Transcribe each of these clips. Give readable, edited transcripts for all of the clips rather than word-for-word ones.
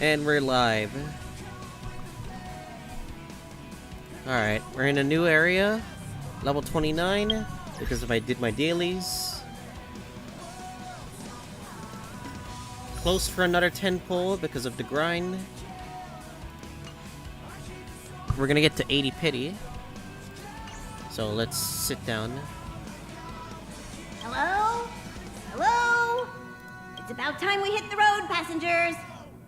And we're live. Alright, we're in a new area. Level 29, because if I did my dailies. Close for another 10 pull because of the grind. We're gonna get to 80 pity. So let's sit down. Hello? Hello? It's about time we hit the road, passengers.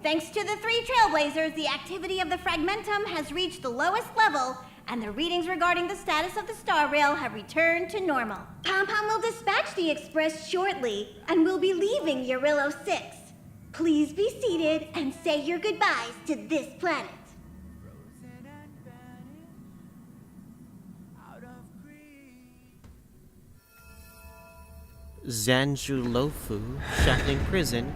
Thanks to the 3 trailblazers, the activity of the fragmentum has reached the lowest level, and the readings regarding the status of the star rail have returned to normal. Pom-Pom will dispatch the express shortly, and we'll be leaving Jarilo VI. Please be seated and say your goodbyes to this planet. Xianzhou Luofu, shackling prison.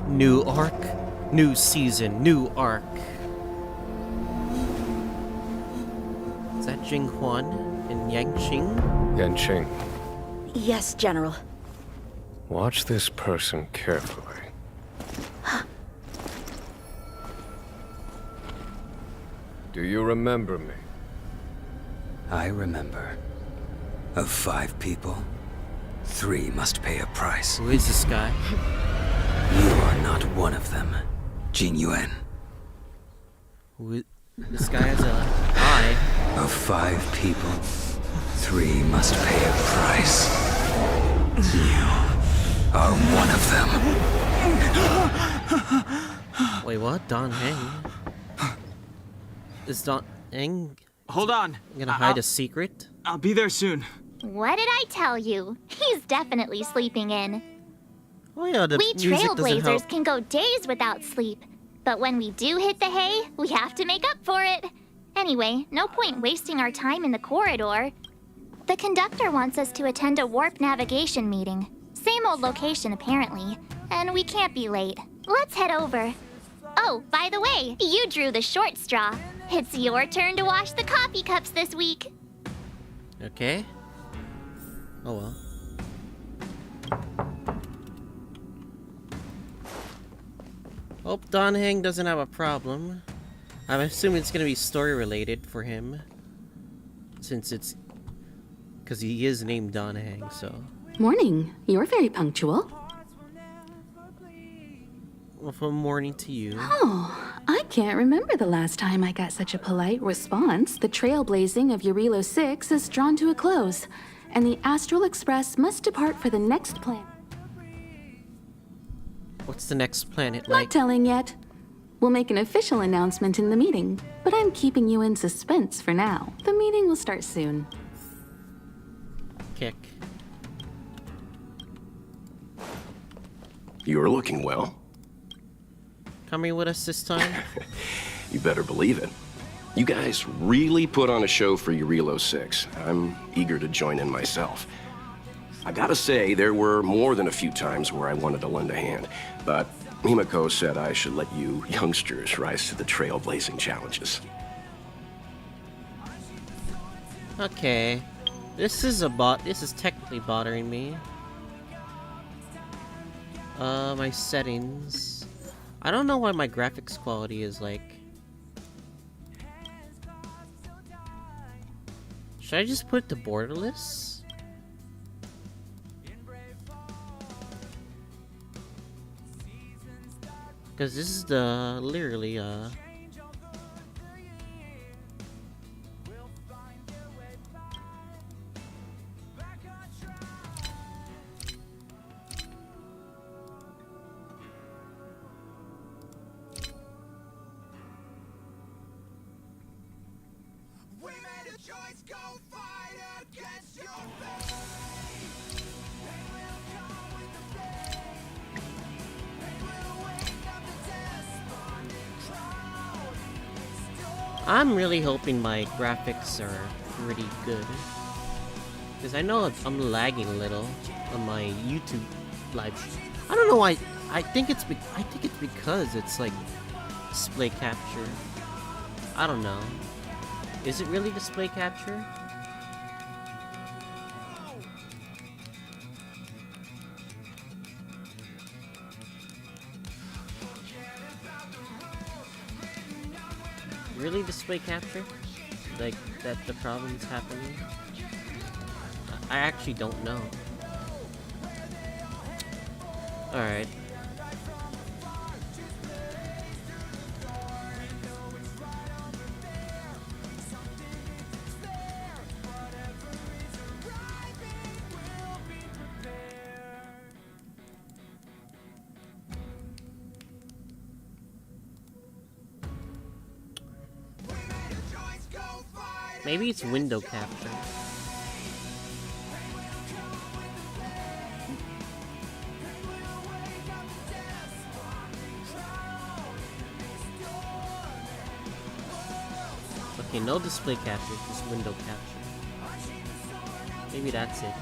New arc, new season, new arc. Is that Jing Yuan and Yanqing. Yes, General. Watch this person carefully. Do you remember me? I remember. Of 5 people, 3 must pay a price. Who is this guy? You are not one of them, Yuan. This guy has a eye. Of 5 people, 3 must pay a price. You are one of them. Wait, what? Don Heng? Is Don Heng Hold on. gonna hide a secret? I'll be there soon. What did I tell you? He's definitely sleeping in. Oh yeah, the We music doesn't trailblazers help. can go days without sleep. But when we do hit the hay, we have to make up for it. Anyway, no point wasting our time in the corridor. The conductor wants us to attend a warp navigation meeting. Same old location, apparently. And we can't be late. Let's head over. Oh, by the way, you drew the short straw. It's your turn to wash the coffee cups this week. Okay. Oh well. Hope Don Heng doesn't have a problem. I'm assuming it's gonna be story related for him. Since it's... because he is named Don Heng, so... Morning. You're very punctual. Well, from morning to you. Oh, I can't remember the last time I got such a polite response. The trailblazing of Jarilo VI is drawn to a close, and the Astral Express must depart for the next planet. What's the next planet Not like? telling yet. We'll make an official announcement in the meeting, but I'm keeping you in suspense for now. The meeting will start soon. Kick. You're looking well. Coming with us this time? You better believe it. You guys really put on a show for Jarilo VI. I'm eager to join in myself. I gotta say, there were more than a few times where I wanted to lend a hand, but Himiko said I should let you youngsters rise to the trailblazing challenges. Okay. This is technically bothering me. My settings. I don't know why my graphics quality is like... Should I just put it to borderless? Because this is the... literally, I'm really hoping my graphics are pretty good. Because I know I'm lagging a little on my YouTube live stream. I don't know why. I think it's because it's like display capture. I don't know. Is it really display capture? Really display capture? Like, that the problem's happening? I actually don't know. Alright. Maybe it's window capture. Okay, no display capture, just window capture. Maybe that's it.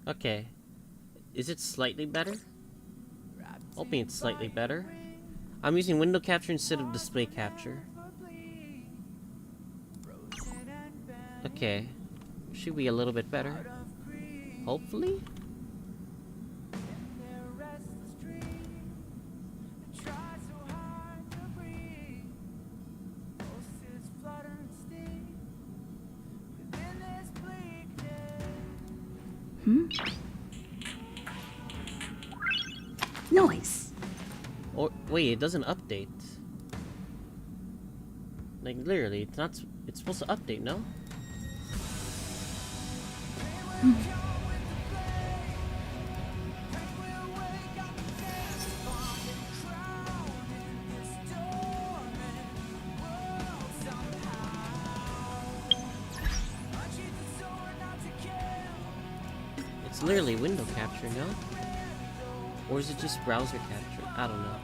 Okay. Is it slightly better? Hoping it's slightly better. I'm using window capture instead of display capture. Okay. Should be a little bit better. Hopefully? Noise. Or wait, it doesn't update. Like literally, it's not. It's supposed to update, no? It's literally window capture, no? Or is it just browser capture? I don't know.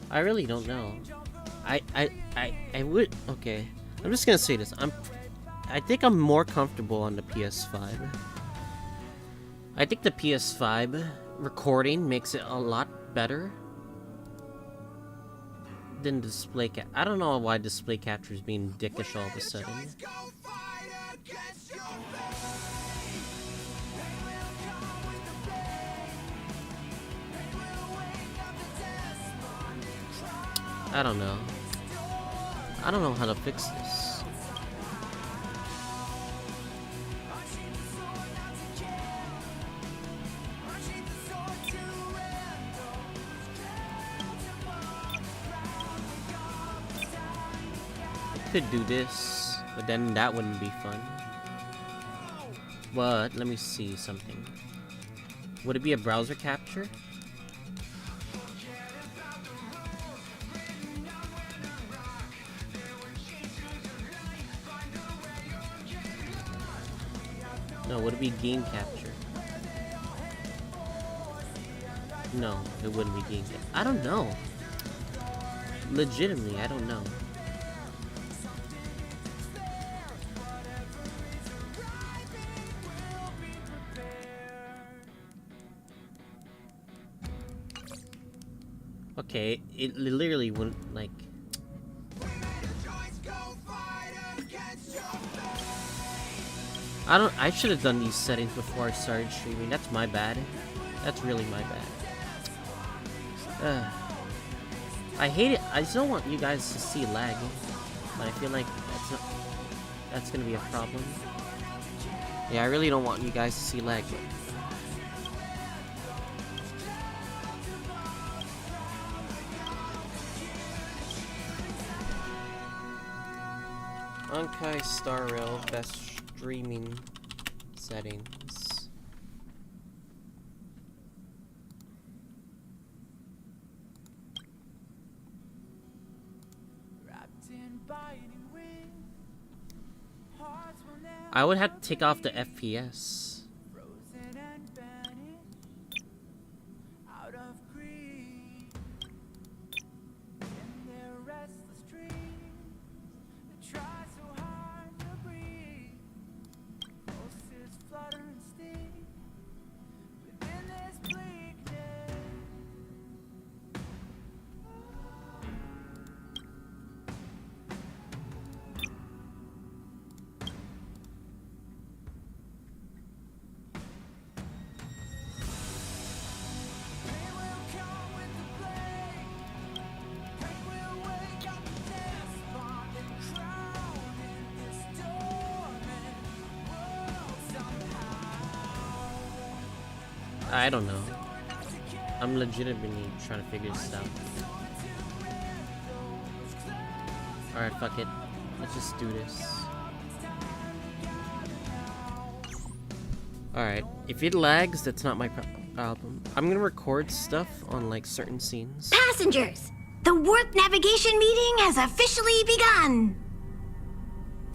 I really don't know. I would. Okay, I'm just gonna say this. I think I'm more comfortable on the PS5. I think the PS5 recording makes it a lot better than display cap. I don't know why display capture is being dickish all of a sudden. I don't know. I don't know how to fix this. I could do this, but then that wouldn't be fun. But let me see something. Would it be a browser capture? No, would it be game capture? No, it wouldn't be game capture. I don't know. Legitimately, I don't know. Okay, it literally wouldn't, like... I should have done these settings before I started streaming. That's my bad. That's really my bad. I hate it. I just don't want you guys to see lag. But I feel like that's gonna be a problem. Yeah, I really don't want you guys to see lag. Honkai Star Rail best streaming settings. I would have to take off the FPS. I don't know. I'm legitimately trying to figure this out. Alright, fuck it. Let's just do this. Alright, if it lags, that's not my problem. I'm gonna record stuff on like certain scenes. Passengers, the warp navigation meeting has officially begun.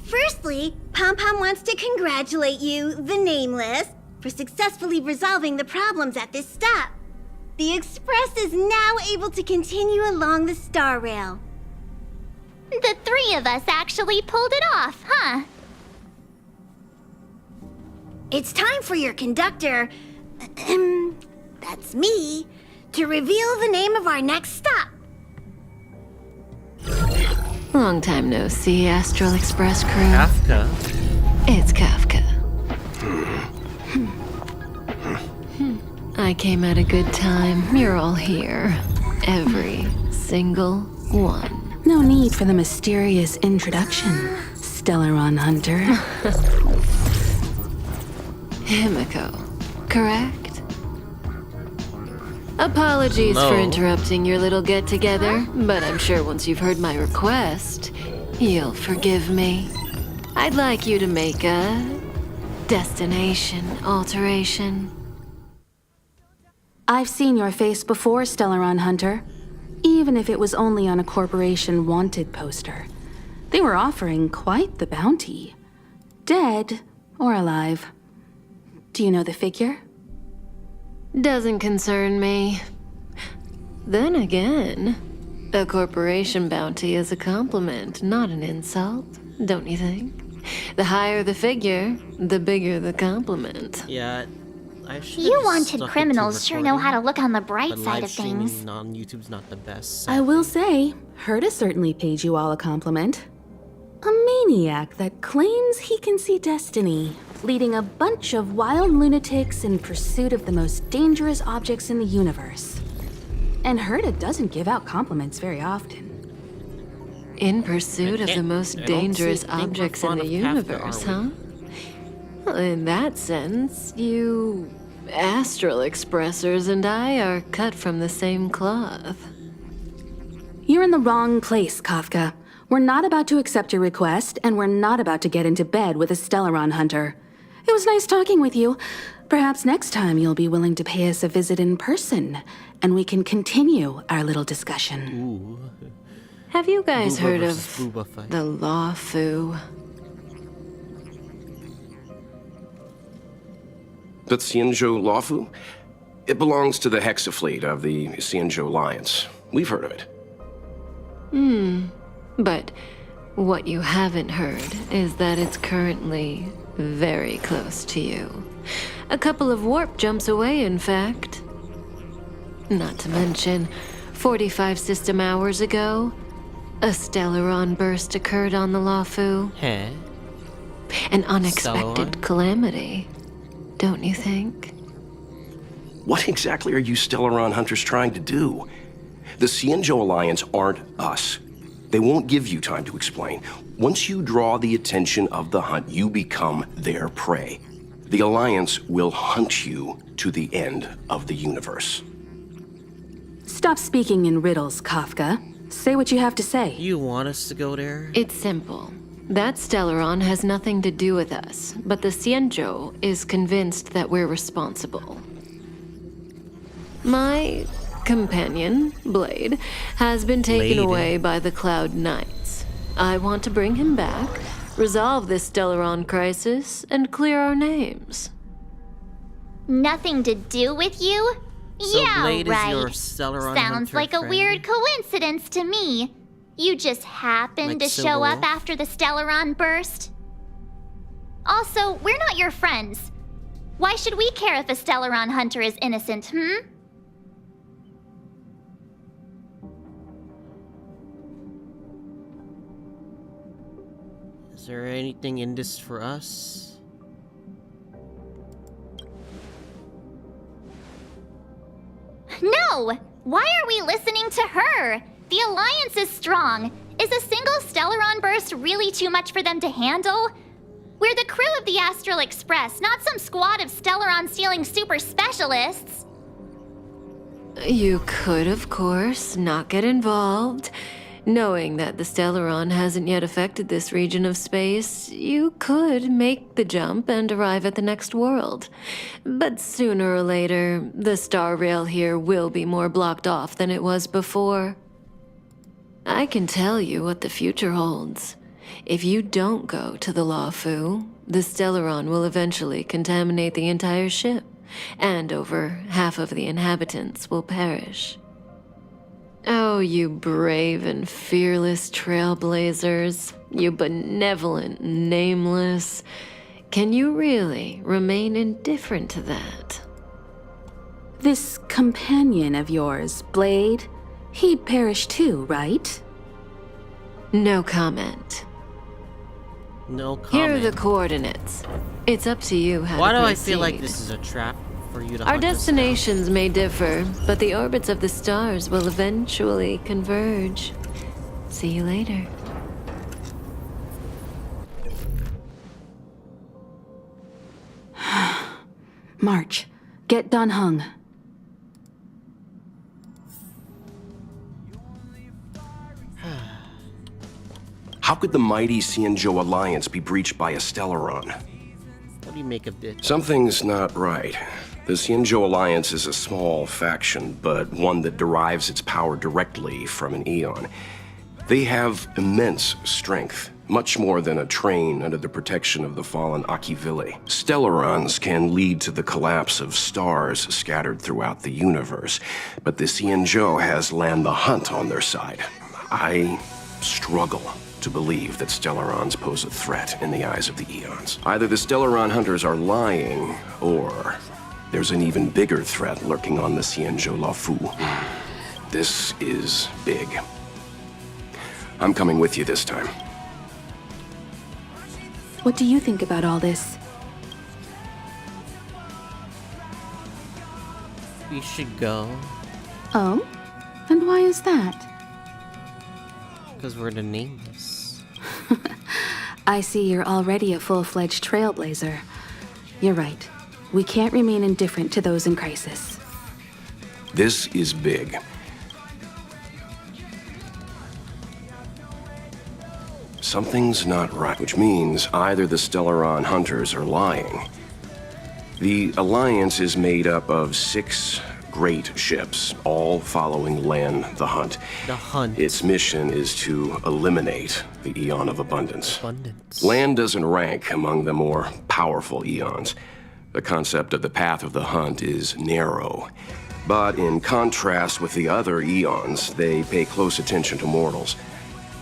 Firstly, Pom Pom wants to congratulate you, the Nameless, for successfully resolving the problems at this stop. The Express is now able to continue along the Star Rail. The three of us actually pulled it off, huh? It's time for your conductor, that's me, to reveal the name of our next stop. Long time no see, Astral Express crew. Kafka. It's Kafka. I came at a good time. You're all here. Every single one. No need for the mysterious introduction, Stellaron Hunter. Himiko, correct? Apologies for interrupting your little get-together, but I'm sure once you've heard my request, you'll forgive me. I'd like you to make a destination alteration. I've seen your face before, Stellaron Hunter. Even if it was only on a corporation wanted poster. They were offering quite the bounty. Dead or alive. Do you know the figure? Doesn't concern me. Then again, a corporation bounty is a compliment, not an insult, don't you think? The higher the figure, the bigger the compliment. Yeah, I should. You wanted criminals sure know how to look on the bright side of things. Streaming on YouTube's not the best. I will say, Herta certainly paid you all a compliment. A maniac that claims he can see destiny, leading a bunch of wild lunatics in pursuit of the most dangerous objects in the universe. And Herta doesn't give out compliments very often. In pursuit of the most dangerous think we're objects in fond the of Kafka, universe, are huh? Well, in that sense, you Astral Expressers and I are cut from the same cloth. You're in the wrong place, Kafka. We're not about to accept your request, and we're not about to get into bed with a Stellaron Hunter. It was nice talking with you. Perhaps next time you'll be willing to pay us a visit in person, and we can continue our little discussion. Ooh. Have you guys Booba heard of versus Booba fight. the Luofu? The Xianzhou Luofu? It belongs to the Hexafleet of the Xianzhou Alliance. We've heard of it. But what you haven't heard is that it's currently very close to you. A couple of warp jumps away, in fact. Not to mention, 45 system hours ago, a Stellaron burst occurred on the Luofu. Huh? An unexpected Stellaron? calamity, don't you think? What exactly are you Stellaron hunters trying to do? The Xianzhou Alliance aren't us. They won't give you time to explain. Once you draw the attention of the hunt, you become their prey. The Alliance will hunt you to the end of the universe. Stop speaking in riddles, Kafka. Say what you have to say. You want us to go there? It's simple. That Stellaron has nothing to do with us, but the Xianzhou is convinced that we're responsible. My companion, Blade, has been taken Blade. away by the Cloud Knights. I want to bring him back, resolve this Stellaron crisis, and clear our names. Nothing to do with you? So Yeah, Blade right. is your Stellaron Sounds hunter like a friend? weird coincidence to me. You just happened Like to Silver show up Wolf? after the Stellaron burst. Also, we're not your friends. Why should we care if a Stellaron hunter is innocent, hmm? Is there anything in this for us? No! Why are we listening to her? The Alliance is strong. Is a single Stellaron burst really too much for them to handle? We're the crew of the Astral Express, not some squad of Stellaron-stealing super specialists. You could, of course, not get involved. Knowing that the Stellaron hasn't yet affected this region of space, you could make the jump and arrive at the next world. But sooner or later, the star rail here will be more blocked off than it was before. I can tell you what the future holds. If you don't go to the Luofu, the Stellaron will eventually contaminate the entire ship, and over half of the inhabitants will perish. Oh, you brave and fearless trailblazers, you benevolent nameless. Can you really remain indifferent to that? This companion of yours, Blade, he'd perish too, right? No comment. No comment. Here are the coordinates. It's up to you how Why to do I proceed. feel like this is a trap for you to Our hunt us down? destinations may differ, but the orbits of the stars will eventually converge. See you later. March. Get Dan Heng. How could the mighty Xianzhou alliance be breached by a Stellaron? What do you make of this? Something's not right. The Xianzhou alliance is a small faction, but one that derives its power directly from an Eon. They have immense strength, much more than a train under the protection of the fallen Akivili. Stellarons can lead to the collapse of stars scattered throughout the universe, but the Xianzhou has Land the Hunt on their side. I struggle to believe that Stellarons pose a threat in the eyes of the Eons. Either the Stellaron hunters are lying, or there's an even bigger threat lurking on the Xianzhou Luofu. This is big. I'm coming with you this time. What do you think about all this? We should go, Oh? And why is that? because we're the nameless. I see you're already a full-fledged trailblazer. You're right. We can't remain indifferent to those in crisis. This is big. Something's not right, which means either the Stellaron hunters are lying. The Alliance is made up of 6 great ships, all following Land the Hunt. The Hunt. Its mission is to eliminate the Eon of Abundance. Abundance. Land doesn't rank among the more powerful Eons. The concept of the Path of the Hunt is narrow. But in contrast with the other Eons, they pay close attention to mortals.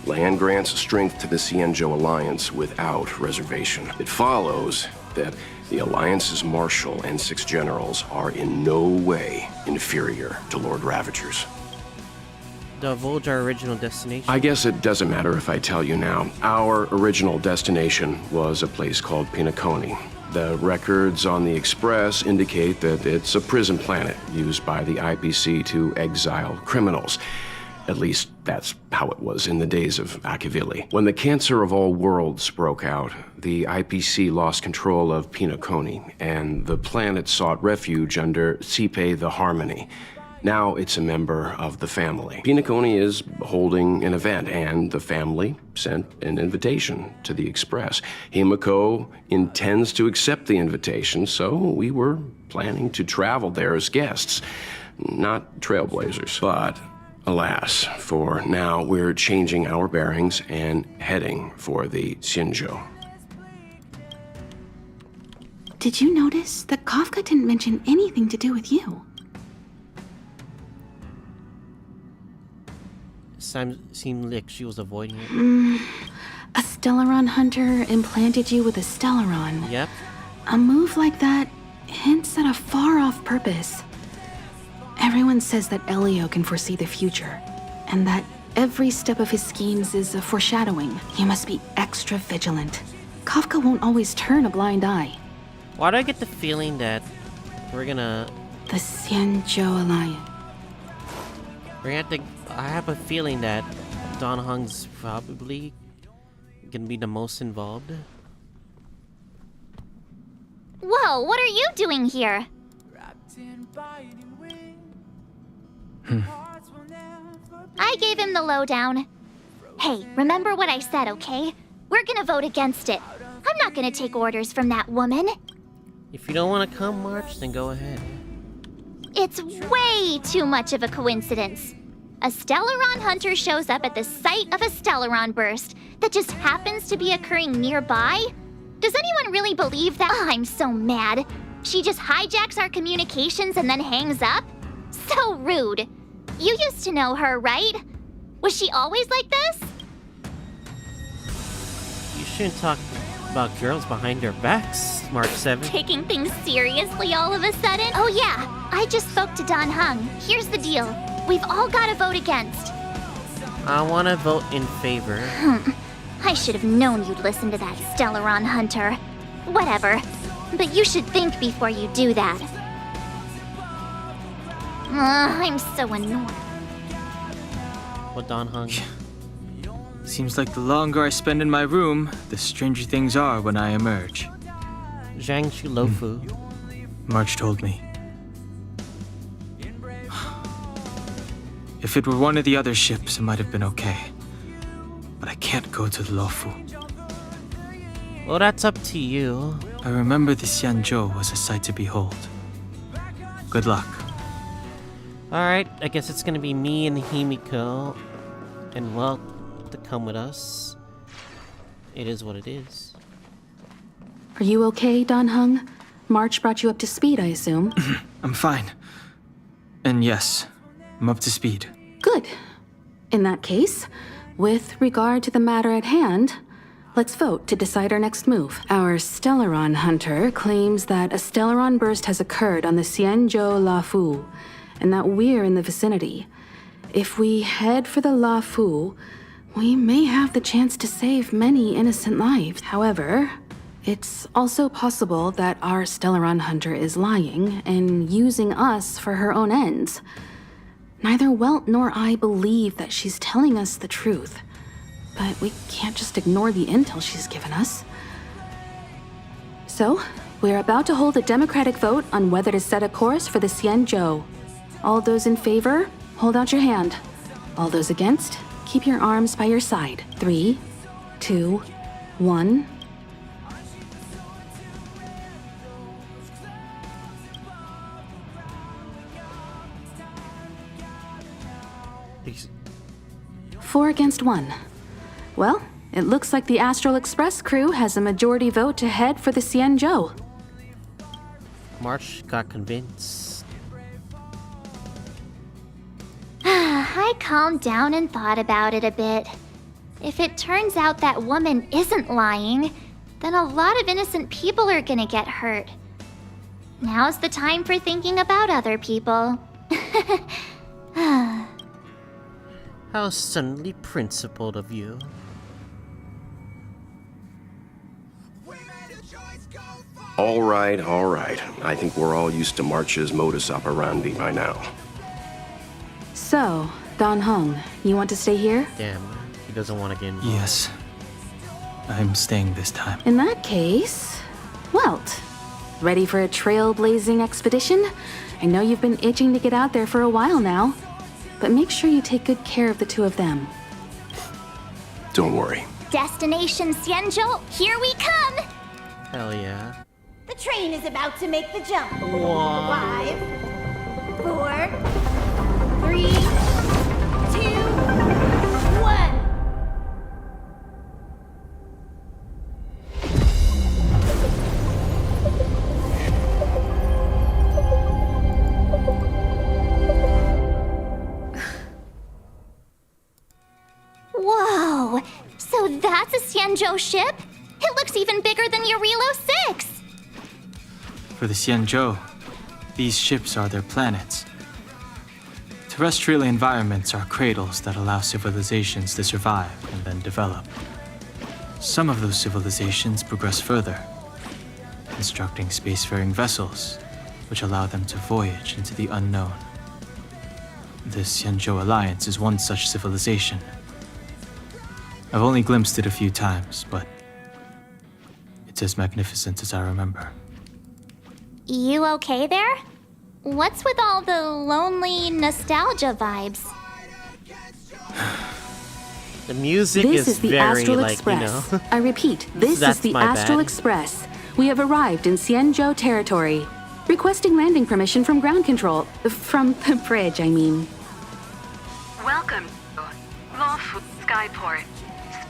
Land grants strength to the Xianzhou Alliance without reservation. It follows that the Alliance's Marshal and 6 generals are in no way inferior to Lord Ravagers. Divulge our original destination. I guess it doesn't matter if I tell you now. Our original destination was a place called Pinaconi. The records on the Express indicate that it's a prison planet used by the IPC to exile criminals. At least that's how it was in the days of Akivili. When the Cancer of All Worlds broke out, the IPC lost control of Pinaconi, and the planet sought refuge under Sipe the Harmony. Now it's a member of the family. Pinaconi is holding an event, and the family sent an invitation to the Express. Himiko intends to accept the invitation, so we were planning to travel there as guests, not trailblazers. But Alas, for now, we're changing our bearings and heading for the Xianzhou. Did you notice that Kafka didn't mention anything to do with you? Seemed like she was avoiding it. A Stellaron hunter implanted you with a Stellaron. Yep. A move like that hints at a far-off purpose. Everyone says that Elio can foresee the future, and that every step of his schemes is a foreshadowing. You must be extra vigilant. Kafka won't always turn a blind eye. Why do I get the feeling that we're gonna... The Xianzhou Alliance. We're gonna have to... I have a feeling that Dan Heng's probably gonna be the most involved. Whoa, what are you doing here? I gave him the lowdown. Hey, remember what I said, okay? We're gonna vote against it. I'm not gonna take orders from that woman. If you don't want to come march, then go ahead. It's way too much of a coincidence. A Stellaron hunter shows up at the site of a Stellaron burst that just happens to be occurring nearby? Does anyone really believe that? Oh, I'm so mad. She just hijacks our communications and then hangs up? So rude. You used to know her, right? Was she always like this? You shouldn't talk about girls behind their backs, Mark 7. Taking things seriously all of a sudden? Oh yeah, I just spoke to Dan Heng. Here's the deal. We've all got to vote against. I want to vote in favor. I should have known you'd listen to that Stellaron hunter. Whatever. But you should think before you do that. I'm so annoyed. What, Dan Heng? Seems like the longer I spend in my room, the stranger things are when I emerge. Xianzhou Luofu. March told me. If it were one of the other ships, it might have been okay. But I can't go to the Luofu. Well, that's up to you. I remember the Xianzhou was a sight to behold. Good luck. Alright, I guess it's gonna be me and Himiko. And well, to come with us. It is what it is. Are you okay, Dan Heng? March brought you up to speed, I assume. I'm fine. And yes, I'm up to speed. Good. In that case, with regard to the matter at hand, let's vote to decide our next move. Our Stellaron hunter claims that a Stellaron burst has occurred on the Xianzhou Luofu, and that we're in the vicinity. If we head for the Luofu, we may have the chance to save many innocent lives. However, it's also possible that our Stellaron hunter is lying and using us for her own ends. Neither Welt nor I believe that she's telling us the truth, but we can't just ignore the intel she's given us. So, we're about to hold a democratic vote on whether to set a course for the Xianzhou. All those in favor, hold out your hand. All those against, keep your arms by your side. 3, 2, 1. Peace. 4 against 1. Well, it looks like the Astral Express crew has a majority vote to head for the Xianzhou. March got convinced. I calmed down and thought about it a bit. If it turns out that woman isn't lying, then a lot of innocent people are gonna get hurt. Now's the time for thinking about other people. How suddenly principled of you. All right. I think we're all used to March's modus operandi by now. So, Dan Heng, you want to stay here? Damn, he doesn't want to get involved. Yes. I'm staying this time. In that case, Welt, ready for a trailblazing expedition? I know you've been itching to get out there for a while now, but make sure you take good care of the two of them. Don't worry. Destination Xianzhou, here we come! Hell yeah. The train is about to make the jump. Wow. 5, 4, 3, That's a Xianzhou ship? It looks even bigger than Jarilo VI! For the Xianzhou, these ships are their planets. Terrestrial environments are cradles that allow civilizations to survive and then develop. Some of those civilizations progress further, constructing spacefaring vessels, which allow them to voyage into the unknown. The Xianzhou Alliance is one such civilization. I've only glimpsed it a few times, but it's as magnificent as I remember. You okay there? What's with all the lonely nostalgia vibes? The music This is the very, Astral like, Express. you know. I repeat, this is That's the my Astral bad. Express. We have arrived in Xianzhou territory. Requesting landing permission from ground control. From the bridge, I mean. Welcome to Luofu Skyport,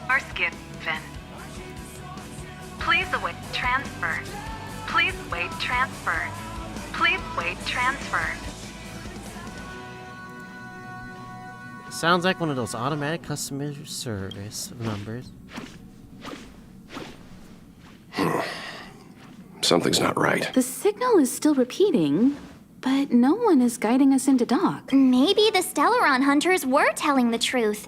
Starskin Fin. Please await transfer. Please wait transfer. Please wait transfer. Sounds like one of those automatic customer service numbers. Something's not right. The signal is still repeating, but no one is guiding us into dock. Maybe the Stellaron hunters were telling the truth.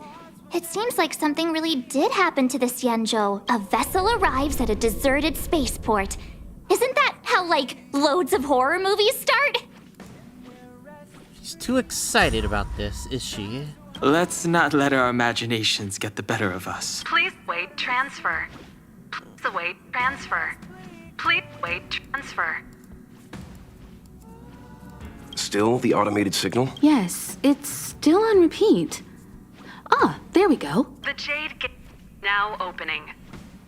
It seems like something really did happen to the Xianzhou. A vessel arrives at a deserted spaceport. Isn't that how, like, loads of horror movies start? She's too excited about this, is she? Let's not let our imaginations get the better of us. Please wait transfer. Please await transfer. Please wait transfer. Still the automated signal? Yes, it's still on repeat. Ah, there we go. The Jade Gate now opening.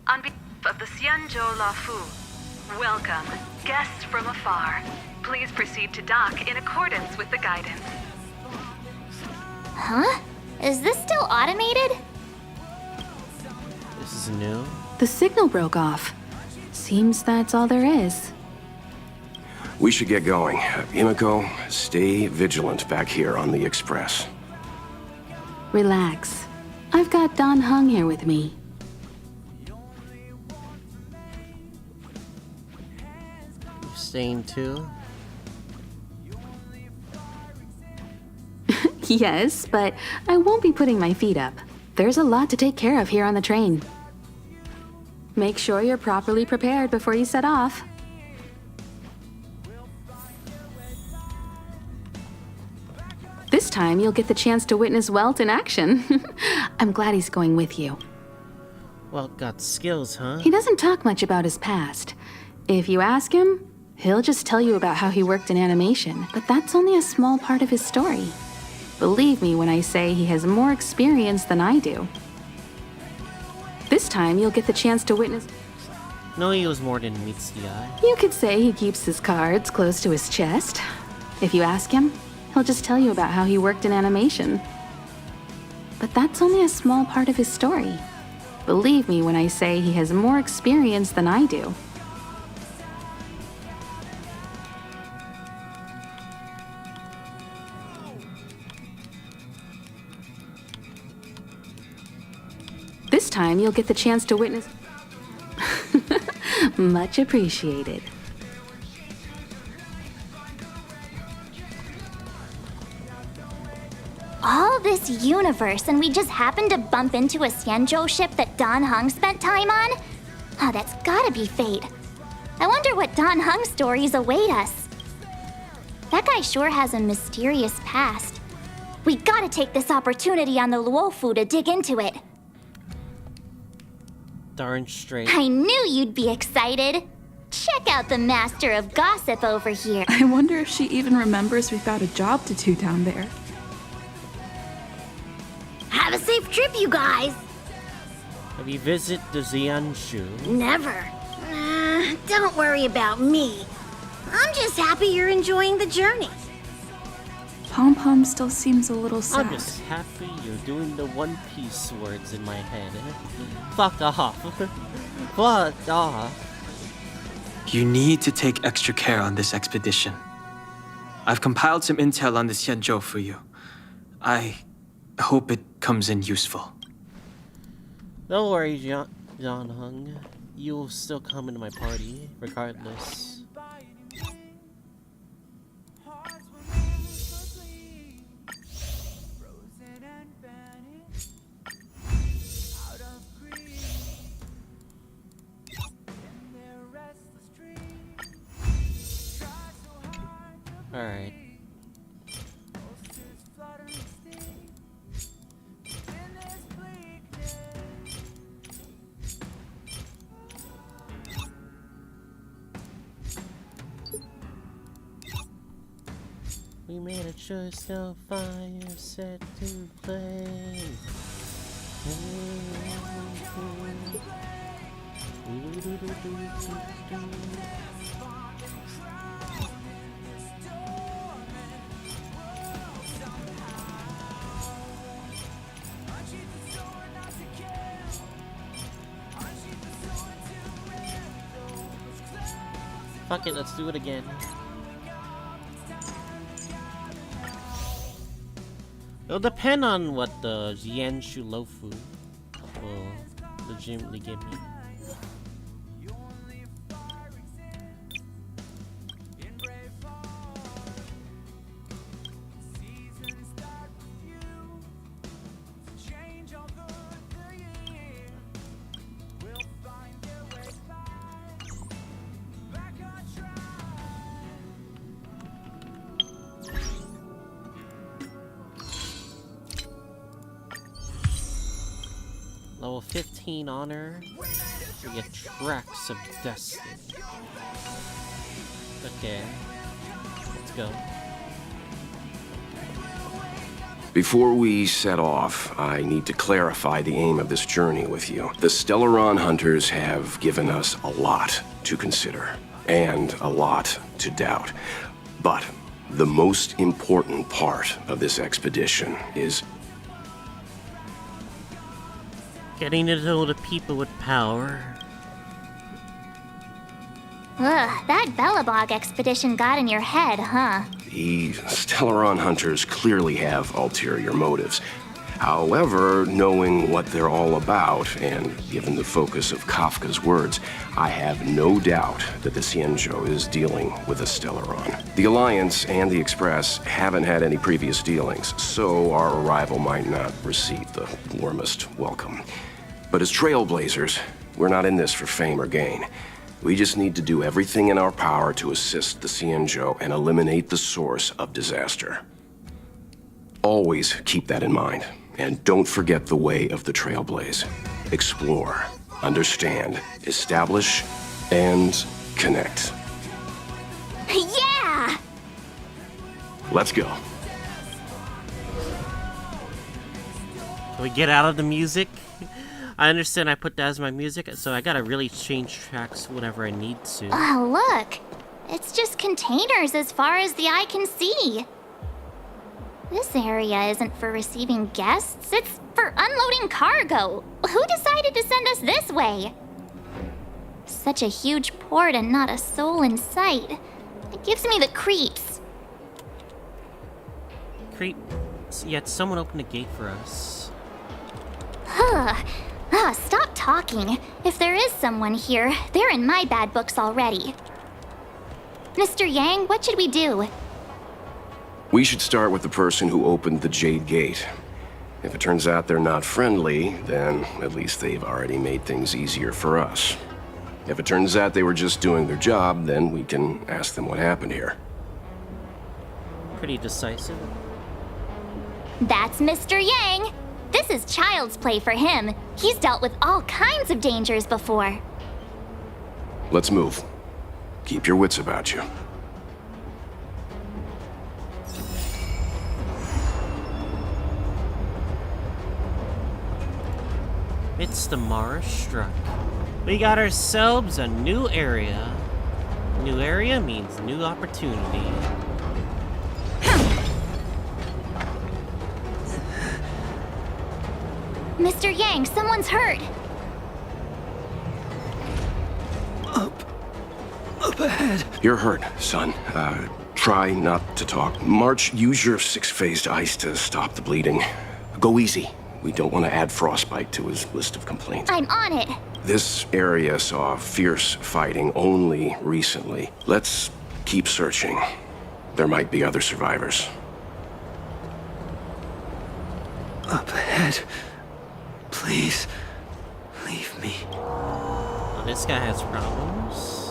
On behalf of the Xianzhou Luofu, welcome, guests from afar. Please proceed to dock in accordance with the guidance. Huh? Is this still automated? This is new. The signal broke off. Seems that's all there is. We should get going. Himiko, stay vigilant back here on the Express. Relax. I've got Don Hung here with me. You staying too? Yes, but I won't be putting my feet up. There's a lot to take care of here on the train. Make sure you're properly prepared before you set off. This time, you'll get the chance to witness Welt in action. I'm glad he's going with you. Well, got skills, huh? He doesn't talk much about his past. If you ask him, he'll just tell you about how he worked in animation, but that's only a small part of his story. Believe me when I say he has more experience than I do. This time, you'll get the chance to witness... No, he was more than meets the eye. You could say he keeps his cards close to his chest. If you ask him, he'll just tell you about how he worked in animation. But that's only a small part of his story. Believe me when I say he has more experience than I do. This time, you'll get the chance to witness... Much appreciated. All this universe, and we just happened to bump into a Xianzhou ship that Don Hung spent time on? Oh, that's gotta be fate. I wonder what Don Hung's stories await us. That guy sure has a mysterious past. We gotta take this opportunity on the Luofu to dig into it. Darn straight. I knew you'd be excited. Check out the master of gossip over here. I wonder if she even remembers we've got a job to do down there. Have a safe trip, you guys. Have you visited the Xianzhou? Never. Don't worry about me. I'm just happy you're enjoying the journey. Pom Pom still seems a little sad. I'm just happy you're doing the One Piece words in my head. Fuck off. Fuck off. You need to take extra care on this expedition. I've compiled some intel on the Xianzhou for you. I hope it comes in useful. Don't worry, John Hung. You'll still come into my party, regardless. Alright. We made a choice, no fire set to play. Fuck it, let's do it again. It'll depend on what the Xianzhou Luofu will legitimately give me. Level 15 honor. We get tracks of destiny. Okay. Let's go. Before we set off, I need to clarify the aim of this journey with you. The Stellaron hunters have given us a lot to consider, and a lot to doubt. But the most important part of this expedition is getting to know the people with power. Ugh, that Belobog expedition got in your head, huh? the Stellaron hunters clearly have ulterior motives. However, knowing what they're all about, and given the focus of Kafka's words, I have no doubt that the Xianzhou is dealing with a Stellaron. The Alliance and the Express haven't had any previous dealings, so our arrival might not receive the warmest welcome. But as trailblazers, we're not in this for fame or gain. We just need to do everything in our power to assist the Xianzhou and eliminate the source of disaster. Always keep that in mind. And don't forget the way of the Trailblaze. Explore, understand, establish, and connect. Yeah! Let's go. Can we get out of the music? I understand I put that as my music, so I gotta really change tracks whenever I need to. Oh, look! It's just containers as far as the eye can see. This area isn't for receiving guests, it's for unloading cargo. Who decided to send us this way? Such a huge port and not a soul in sight. It gives me the creeps. Yet someone opened a gate for us. Stop talking. If there is someone here, they're in my bad books already. Mr. Yang, what should we do? We should start with the person who opened the Jade Gate. If it turns out they're not friendly, then at least they've already made things easier for us. If it turns out they were just doing their job, then we can ask them what happened here. Pretty decisive. That's Mr. Yang. This is child's play for him. He's dealt with all kinds of dangers before. Let's move. Keep your wits about you. It's the Mara struck. We got ourselves a new area. New area means new opportunity. Mr. Yang, someone's hurt. Up ahead. You're hurt, son. Try not to talk. March, use your six-phased ice to stop the bleeding. Go easy. We don't want to add frostbite to his list of complaints. I'm on it. This area saw fierce fighting only recently. Let's keep searching. There might be other survivors. Up ahead. Please, leave me. Oh, this guy has problems.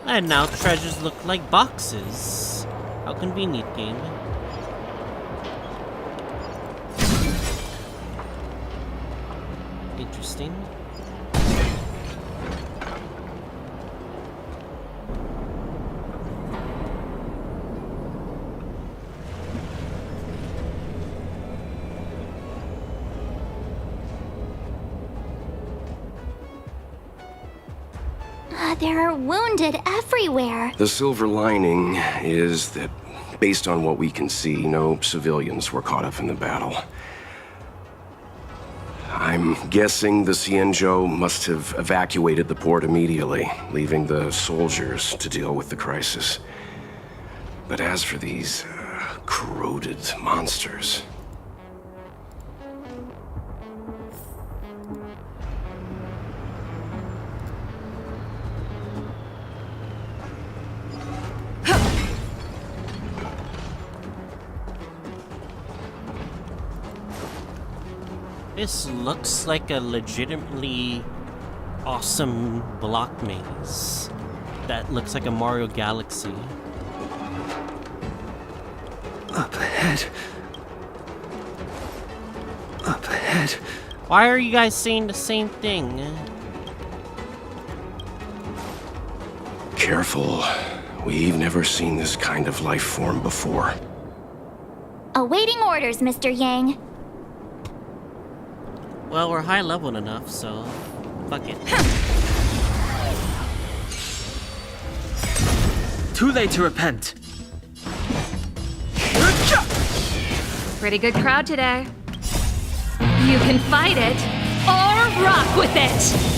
And now treasures look like boxes. How convenient, game. Interesting. There are wounded everywhere. The silver lining is that, based on what we can see, no civilians were caught up in the battle. I'm guessing the Xianzhou must have evacuated the port immediately, leaving the soldiers to deal with the crisis. But as for these corroded monsters... This looks like a legitimately awesome block maze. That looks like a Mario Galaxy. Up ahead. Up ahead. Why are you guys saying the same thing? Careful. We've never seen this kind of life form before. Awaiting orders, Mr. Yang. Well, we're high leveled enough, so fuck it. Too late to repent. Pretty good crowd today. You can fight it or rock with it.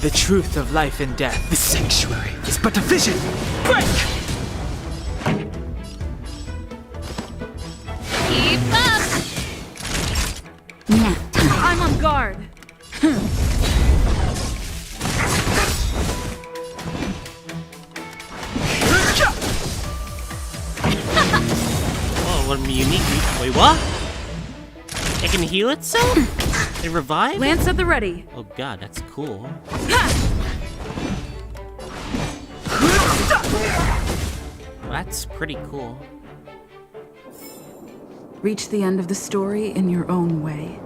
The truth of life and death. The sanctuary is but a vision. Break! Keep up! Nap time. I'm on guard. Oh, what a unique. Wait, what? It can heal itself? It revive? Lance at the ready. Oh god, that's cool. That's pretty cool. Reach the end of the story in your own way.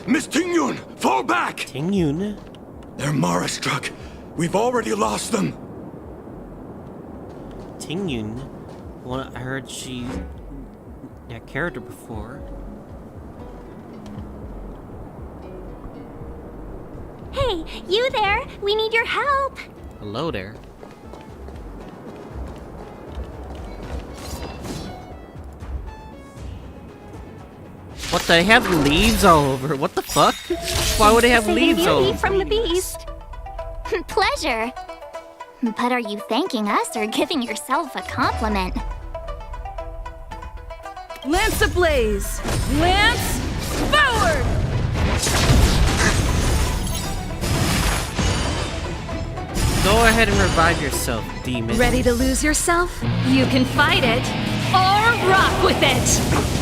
Miss Tingyun, fall back! Tingyun? They're Mara struck. We've already lost them. Tingyun? Well, I heard she... that character before. Hey, you there? We need your help. Hello there. What, they have leaves all over? What the fuck? Why would they have leaves all over? From the beast. Pleasure. But are you thanking us or giving yourself a compliment? Lance ablaze. Lance forward. Go ahead and revive yourself, demon. Ready to lose yourself? You can fight it or rock with it.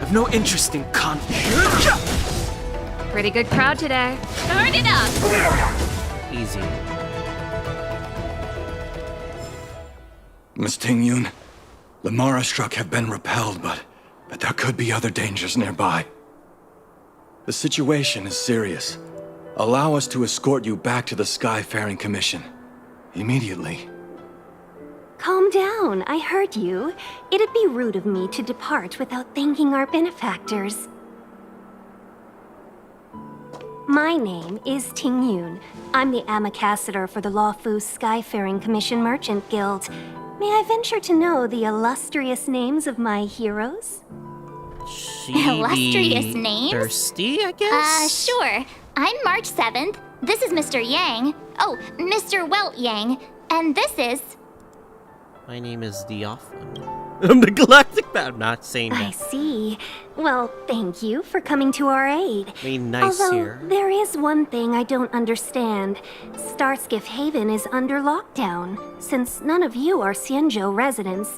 I've no interest in conflict. Pretty good crowd today. Turn it up. Easy. Miss Tingyun, the Mara struck have been repelled, but there could be other dangers nearby. The situation is serious. Allow us to escort you back to the Skyfaring Commission. Immediately. Calm down, I heard you. It'd be rude of me to depart without thanking our benefactors. My name is Tingyun. I'm the ambassador for the Luofu Skyfaring Commission Merchant Guild. May I venture to know the illustrious names of my heroes? She Illustrious names? Thirsty, I guess? Sure. I'm March 7th. This is Mr. Yang. Oh, Mr. Welt Yang. And this is... My name is TheOffOne. I'm the Galactic Bat. I'm not saying I that. see. Well, thank you for coming to our aid. Being nice Although, here. there is one thing I don't understand. Starskiff Haven is under lockdown. Since none of you are Xianzhou residents,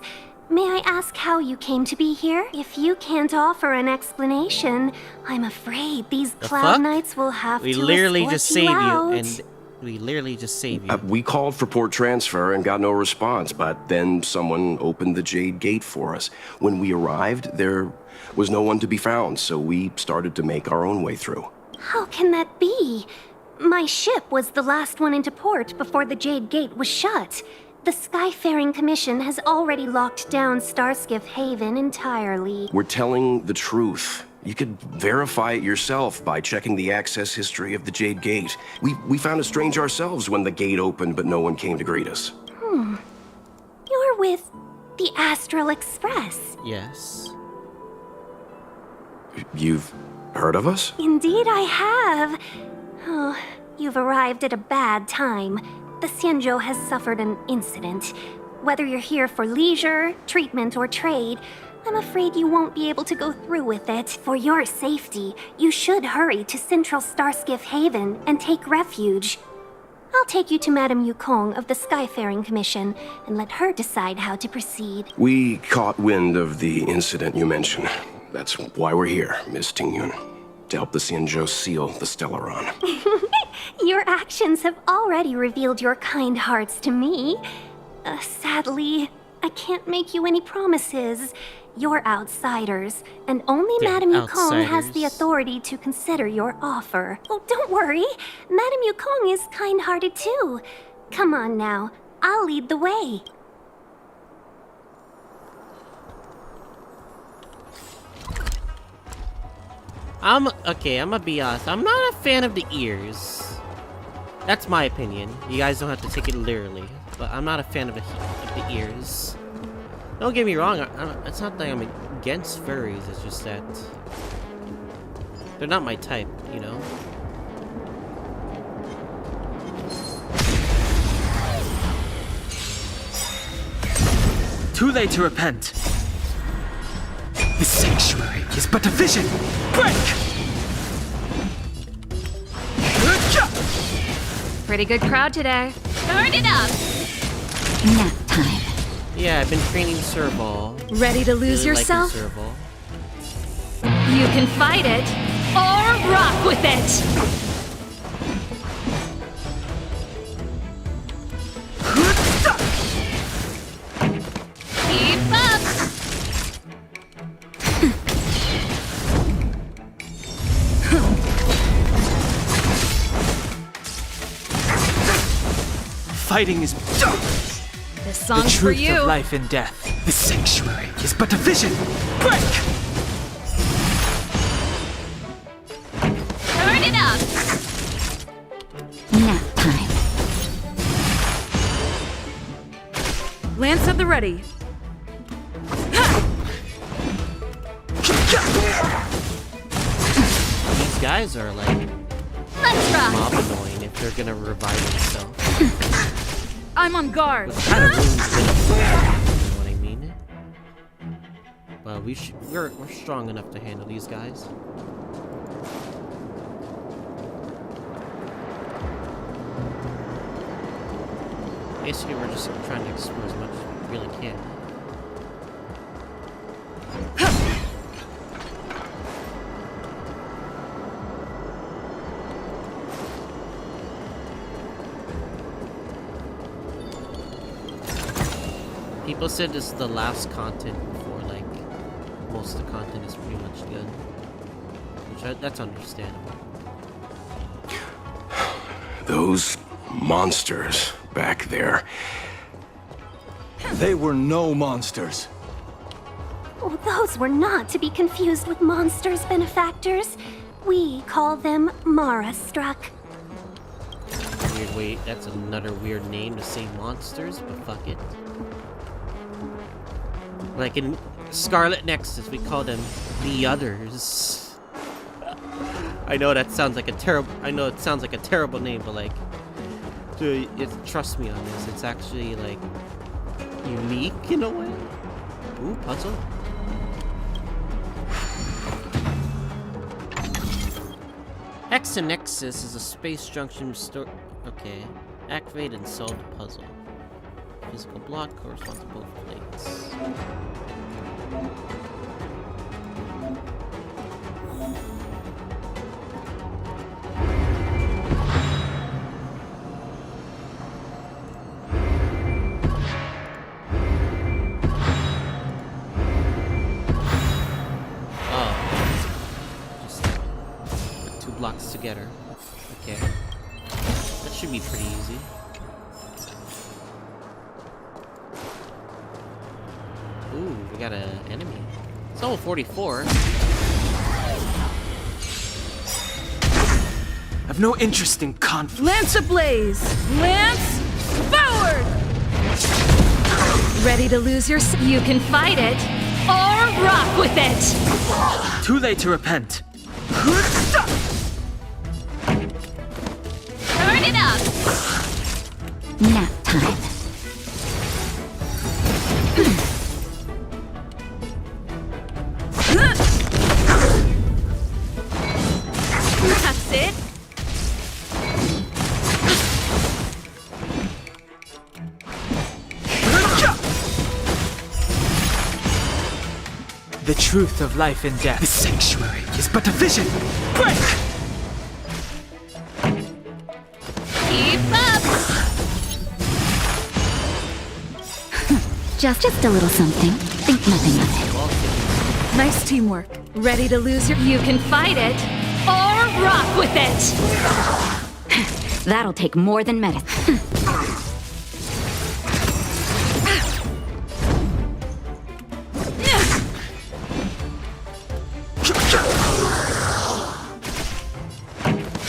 may I ask how you came to be here? If you can't offer an explanation, I'm afraid these Cloud Knights will have We to literally escort just saved out. you, and we literally just saved you. We called for port transfer and got no response, but then someone opened the Jade Gate for us. When we arrived, there was no one to be found, so we started to make our own way through. How can that be? My ship was the last one into port before the Jade Gate was shut. The Skyfaring Commission has already locked down Starskiff Haven entirely. We're telling the truth. You could verify it yourself by checking the access history of the Jade Gate. We found it strange ourselves when the gate opened, but no one came to greet us. You're with the Astral Express. Yes. You've heard of us? Indeed I have. Oh, you've arrived at a bad time. The Xianzhou has suffered an incident. Whether you're here for leisure, treatment, or trade, I'm afraid you won't be able to go through with it. For your safety, you should hurry to Central Starskiff Haven and take refuge. I'll take you to Madame Yukong of the Skyfaring Commission and let her decide how to proceed. We caught wind of the incident you mentioned. That's why we're here, Miss Tingyun. To help the Xianzhou seal the Stellaron. Your actions have already revealed your kind hearts to me. Sadly, I can't make you any promises. You're outsiders, and only Madame Yukong has the authority to consider your offer. Oh, don't worry. Madame Yukong is kind-hearted too. Come on now, I'll lead the way. I'm gonna be honest. I'm not a fan of the ears. That's my opinion. You guys don't have to take it literally, but I'm not a fan of the ears. Don't get me wrong. It's not that I'm against furries. It's just that they're not my type, you know. Too late to repent. The sanctuary is but a vision. Break! Pretty good crowd today. Turn it up! Nap time. Yeah, I've been training Serval. Ready to lose Really yourself? liking Serval. You can fight it, or rock with it! Keep up! Fighting is This the song's for truth you. of life and death. The sanctuary is but a vision. Break! Turn it up! Nap time. Lance at the ready. These guys are like Let's rock! mob annoying if they're gonna revive themselves. I'm on guard. Which kind of ruins the you know what I mean? But we're strong enough to handle these guys. Basically, we're just trying to explore as much as we really can. People said this is the last content before, like, most of the content is pretty much good. Which, that's understandable. Those monsters back there. They were no monsters. Oh, those were not to be confused with monsters, benefactors. We call them Mara-struck. Weird, wait, that's another weird name to say monsters, but fuck it. Like in Scarlet Nexus, we call them the Others. I know that sounds like a terrible. I know it sounds like a terrible name, but like, dude, trust me on this. It's actually like unique in a way. Ooh, puzzle. Hexanexus is a space junction store. Okay, activate and solve the puzzle. Physical block corresponds to both plates. Blocks together. Okay. That should be pretty easy. Ooh, we got an enemy. It's level 44. I've no interest in conflict. Lance ablaze! Lance forward! Ready to lose your you can fight it or rock with it! Too late to repent. Turn it up! Nap time. That's it! The truth of life and death. The sanctuary is but a vision. Break! Keep up! Just a little something. Think nothing of it. Nice teamwork. Ready to lose your you can fight it or rock with it! That'll take more than medicine.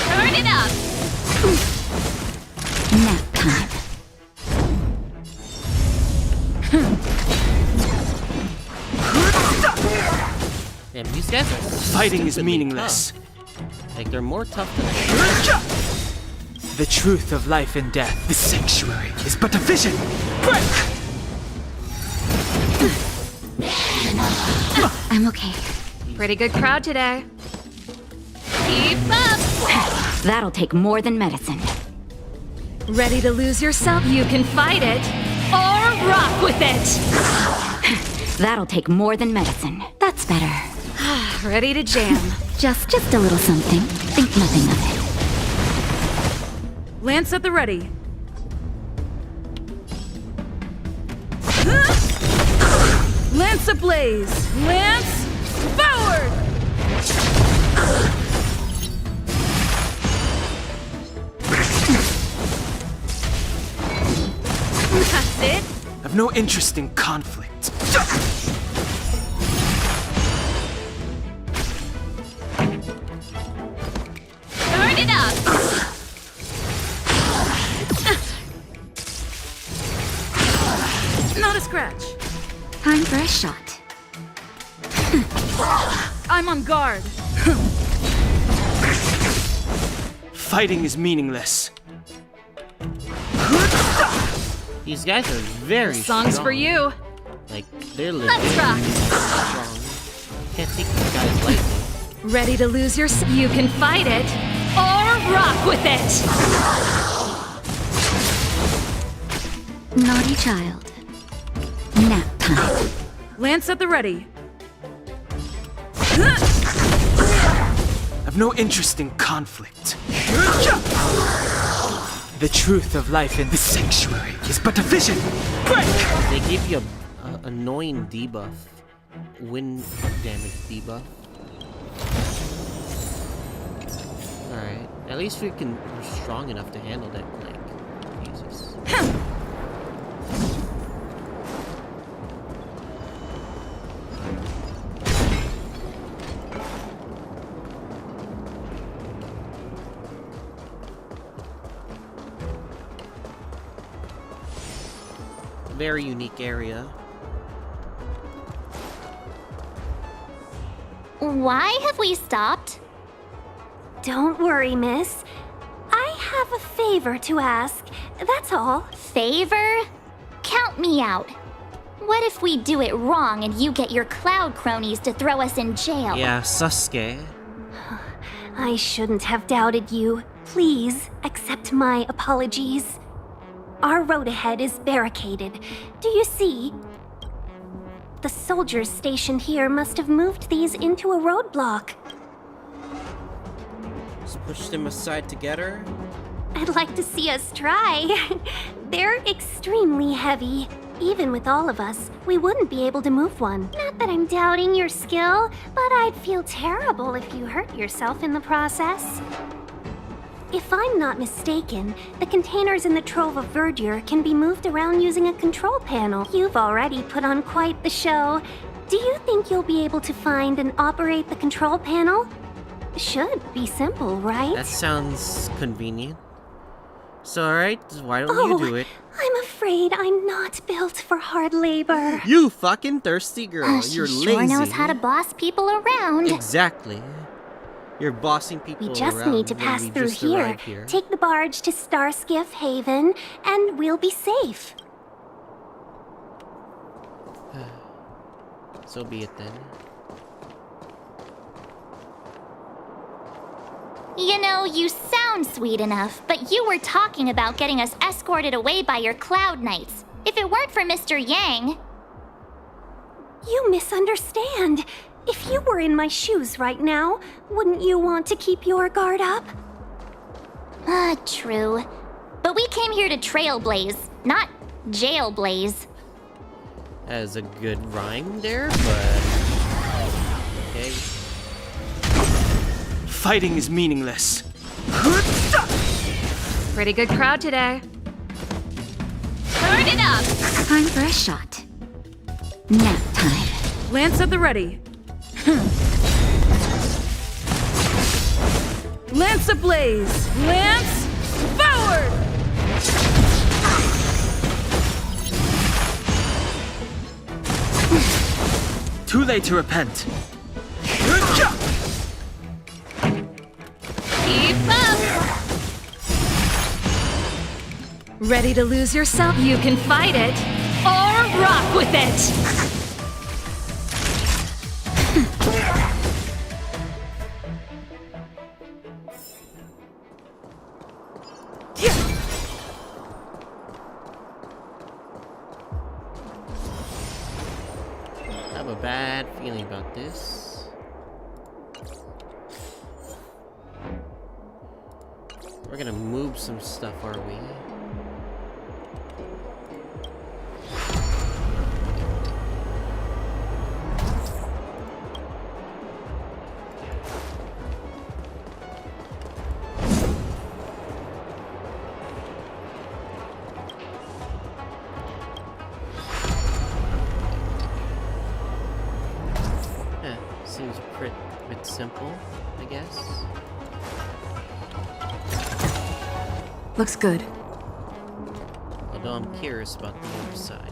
Turn it up! Nap time. Damn, these guys are Fighting is stupidly meaningless. tough. Like they're more tough than I The truth of life and death. The sanctuary is but a vision. Break! I'm okay. Pretty good crowd today. Keep up! That'll take more than medicine. Ready to lose yourself? You can fight it or rock with it! That'll take more than medicine. That's better. Ready to jam. Just a little something. Think nothing of it. Lance at the ready. Lance ablaze! Lance forward! That's it? I've no interest in conflict. Turn it up! Not a scratch. Time for a shot. I'm on guard. Fighting is meaningless. These guys are very Songs strong. for you. Like, they're legit Let's rock. strong. Can't take these guys lightly. Ready to lose your you can fight it or rock with it! Naughty child. Nap time. Lance at the ready. I've no interest in conflict. The truth of life in the sanctuary is but a vision. Break! They give you a annoying debuff. Wind damage debuff. Alright. At least we're strong enough to handle that plank. Jesus. Very unique area. Why have we stopped? Don't worry, miss. I have a favor to ask, that's all. Favor? Count me out. What if we do it wrong and you get your cloud cronies to throw us in jail? Yeah, Sasuke. I shouldn't have doubted you. Please accept my apologies. Our road ahead is barricaded. Do you see? The soldiers stationed here must have moved these into a roadblock. Just push them aside together. I'd like to see us try. They're extremely heavy. Even with all of us, we wouldn't be able to move one. Not that I'm doubting your skill, but I'd feel terrible if you hurt yourself in the process. If I'm not mistaken, the containers in the Trove of Verdure can be moved around using a control panel. You've already put on quite the show. Do you think you'll be able to find and operate the control panel? Should be simple, right? That sounds convenient. So alright, why don't you do it? I'm afraid I'm not built for hard labor. You fucking thirsty girl. You're she lazy. sure knows how to boss people around. Exactly. You're bossing people We just around need to when pass we through just here, arrived here. take the barge to Starskiff Haven, and we'll be safe. So be it then. You know, you sound sweet enough, but you were talking about getting us escorted away by your Cloud Knights. If it weren't for Mr. Yang... You misunderstand. If you were in my shoes right now, wouldn't you want to keep your guard up? True. But we came here to trailblaze, not jailblaze. As a good rhyme there, but... Okay. Fighting is meaningless. Pretty good crowd today. Turn it up! Time for a shot. Nap time. Lance at the ready. Lance ablaze! Lance, forward! Too late to repent. Keep up! Ready to lose yourself? You can fight it, or rock with it! I have a bad feeling about this. We're gonna move some stuff, are we? Seems a bit simple, I guess. Looks good. Although I'm curious about the other side.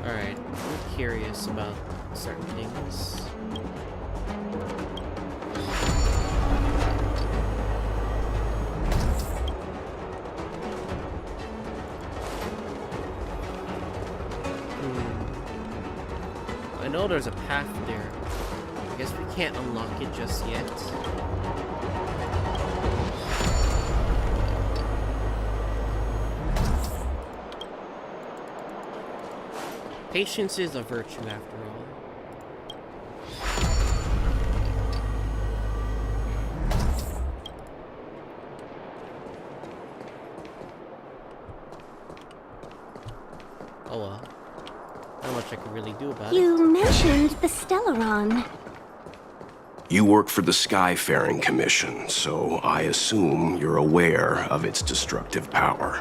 Alright, I'm curious about certain things. I know there's a path there. I guess we can't unlock it just yet. Patience is a virtue after all. Oh well. Not much I could really do about it. You mentioned the Stellaron. You work for the Skyfaring Commission, so I assume you're aware of its destructive power.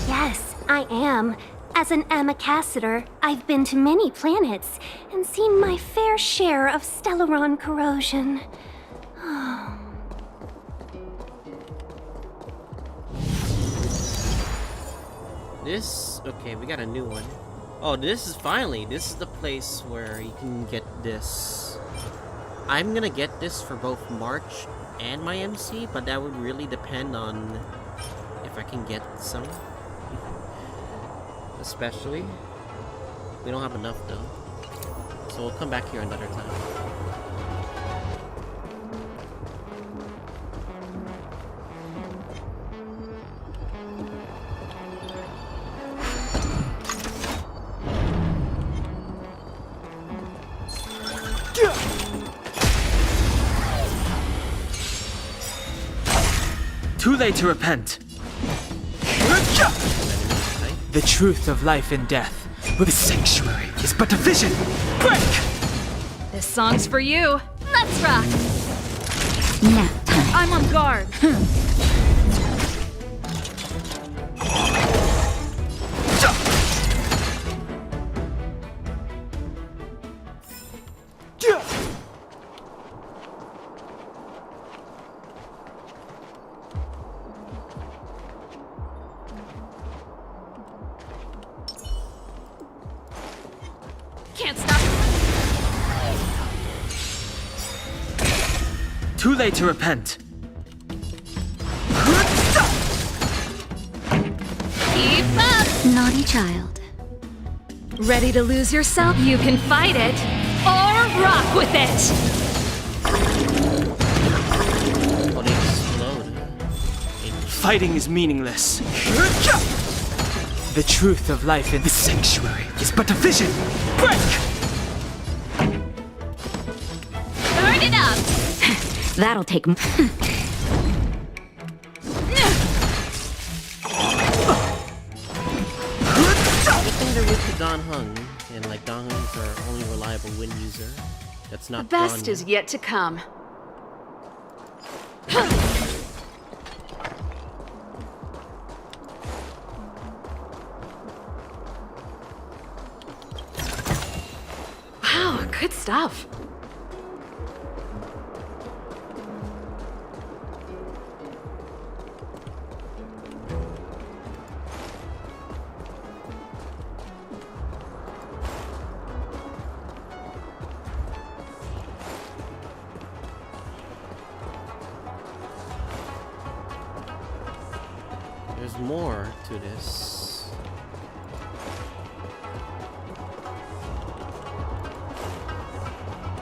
Yes, I am. As an Amicassator, I've been to many planets and seen my fair share of Stellaron corrosion. Okay, we got a new one. Oh, this is the place where you can get this. I'm gonna get this for both March and my MC, but that would really depend on if I can get some. Especially. We don't have enough though. So we'll come back here another time. Too late to repent. The truth of life and death with the sanctuary is but a vision. Break! This song's for you. Let's rock. Nap time. I'm on guard. Can't stop. Too late to repent. Keep up. Naughty child. Ready to lose yourself? You can fight it or rock with it. Oh, they explode. Fighting is meaningless. The truth of life in the sanctuary is but a vision. Break! Burn it up. That'll take. Good thing they're with the Don Hung, and like Don Hung's our only reliable wind user. That's not The best Don is yet to come. Wow, good stuff. There's more to this.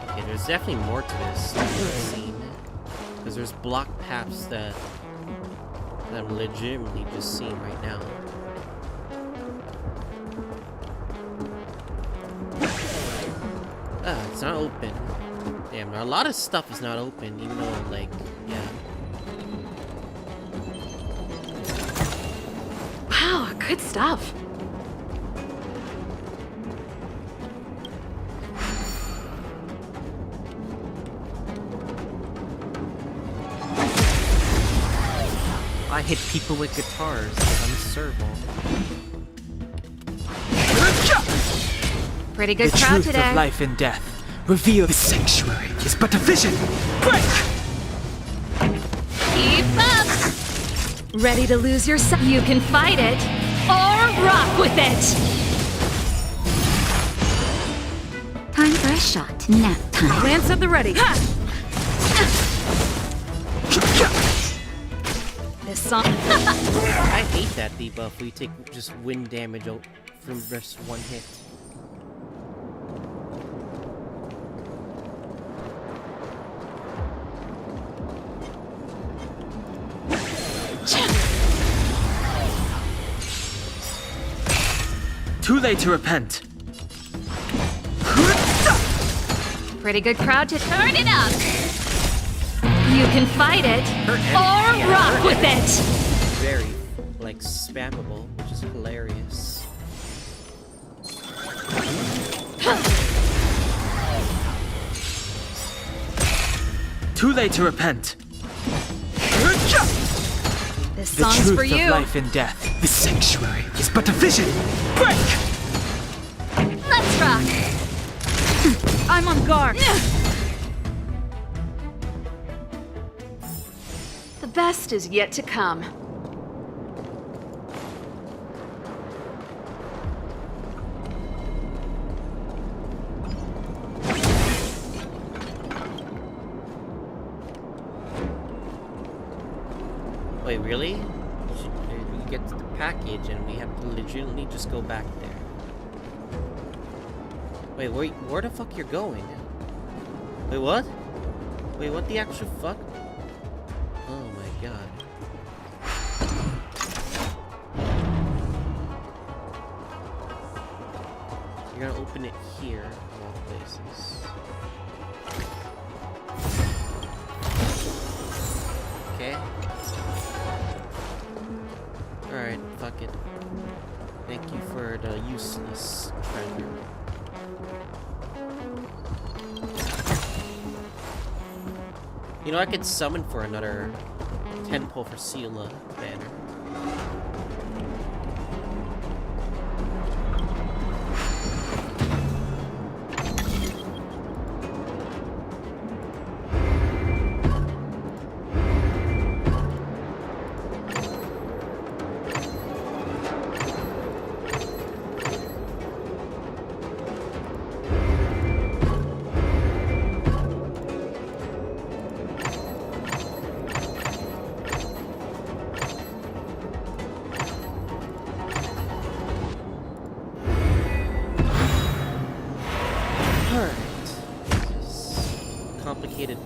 Okay, there's definitely more to this than we've seen. Because there's block paths that I'm legitimately just seeing right now. Ah, it's not open. Damn, a lot of stuff is not open, even though, like, yeah. Wow, good stuff. I hit people with guitars because I'm a servo. Pretty good The crowd truth today. of life and death reveal the sanctuary is but a vision. Break! Keep up. Ready to lose yourself? You can fight it or rock with it. Time for a shot. Nap time. Lance at the ready. This song. I hate that debuff where you take just wind damage from just one hit. Too late to repent. Pretty good crowd to turn it up. You can fight it or rock with it. Very, like, spammable, which is hilarious. Too late to repent. This The song's truth for of you. life and death This sanctuary is but a vision! Break! Let's rock! I'm on guard! The best is yet to come. Wait, really? We get to the package and we have to legitimately just go back there. Wait, where the fuck you're going? Wait, what? Wait, what the actual fuck? Oh my god. You're gonna open it here, of all places. Okay. Alright, fuck it. Thank you for the useless treasure. You know, I could summon for another 10 pull for Seala banner.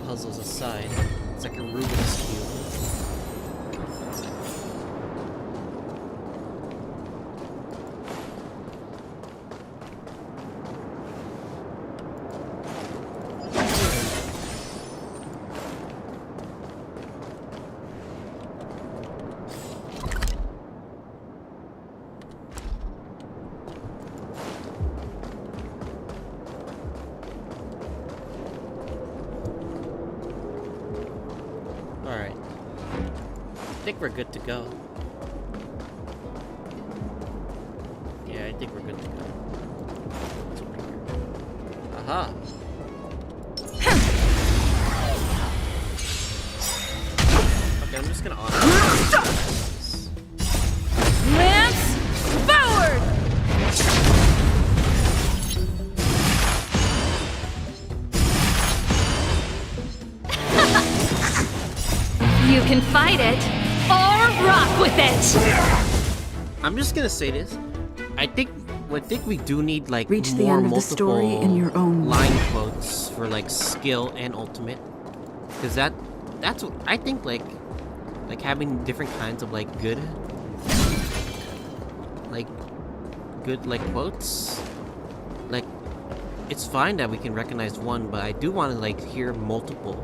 Puzzles aside, it's like a Rubik's Cube. I think we're good to go. Yeah, I think we're good to go. What's over here? Aha! Okay, I'm just gonna honor this. Lance forward! You can fight it, or rock with it! I'm just gonna say this. I think we do need like Reach more the end of the multiple story in your own line quotes for like skill and ultimate, because that's what I think. Like having different kinds of like good quotes. Like, it's fine that we can recognize one, but I do want to like hear multiple.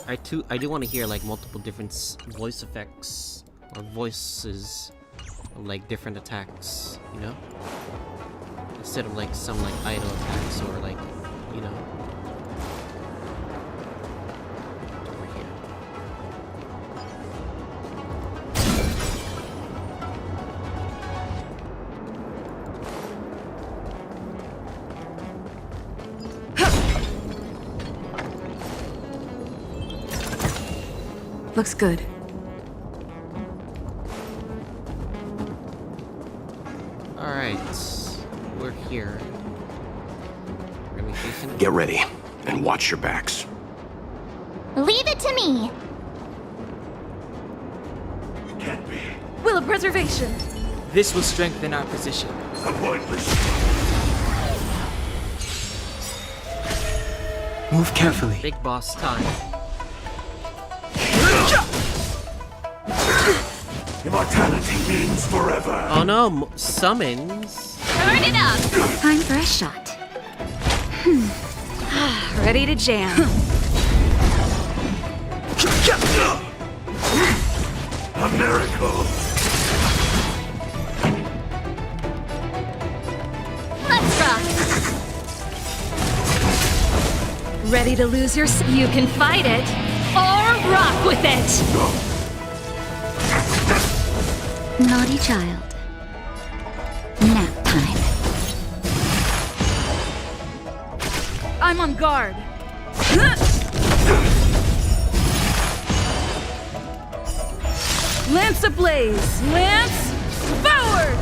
I do want to hear like multiple different voice effects or voices of like different attacks, you know? Instead of like some like idle attacks or like, you know. Over here. Looks good. Alright. We're here. We're gonna be facing it. Get ready, and watch your backs. Leave it to me. Can't be. Will of preservation. This will strengthen our position. Appointment. Move carefully. Big boss time. Immortality means forever. Oh no, summons. Turn it up. Time for a shot. Ready to jam. A miracle. Let's rock. Ready to lose your... You can fight it, or rock with it! Naughty child. Nap time. I'm on guard. Lance ablaze! Lance forward!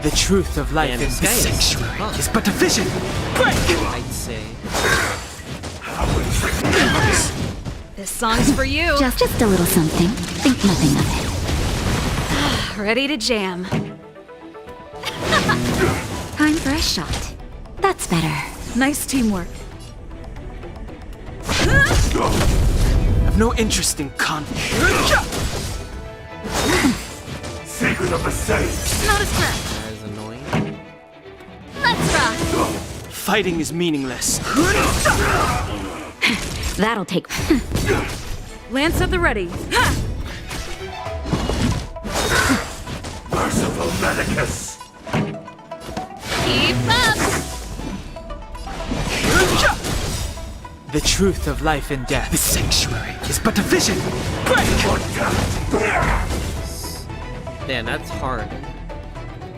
The truth of life Damn, in this the guy is- sanctuary huh. is but a vision. Break! I'd say. This song's for you. Just a little something. Think nothing of it. Ready to jam. Time for a shot. That's better. Nice teamwork. I've no interest in conflict. Secret of the safe. Not a scratch. That is annoying. Let's rock. Fighting is meaningless. That'll take. Lance at the ready. Merciful Medicus. Keep up. The truth of life and death. The sanctuary is but a vision. Break! Damn, that's hard.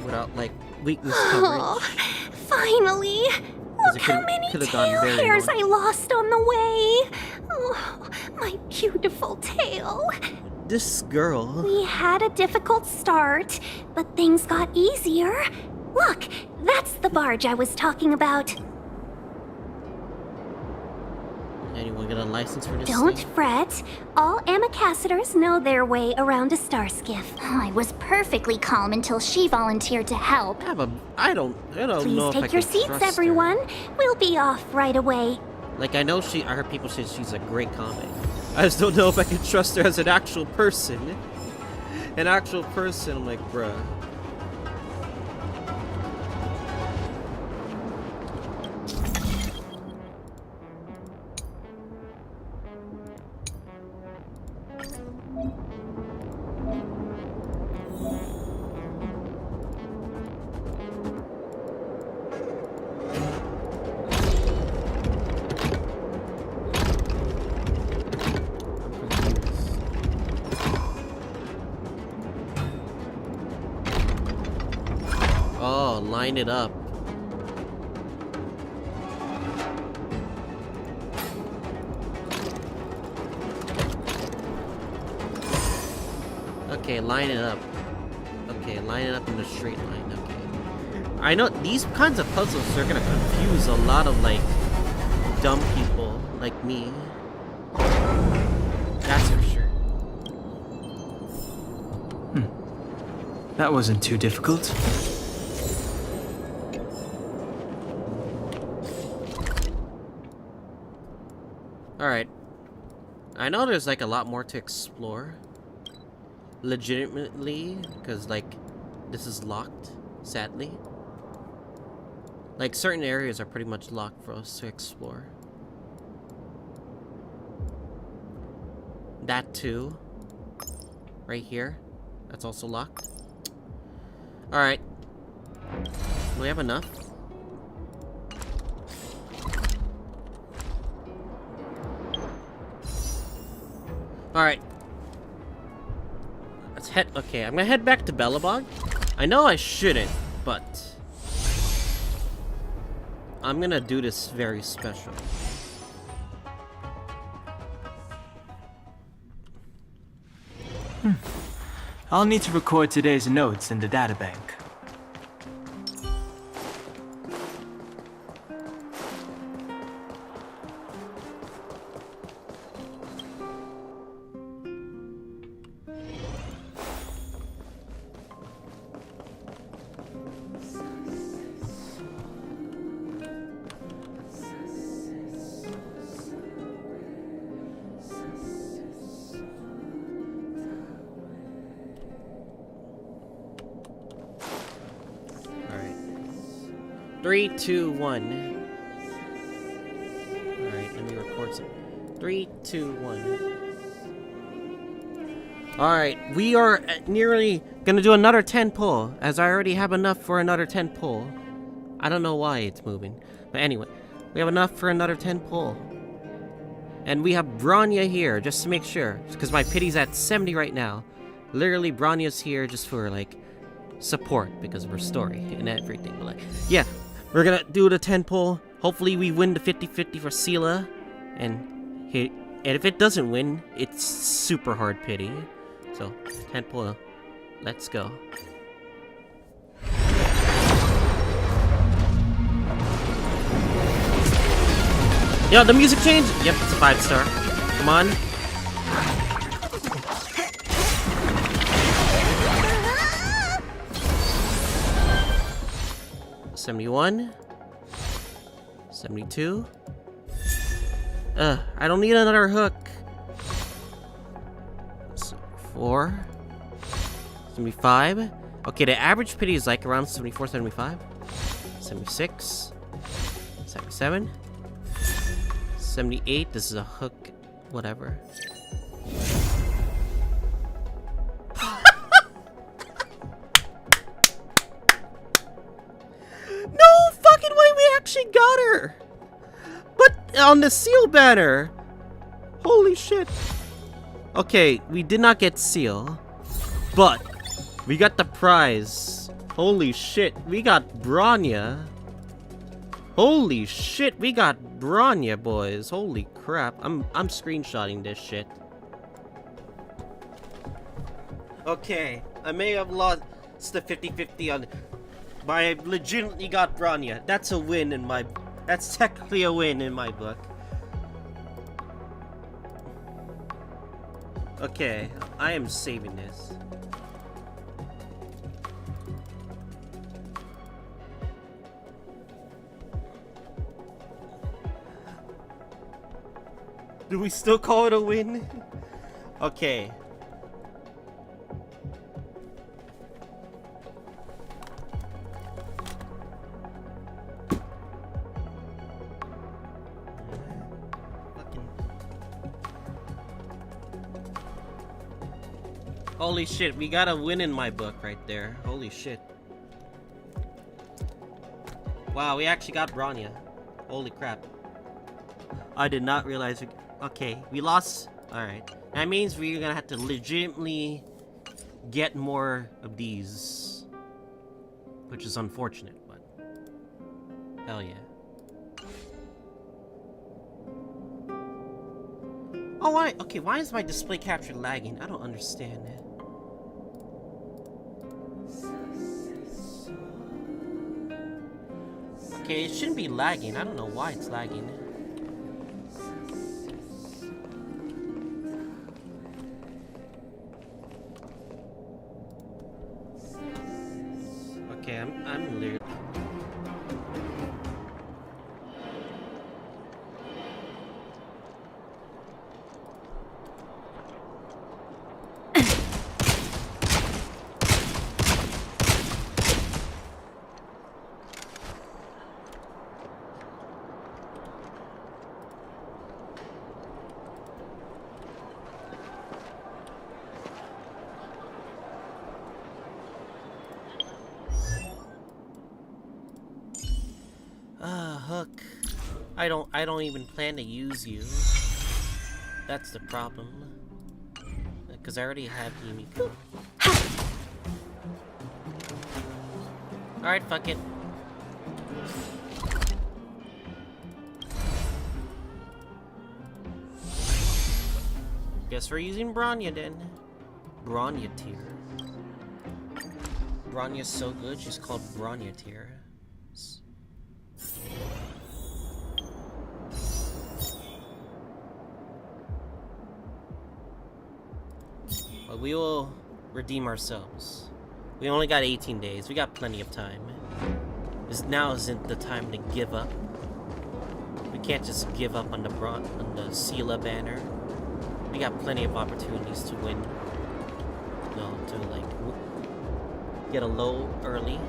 Without, like, weakness Oh, coverage. finally! Look it how could've- many could've gone tail very hairs I long. lost on the way! Oh, my beautiful tail. This girl. We had a difficult start, but things got easier. Look, that's the barge I was talking about. Anyone get a license for this Don't thing? fret. All Amicacetors know their way around a star skiff. I was perfectly calm until she volunteered to help. Yeah, but I don't know Please if I take your can seats, trust her. everyone. We'll be off right away. Like, I know I heard people say she's a great comic. I just don't know if I can trust her as an actual person. An actual person, I'm like, bruh. Oh, line it up. Okay, line it up. Okay, line it up in a straight line. Okay. I know these kinds of puzzles are gonna confuse a lot of, like, dumb people like me. That's for sure. That wasn't too difficult. Alright. I know there's, like, a lot more to explore. Legitimately, because, like, this is locked, sadly. Like, certain areas are pretty much locked for us to explore. That too. Right here. That's also locked. Alright. Do we have enough? Alright. Let's head. Okay, I'm gonna head back to Belobog. I know I shouldn't, but I'm gonna do this very special. I'll need to record today's notes in the databank. Alright. 3, 2, 1. Alright, let me record some. 3, 2, 1. Alright, we are nearly gonna do another 10 pull, as I already have enough for another 10 pull. I don't know why it's moving. But anyway, We have enough for another 10 pull. And we have Bronya here, just to make sure. Because my pity's at 70 right now. Literally, Bronya's here just for, like, support. Because of her story and everything. But, like, yeah. We're gonna do the 10 pull. Hopefully we win the 50-50 for Sela. And if it doesn't win, it's super hard pity. So, 10 pull. Let's go. Yo, the music changed? Yep, it's a 5-star. Come on. $71. $72. I don't need another hook. 4. 75. Okay, the average pity is like around 74, 75. 76. 77. 78. This is a hook. Whatever. No fucking way we actually got her! But on the seal banner! Holy shit. Okay, we did not get seal. But we got the prize. Holy shit, we got Bronya. Holy shit, we got Bronya, boys. Holy crap. I'm screenshotting this shit. Okay, I may have lost the 50-50 on, but I legitimately got Bronya. That's a win in my... That's technically a win in my book. Okay, I am saving this. Do we still call it a win? Okay. Holy shit, we got a win in my book right there. Holy shit. Wow, we actually got Bronya. Holy crap. I did not realize we... Okay, we lost... Alright. That means we're gonna have to legitimately get more of these. Which is unfortunate, but... Hell yeah. Oh, why? Okay, why is my display capture lagging? I don't understand it. Okay, it shouldn't be lagging. I don't know why it's lagging. Okay, I'm literally... Hook. I don't even plan to use you. That's the problem. Because I already have Yumiko. Alright, fuck it. Guess we're using Bronya then. Bronya tier. Bronya's so good, she's called Bronya tier. But we will redeem ourselves. We only got 18 days. We got plenty of time. Now isn't the time to give up. We can't just give up on the Sela banner. We got plenty of opportunities to win. No, to like get a low early.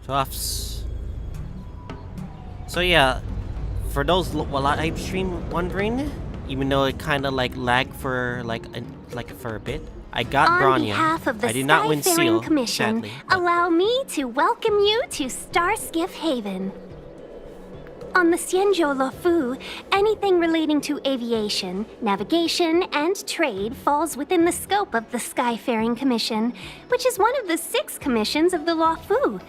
Toffs. So yeah, for those live stream wondering, even though it kind of like lagged for for a bit, I got On Bronya. behalf of the I did not win Skyfaring Seal, Commission, sadly. But allow me to welcome you to Starskiff Haven. On the Xianzhou Luofu, anything relating to aviation, navigation, and trade falls within the scope of the Skyfaring Commission, which is one of the 6 commissions of the Luofu.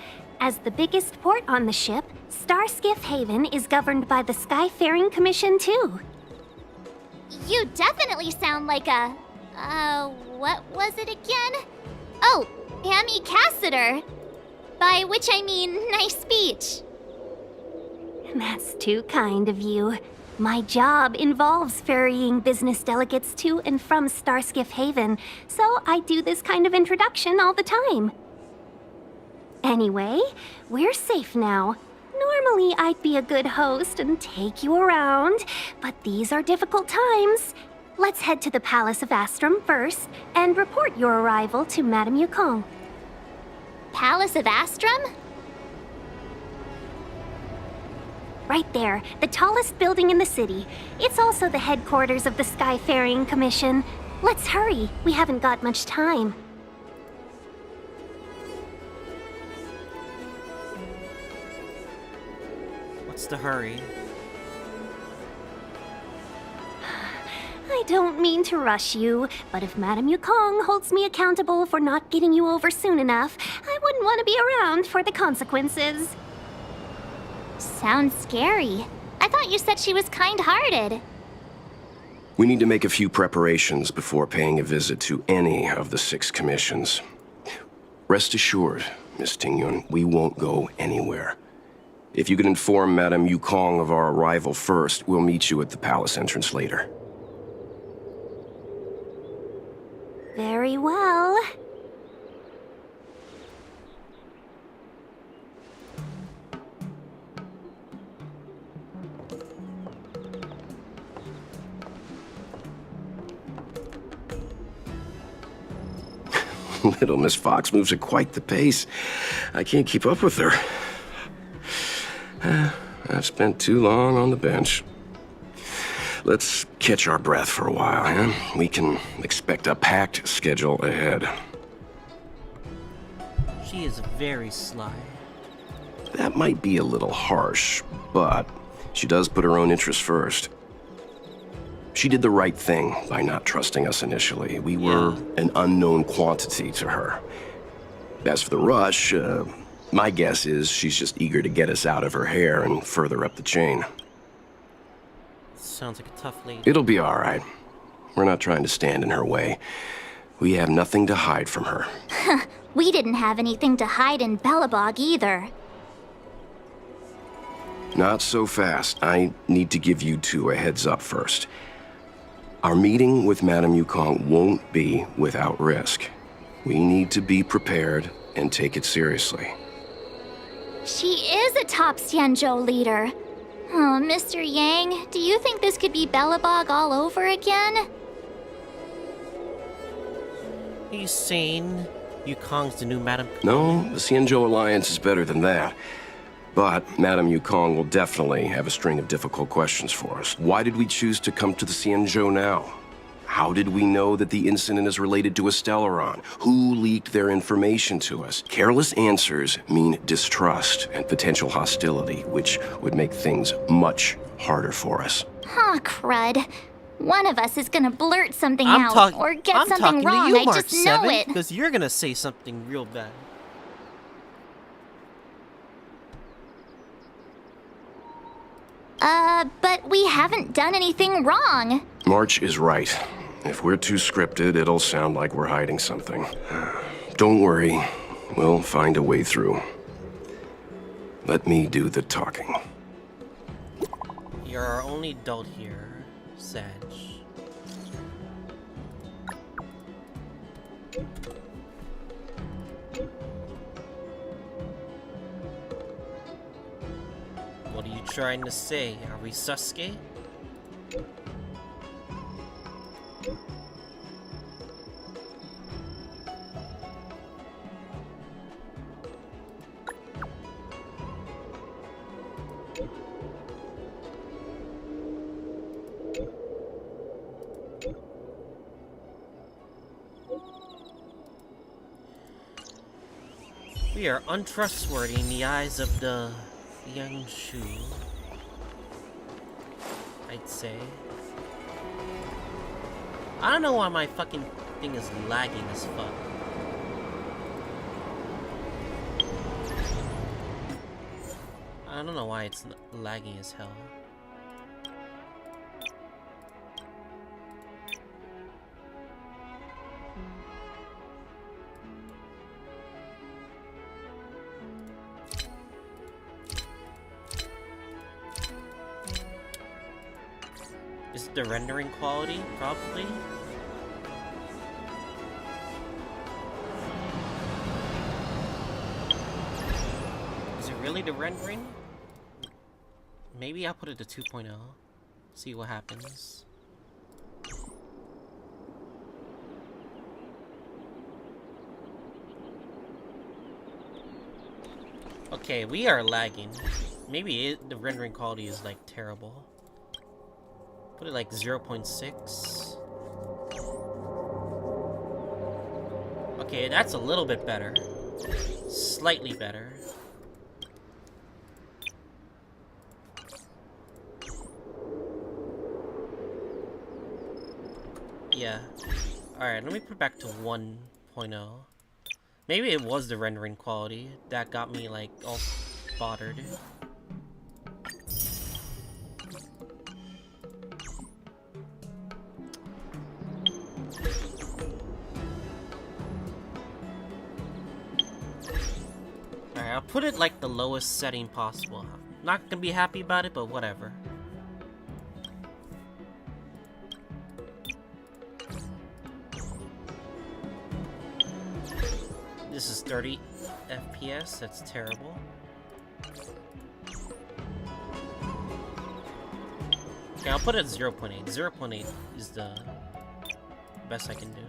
As the biggest port on the ship, Starskiff Haven is governed by the Skyfaring Commission too. You definitely sound like a... what was it again? Oh, Amy Cassiter. By which I mean, nice speech. That's too kind of you. My job involves ferrying business delegates to and from Starskiff Haven, so I do this kind of introduction all the time. Anyway, we're safe now. Normally, I'd be a good host and take you around, but these are difficult times. Let's head to the Palace of Astrum first and report your arrival to Madame Yukong. Palace of Astrum? Right there, the tallest building in the city. It's also the headquarters of the Skyfaring Commission. Let's hurry, we haven't got much time. what's the hurry? I don't mean to rush you, but if Madame Yukong holds me accountable for not getting you over soon enough, I wouldn't want to be around for the consequences. Sounds scary. I thought you said she was kind-hearted. We need to make a few preparations before paying a visit to any of the 6 commissions. Rest assured, Miss Tingyun, we won't go anywhere. If you could inform Madame Yukong of our arrival first, we'll meet you at the palace entrance later. Very well. Little Miss Fox moves at quite the pace. I can't keep up with her. I've spent too long on the bench. Let's catch our breath for a while, huh? We can expect a packed schedule ahead. She is very sly. That might be a little harsh, but she does put her own interests first. She did the right thing by not trusting us initially. We were an unknown quantity to her. As for the rush, my guess is she's just eager to get us out of her hair and further up the chain. Sounds like a tough lady. It'll be all right. We're not trying to stand in her way. We have nothing to hide from her. We didn't have anything to hide in Belobog either. Not so fast. I need to give you 2 a heads up first. Our meeting with Madame Yukong won't be without risk. We need to be prepared and take it seriously. She is a top Xianzhou leader. Oh, Mr. Yang, do you think this could be Belobog all over again? Are you saying Yukong's the new Madame? No, the Xianzhou Alliance is better than that. But Madame Yukong will definitely have a string of difficult questions for us. Why did we choose to come to the Xianzhou now? How did we know that the incident is related to a Stellaron? Who leaked their information to us? Careless answers mean distrust and potential hostility, which would make things much harder for us. Huh, crud. One of us is gonna blurt something out or get something wrong. To you, I Mark just know 7, it. because you're gonna say something real bad. But we haven't done anything wrong. March is right. If we're too scripted, it'll sound like we're hiding something. Don't worry, we'll find a way through. Let me do the talking. You're our only adult here, Sag. What are you trying to say? Are we Sasuke? We are untrustworthy in the eyes of the Xianzhou, I'd say. I don't know why my fucking thing is lagging as fuck. I don't know why it's lagging as hell. Is it the rendering quality? Probably. Is it really the rendering? Maybe I'll put it to 2.0. See what happens. Okay, we are lagging. Maybe the rendering quality is like terrible. Put it like 0.6. Okay, that's a little bit better. Slightly better. Yeah. Alright, let me put it back to 1.0. Maybe it was the rendering quality that got me like all bothered. Alright, I'll put it like the lowest setting possible. I'm not gonna be happy about it, but whatever. This is 30 FPS, that's terrible. Okay, I'll put it at 0.8. 0.8 is the best I can do.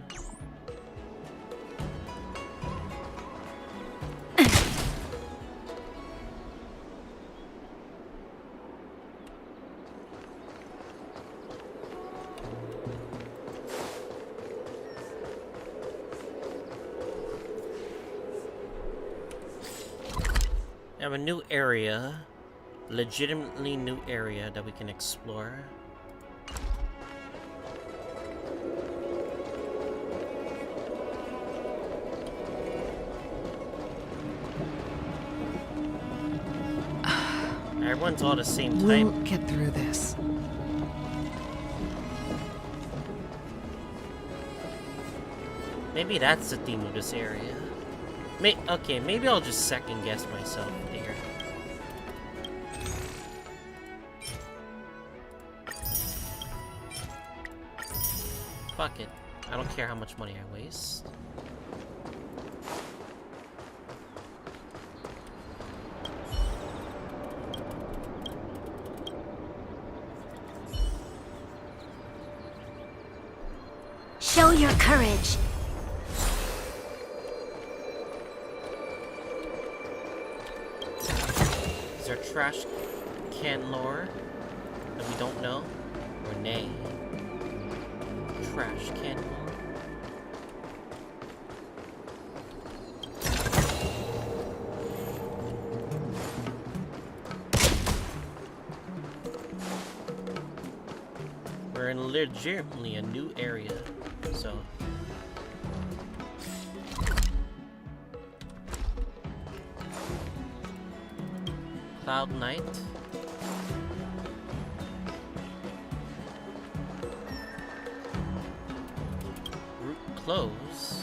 I have a new area, legitimately new area that we can explore. Everyone's all the same time. We'll get through this. Maybe that's the theme of this area. Okay, maybe I'll just second guess myself here. Fuck it. I don't care how much money I waste. Show your courage. Is there trash can lore that we don't know? Or nay? Trash can lore? We're in legitimately a new area, so... Cloud Knight. Route close.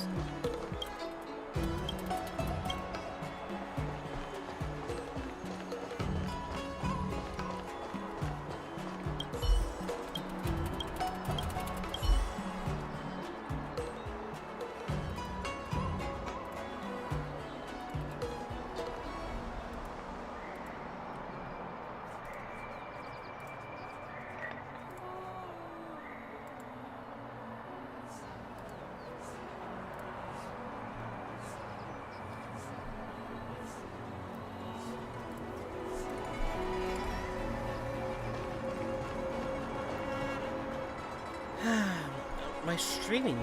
My streaming,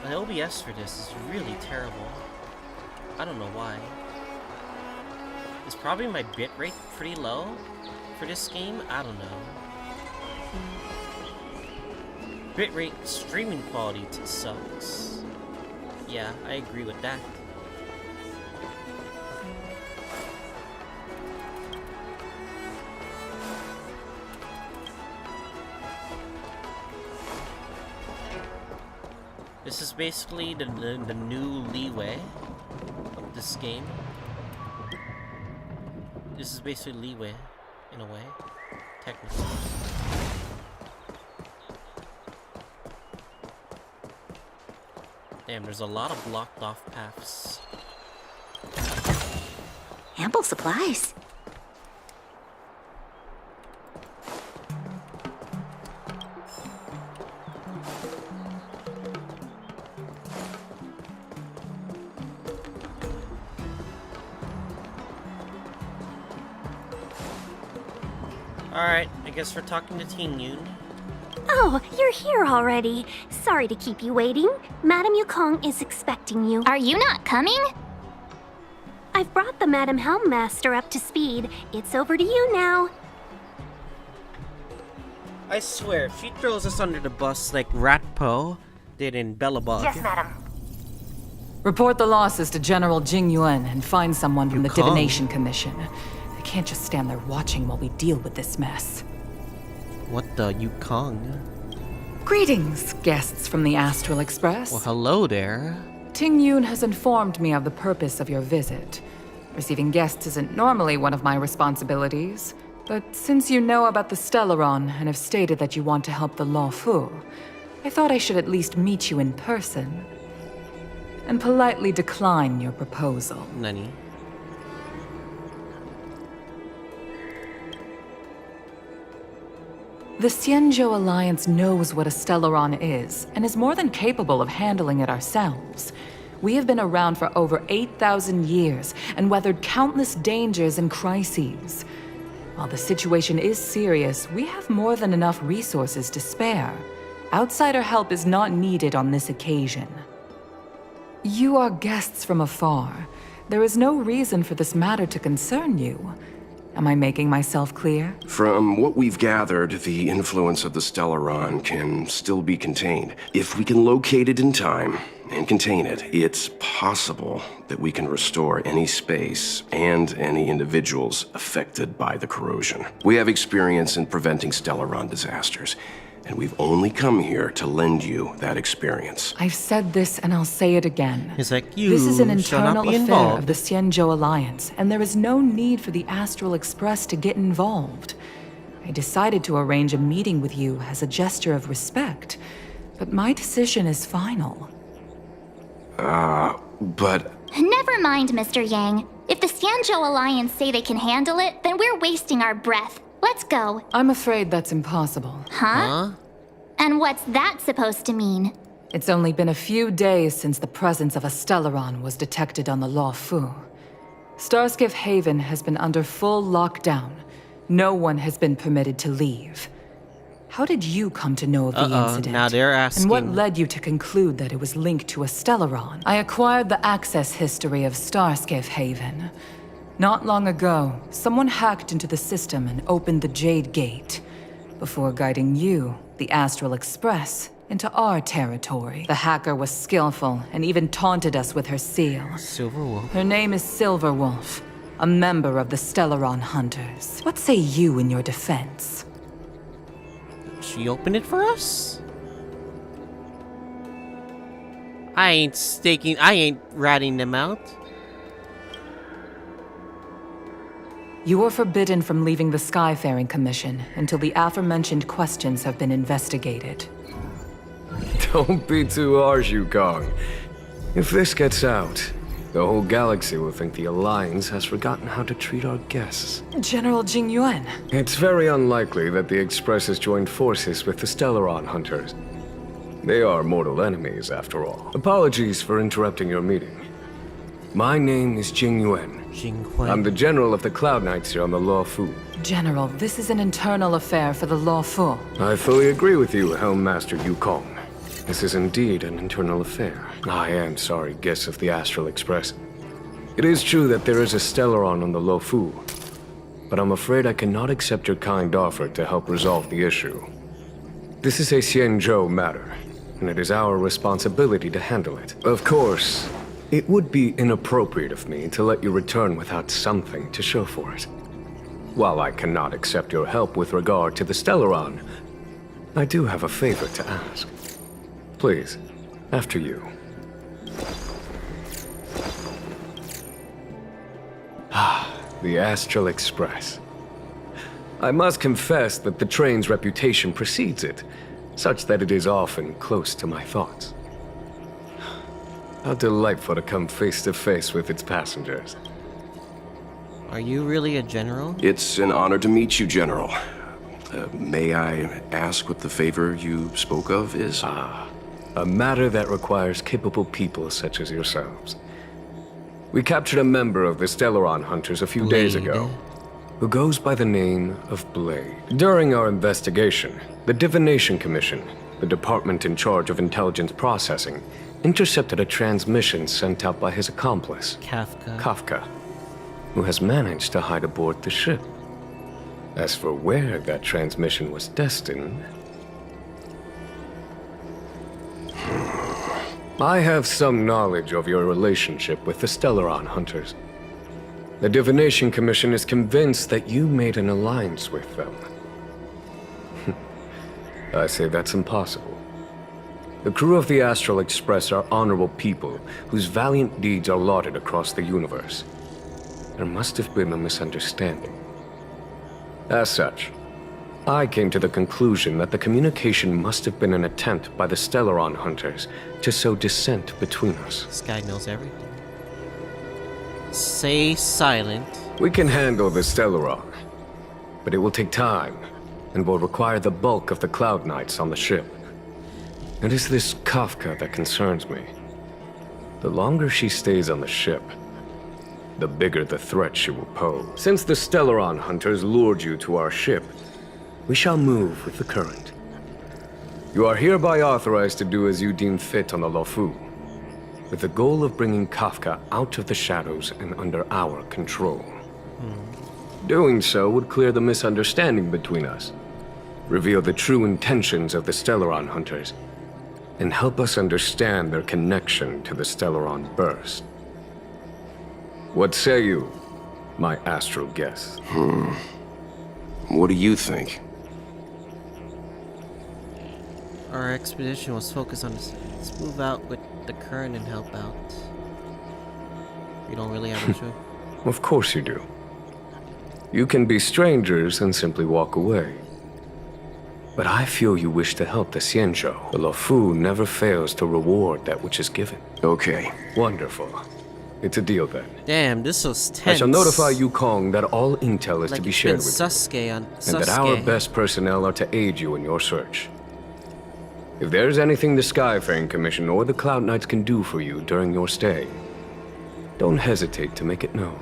my OBS for this is really terrible. I don't know why. Is probably my bitrate pretty low for this game? I don't know. Bitrate streaming quality sucks. Yeah, I agree with that. This is basically the new leeway of this game. This is basically leeway, in a way, technically. Damn, there's a lot of blocked off paths. Ample supplies. Alright, I guess we're talking to Tingyun. Oh, you're here already. Sorry to keep you waiting. Madame Yukong is expecting you. Are you not coming? I've brought the Madame Helmmaster up to speed. It's over to you now. I swear, if she throws us under the bus like Ratpo did in Bellabog. Yes, Madam. Report the losses to General Jing Yuan and find someone from the Yukong. Divination Commission. I can't just stand there watching while we deal with this mess. What the Yukong? Greetings, guests from the Astral Express. Well, hello there. Tingyun has informed me of the purpose of your visit. Receiving guests isn't normally one of my responsibilities, but since you know about the Stellaron and have stated that you want to help the Luofu, I thought I should at least meet you in person and politely decline your proposal. Nani? The Xianzhou Alliance knows what a Stellaron is, and is more than capable of handling it ourselves. We have been around for over 8,000 years, and weathered countless dangers and crises. While the situation is serious, we have more than enough resources to spare. Outsider help is not needed on this occasion. You are guests from afar. There is no reason for this matter to concern you. Am I making myself clear? From what we've gathered, the influence of the Stellaron can still be contained. If we can locate it in time and contain it, it's possible that we can restore any space and any individuals affected by the corrosion. We have experience in preventing Stellaron disasters, and we've only come here to lend you that experience. I've said this and I'll say it again. It's like, you This is an shall not internal be affair involved. of the Xianzhou Alliance, and there is no need for the Astral Express to get involved. I decided to arrange a meeting with you as a gesture of respect, but my decision is final. But... Never mind, Mr. Yang. If the Xianzhou Alliance say they can handle it, then we're wasting our breath. Let's go. I'm afraid that's impossible. Huh? And what's that supposed to mean? It's only been a few days since the presence of a Stellaron was detected on the Luofu. Starskiff Haven has been under full lockdown. No one has been permitted to leave. How did you come to know of the incident? Now they're asking. And what led you to conclude that it was linked to a Stellaron? I acquired the access history of Starskiff Haven. Not long ago, someone hacked into the system and opened the Jade Gate, before guiding you, the Astral Express, into our territory. The hacker was skillful and even taunted us with her seal. Silverwolf. Her name is Silverwolf, a member of the Stellaron Hunters. What say you in your defense? She opened it for us? I ain't ratting them out. You are forbidden from leaving the Skyfaring Commission until the aforementioned questions have been investigated. Don't be too harsh, Yukong. If this gets out, the whole galaxy will think the Alliance has forgotten how to treat our guests. General Jing Yuan. It's very unlikely that the Express has joined forces with the Stellaron Hunters. They are mortal enemies, after all. Apologies for interrupting your meeting. My name is Jing Yuan. I'm the general of the Cloud Knights here on the Luofu. General, this is an internal affair for the Luofu. I fully agree with you, Helmmaster Yukong. This is indeed an internal affair. I am sorry, guests of the Astral Express. It is true that there is a Stellaron on the Luofu, but I'm afraid I cannot accept your kind offer to help resolve the issue. This is a Xianzhou matter, and it is our responsibility to handle it. Of course, it would be inappropriate of me to let you return without something to show for it. While I cannot accept your help with regard to the Stellaron, I do have a favor to ask. Please, after you. The Astral Express. I must confess that the train's reputation precedes it, such that it is often close to my thoughts. How delightful to come face to face with its passengers. Are you really a general? It's an honor to meet you, General. May I ask what the favor you spoke of is? A matter that requires capable people such as yourselves. We captured a member of the Stellaron Hunters a few days ago, who goes by the name of Blade. During our investigation, the Divination Commission, the department in charge of intelligence processing, intercepted a transmission sent out by his accomplice, Kafka, who has managed to hide aboard the ship. As for where that transmission was destined, I have some knowledge of your relationship with the Stellaron Hunters. The Divination Commission is convinced that you made an alliance with them. I say that's impossible. The crew of the Astral Express are honorable people whose valiant deeds are lauded across the universe. There must have been a misunderstanding. As such, I came to the conclusion that the communication must have been an attempt by the Stellaron Hunters to sow dissent between us. This guy knows everything. Stay silent. We can handle the Stellaron, but it will take time and will require the bulk of the Cloud Knights on the ship. It is this Kafka that concerns me. The longer she stays on the ship, the bigger the threat she will pose. Since the Stellaron Hunters lured you to our ship, we shall move with the current. You are hereby authorized to do as you deem fit on the Luofu, with the goal of bringing Kafka out of the shadows and under our control. Doing so would clear the misunderstanding between us, reveal the true intentions of the Stellaron Hunters, and help us understand their connection to the Stellaron Burst. What say you, my astral guest? What do you think? Our expedition was focused on this. Let's move out with the current and help out. You don't really have a choice. Of course you do. You can be strangers and simply walk away. But I feel you wish to help the Xianzhou. The Luofu never fails to reward that which is given. Okay. Wonderful. It's a deal then. Damn, this was tense. I shall notify Yukong that all intel is like to be shared with Sasuke you, on and that our best personnel are to aid you in your search. If there's anything the Skyfaring Commission or the Cloud Knights can do for you during your stay, don't hesitate to make it known.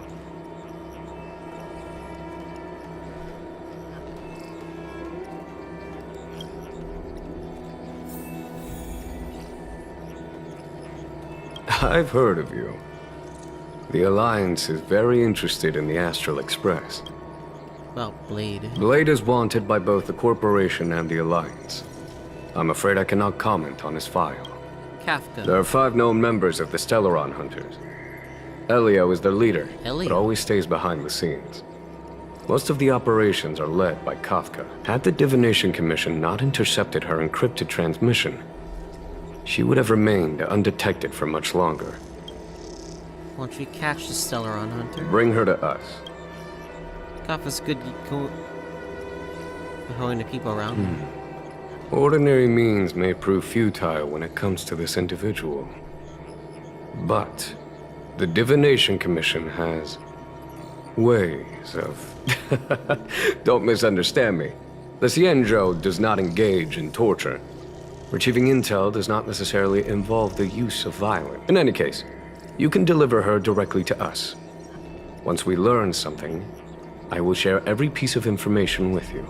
I've heard of you. The Alliance is very interested in the Astral Express. Well, Blade. Blade is wanted by both the Corporation and the Alliance. I'm afraid I cannot comment on his file. Kafka. There are 5 known members of the Stellaron Hunters. Elio is their leader, but always stays behind the scenes. Most of the operations are led by Kafka. Had the Divination Commission not intercepted her encrypted transmission, she would have remained undetected for much longer. Once we catch the Stellaron Hunter, bring her to us. Kafka's good going to people around him. Ordinary means may prove futile when it comes to this individual. But the Divination Commission has ways of... Don't misunderstand me. The Xianzhou does not engage in torture. Retrieving intel does not necessarily involve the use of violence. In any case, you can deliver her directly to us. Once we learn something, I will share every piece of information with you.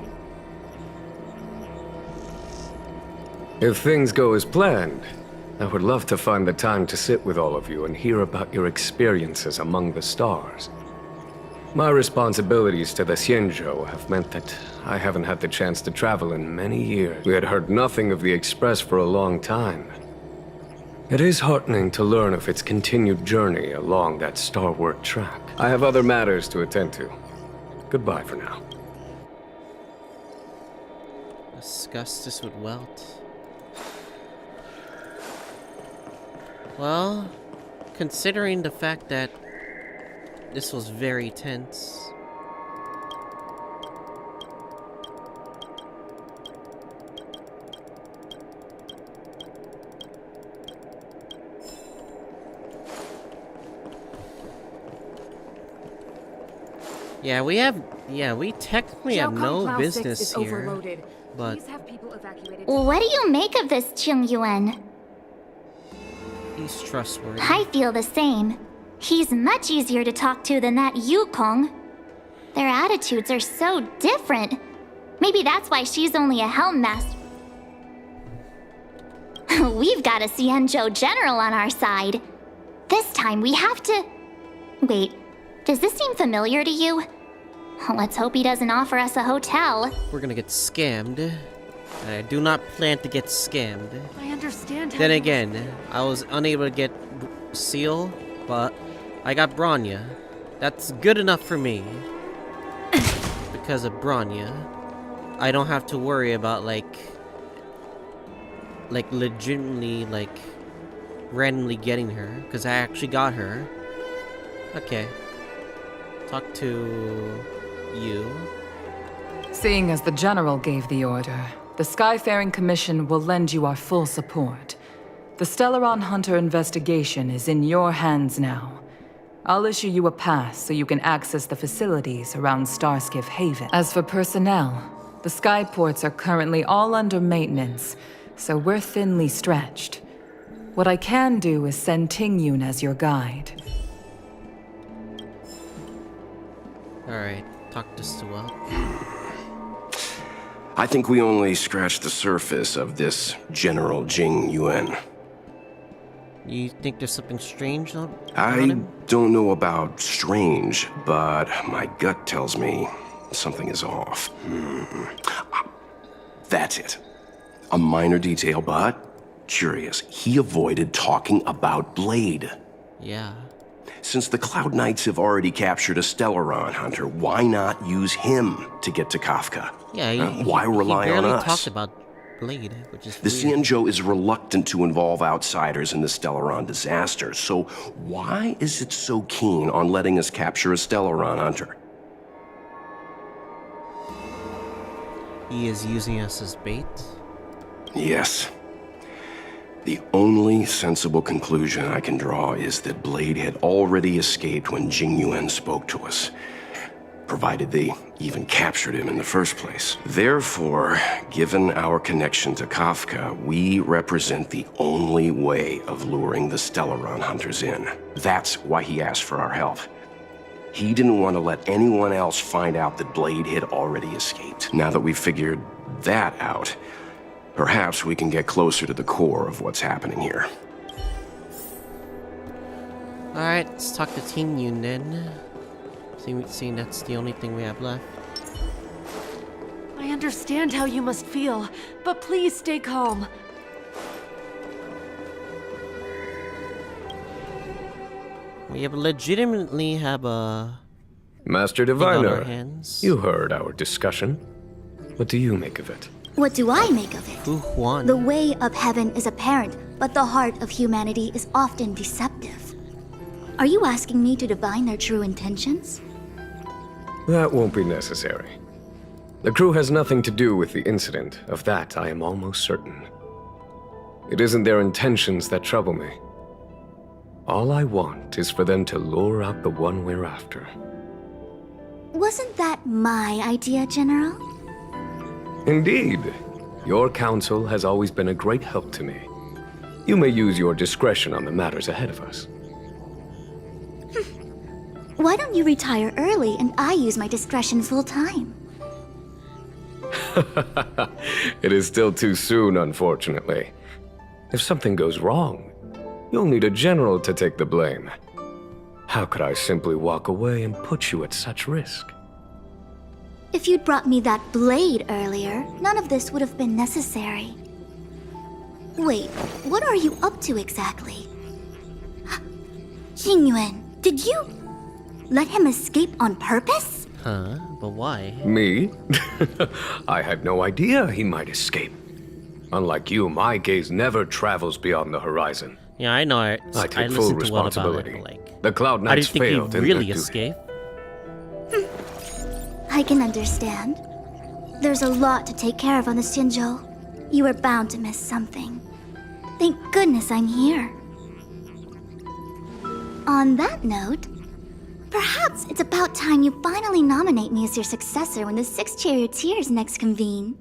If things go as planned, I would love to find the time to sit with all of you and hear about your experiences among the stars. My responsibilities to the Xianzhou have meant that I haven't had the chance to travel in many years. We had heard nothing of the Express for a long time. It is heartening to learn of its continued journey along that starward track. I have other matters to attend to. Goodbye for now. Discuss this with Welt. Well, considering the fact that this was very tense. We technically have no business here, but What do you make of this Tingyun? he's trustworthy. I feel the same. He's much easier to talk to than that Yukong. Their attitudes are so different. Maybe that's why she's only a helm master. We've got a Xianzhou general on our side. This time we have to... Wait, does this seem familiar to you? Let's hope he doesn't offer us a hotel. We're gonna get scammed. I do not plan to get scammed. I understand. Then again, I was unable to get Seal, but I got Bronya. That's good enough for me. Because of Bronya, I don't have to worry about like legitimately randomly getting her, because I actually got her. Okay. Talk to you. Seeing as the General gave the order, the Skyfaring Commission will lend you our full support. The Stellaron Hunter investigation is in your hands now. I'll issue you a pass so you can access the facilities around Starskiff Haven. As for personnel, the skyports are currently all under maintenance, so we're thinly stretched. What I can do is send Tingyun as your guide. Alright, talk to Sewell. I think we only scratched the surface of this General Jing Yuan. You think there's something strange on I don't know about strange, but my gut tells me something is off. That's it. A minor detail, but curious. He avoided talking about Blade. Yeah. Since the Cloud Knights have already captured a Stellaron hunter, why not use him to get to Kafka? Yeah, why rely on us? He barely talked about Blade, which is The weird. Xianzhou is reluctant to involve outsiders in the Stellaron disaster, so why is it so keen on letting us capture a Stellaron hunter? He is using us as bait? Yes. The only sensible conclusion I can draw is that Blade had already escaped when Jing Yuan spoke to us, provided they even captured him in the first place. Therefore, given our connection to Kafka, we represent the only way of luring the Stellaron hunters in. That's why he asked for our help. He didn't want to let anyone else find out that Blade had already escaped. Now that we've figured that out, perhaps we can get closer to the core of what's happening here. Alright, let's talk to Tingyun then. Seeing that's the only thing we have left. I understand how you must feel, but please stay calm. We have legitimately have a... Master thing on our Diviner, hands. you heard our discussion. What do you make of it? What do I make of it? Fu Xuan. The way of heaven is apparent, but the heart of humanity is often deceptive. Are you asking me to divine their true intentions? That won't be necessary. The crew has nothing to do with the incident. Of that, I am almost certain. It isn't their intentions that trouble me. All I want is for them to lure out the one we're after. Wasn't that my idea, General? Indeed. Your counsel has always been a great help to me. You may use your discretion on the matters ahead of us. Why don't you retire early and I use my discretion full time? It is still too soon, unfortunately. If something goes wrong, you'll need a general to take the blame. How could I simply walk away and put you at such risk? If you'd brought me that blade earlier, none of this would have been necessary. Wait, what are you up to exactly? Tingyun, did you let him escape on purpose? Huh? But why? Me? I had no idea he might escape. Unlike you, my gaze never travels beyond the horizon. Yeah, I know. I take full responsibility. The Cloud Knights failed in I didn't think he'd really their duty. escape. I can understand. There's a lot to take care of on the Xianzhou. You were bound to miss something. Thank goodness I'm here. On that note, perhaps it's about time you finally nominate me as your successor when the 6 charioteers next convene.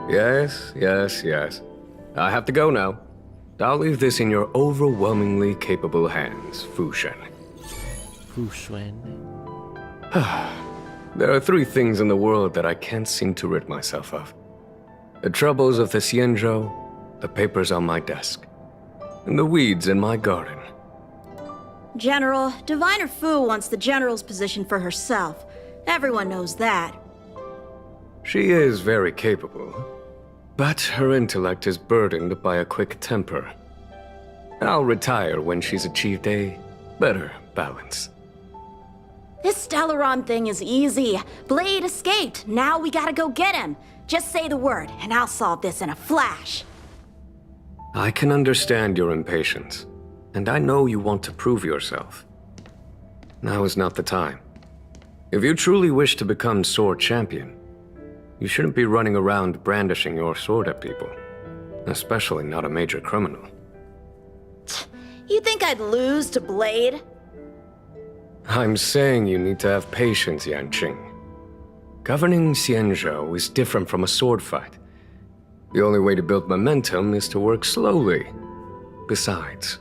Yes. I have to go now. I'll leave this in your overwhelmingly capable hands, Fu Xuan. Fu Xuan. There are 3 things in the world that I can't seem to rid myself of. The troubles of the Xianzhou, the papers on my desk, and the weeds in my garden. General, Diviner Fu wants the General's position for herself. Everyone knows that. She is very capable, but her intellect is burdened by a quick temper. I'll retire when she's achieved a better balance. This Stellaron thing is easy. Blade escaped. Now we gotta go get him. Just say the word, and I'll solve this in a flash. I can understand your impatience, and I know you want to prove yourself. Now is not the time. If you truly wish to become sword champion, you shouldn't be running around brandishing your sword at people, especially not a major criminal. You think I'd lose to Blade? I'm saying you need to have patience, Yanqing. Governing Xianzhou is different from a sword fight. The only way to build momentum is to work slowly. Besides,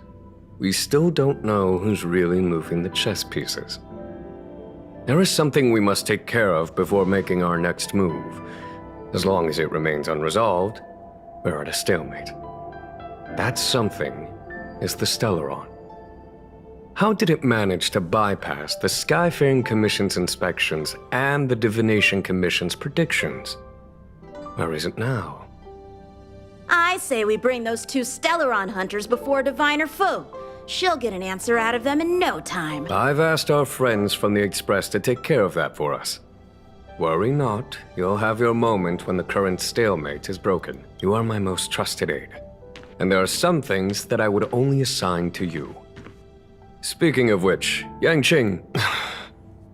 we still don't know who's really moving the chess pieces. There is something we must take care of before making our next move. As long as it remains unresolved, we're at a stalemate. That something is the Stellaron. How did it manage to bypass the Skyfaring Commission's inspections and the Divination Commission's predictions? Where is it now? I say we bring those 2 Stellaron hunters before Diviner Fu. She'll get an answer out of them in no time. I've asked our friends from the Express to take care of that for us. Worry not, you'll have your moment when the current stalemate is broken. You are my most trusted aide, and there are some things that I would only assign to you. Speaking of which, Yanqing,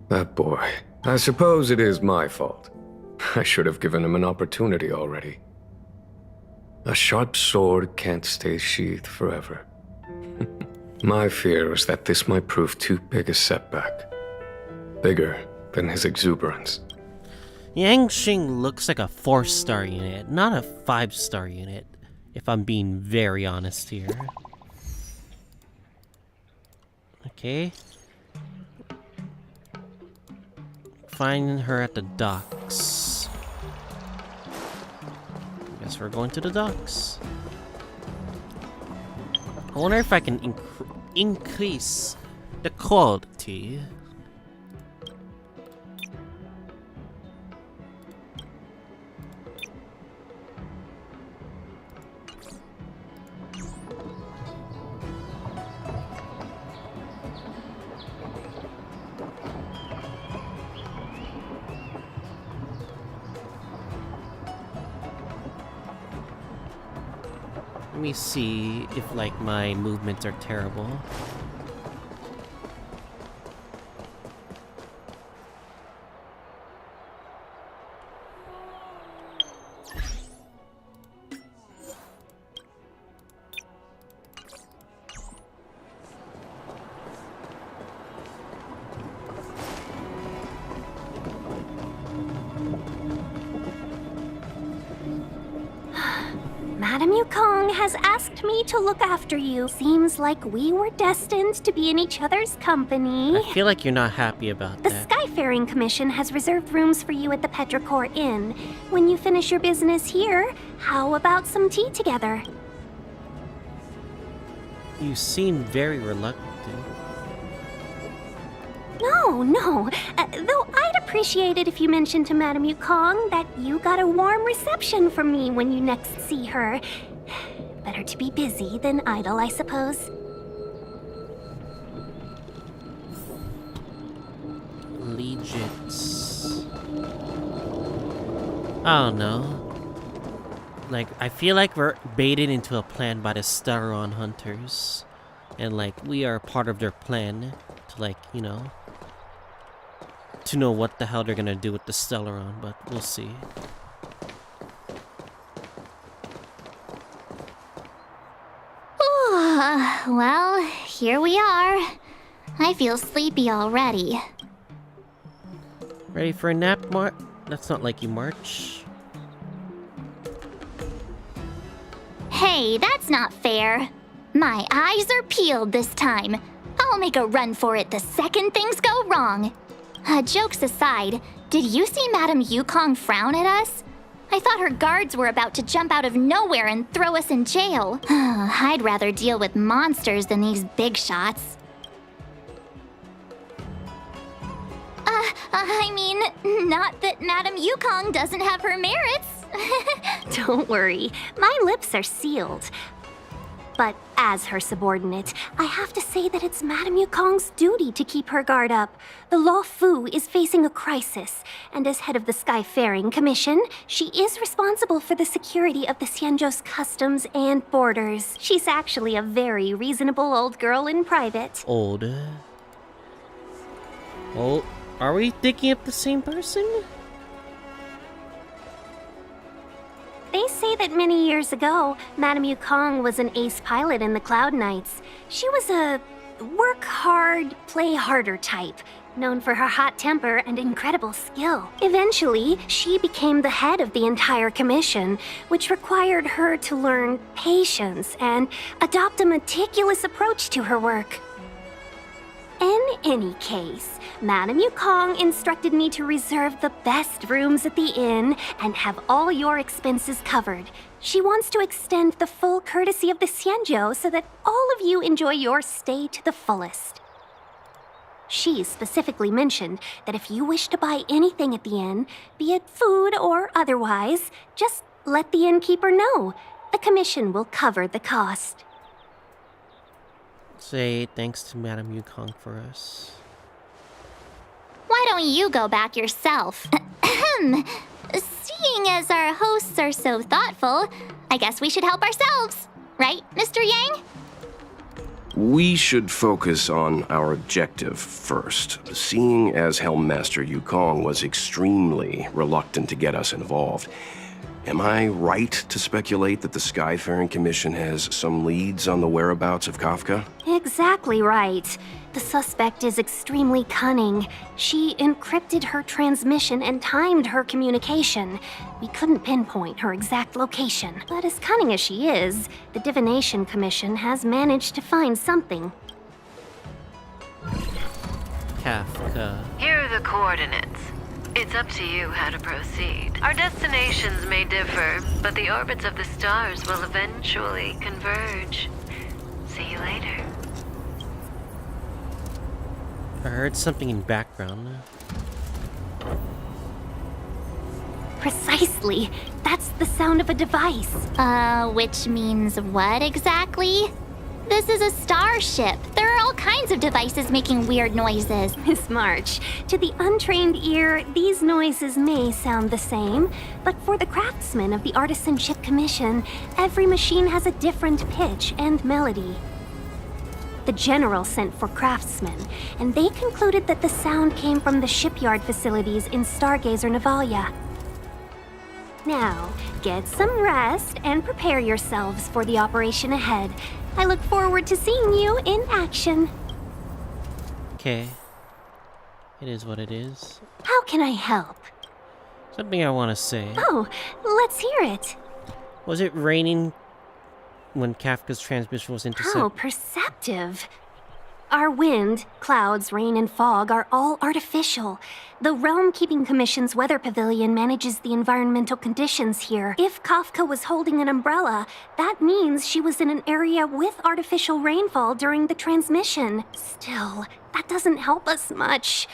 that boy, I suppose it is my fault. I should have given him an opportunity already. A sharp sword can't stay sheathed forever. My fear is that this might prove too big a setback. Bigger than his exuberance. Yanqing looks like a 4-star unit, not a 5-star unit, if I'm being very honest here. Okay. Find her at the docks. Guess we're going to the docks. I wonder if I can increase the quality. Let me see if, like, my movements are terrible. Madame Yukong has asked me to look after you. Seems like we were destined to be in each other's company. I feel like you're not happy about The that. Skyfaring Commission has reserved rooms for you at the Petrichor Inn. When you finish your business here, how about some tea together? You seem very reluctant. No. Though I'd appreciate it if you mentioned to Madame Yukong that you got a warm reception from me when you next see her. Better to be busy than idle, I suppose. Allegiance. I don't know. Like, I feel like we're baited into a plan by the Stellaron hunters. And like, we are part of their plan to like, you know, to know what the hell they're gonna do with the Stellaron, but we'll see. Well, here we are. I feel sleepy already. Ready for a nap, That's not like you march. Hey, that's not fair. My eyes are peeled this time. I'll make a run for it the second things go wrong. Jokes aside, did you see Madame Yukong frown at us? I thought her guards were about to jump out of nowhere and throw us in jail. I'd rather deal with monsters than these big shots. I mean, not that Madame Yukong doesn't have her merits. Don't worry, my lips are sealed. But as her subordinate, I have to say that it's Madame Yukong's duty to keep her guard up. The Luofu is facing a crisis, and as head of the Skyfaring Commission, she is responsible for the security of the Xianzhou's customs and borders. She's actually a very reasonable old girl in private. Old. Oh, are we thinking of the same person? They say that many years ago, Madame Yukong was an ace pilot in the Cloud Knights. She was a work hard, play harder type, known for her hot temper and incredible skill. Eventually, she became the head of the entire commission, which required her to learn patience and adopt a meticulous approach to her work. In any case, Madame Yukong instructed me to reserve the best rooms at the inn and have all your expenses covered. She wants to extend the full courtesy of the Xianzhou so that all of you enjoy your stay to the fullest. She specifically mentioned that if you wish to buy anything at the inn, be it food or otherwise, just let the innkeeper know. The commission will cover the cost. Say thanks to Madame Yukong for us. Why don't you go back yourself? Seeing as our hosts are so thoughtful, I guess we should help ourselves. Right, Mr. Yang? We should focus on our objective first. Seeing as Helmmaster Yukong was extremely reluctant to get us involved, am I right to speculate that the Skyfaring Commission has some leads on the whereabouts of Kafka? Exactly right. The suspect is extremely cunning. She encrypted her transmission and timed her communication. We couldn't pinpoint her exact location. But as cunning as she is, the Divination Commission has managed to find something. Kafka. Here are the coordinates. It's up to you how to proceed. Our destinations may differ, but the orbits of the stars will eventually converge. See you later. I heard something in background. Precisely. That's the sound of a device. Which means what exactly? This is a starship. There are all kinds of devices making weird noises. Miss March, to the untrained ear, these noises may sound the same, but for the craftsmen of the Artisanship Commission, every machine has a different pitch and melody. The General sent for craftsmen, and they concluded that the sound came from the shipyard facilities in Stargazer Navalia. Now, get some rest and prepare yourselves for the operation ahead. I look forward to seeing you in action. Okay. It is what it is. How can I help? Something I want to say. Oh, let's hear it. Was it raining when Kafka's transmission was intercepted? How perceptive. Our wind, clouds, rain, and fog are all artificial. The Realm Keeping Commission's weather pavilion manages the environmental conditions here. If Kafka was holding an umbrella, that means she was in an area with artificial rainfall during the transmission. Still, that doesn't help us much.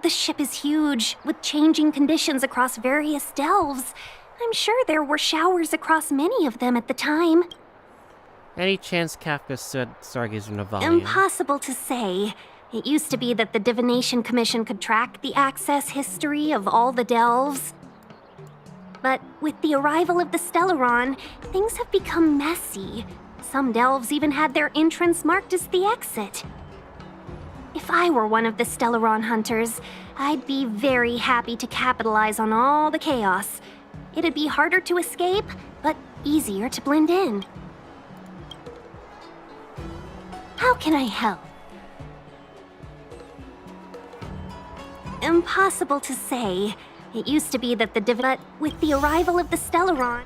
The ship is huge, with changing conditions across various delves. I'm sure there were showers across many of them at the time. Any chance Kafka said Stargazer Navalia? Impossible to say. It used to be that the Divination Commission could track the access history of all the delves. But with the arrival of the Stellaron, things have become messy. Some delves even had their entrance marked as the exit. If I were one of the Stellaron hunters, I'd be very happy to capitalize on all the chaos. It'd be harder to escape, but easier to blend in. How can I help? Impossible to say. It used to be that but with the arrival of the Stellaron...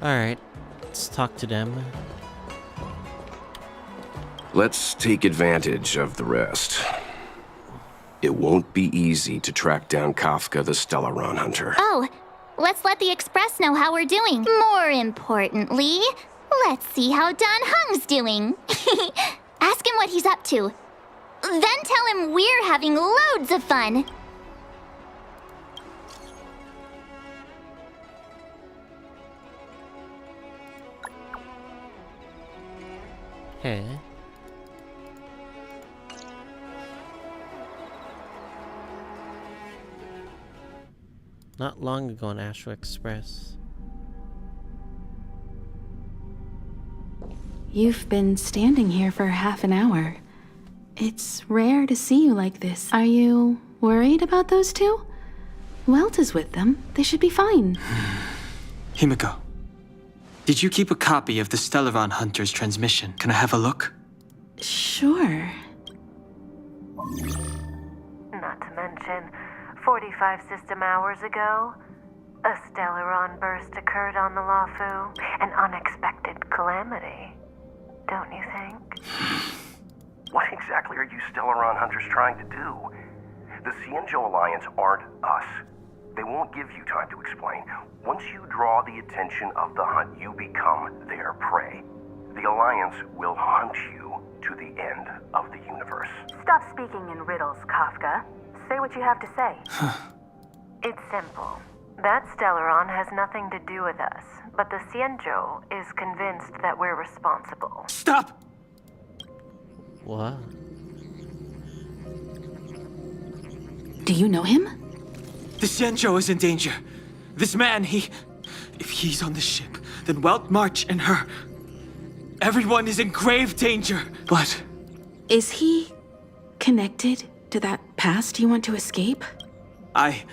Alright, let's talk to them. Let's take advantage of the rest. It won't be easy to track down Kafka the Stellaron Hunter. Oh, let's let the Express know how we're doing. More importantly, let's see how Don Hung's doing. Ask him what he's up to. Then tell him we're having loads of fun. Hey. Not long ago on Astro Express. You've been standing here for half an hour. It's rare to see you like this. Are you worried about those two? Welt is with them. They should be fine. Himiko, did you keep a copy of the Stellaron Hunter's transmission? Can I have a look? Sure. Not to mention, 45 system hours ago, a Stellaron burst occurred on the Luofu. An unexpected calamity, don't you think? What exactly are you Stellaron Hunters trying to do? The Xianzhou Alliance aren't us. They won't give you time to explain. Once you draw the attention of the hunt, you become their prey. The Alliance will hunt you to the end of the universe. Stop speaking in riddles, Kafka. Say what you have to say. It's simple. That Stellaron has nothing to do with us, but the Xianzhou is convinced that we're responsible. Stop! What? Do you know him? The Xianzhou is in danger. This man, if he's on the ship, then Welt, March, and her... Everyone is in grave danger. But... Is he connected to that past you want to escape? I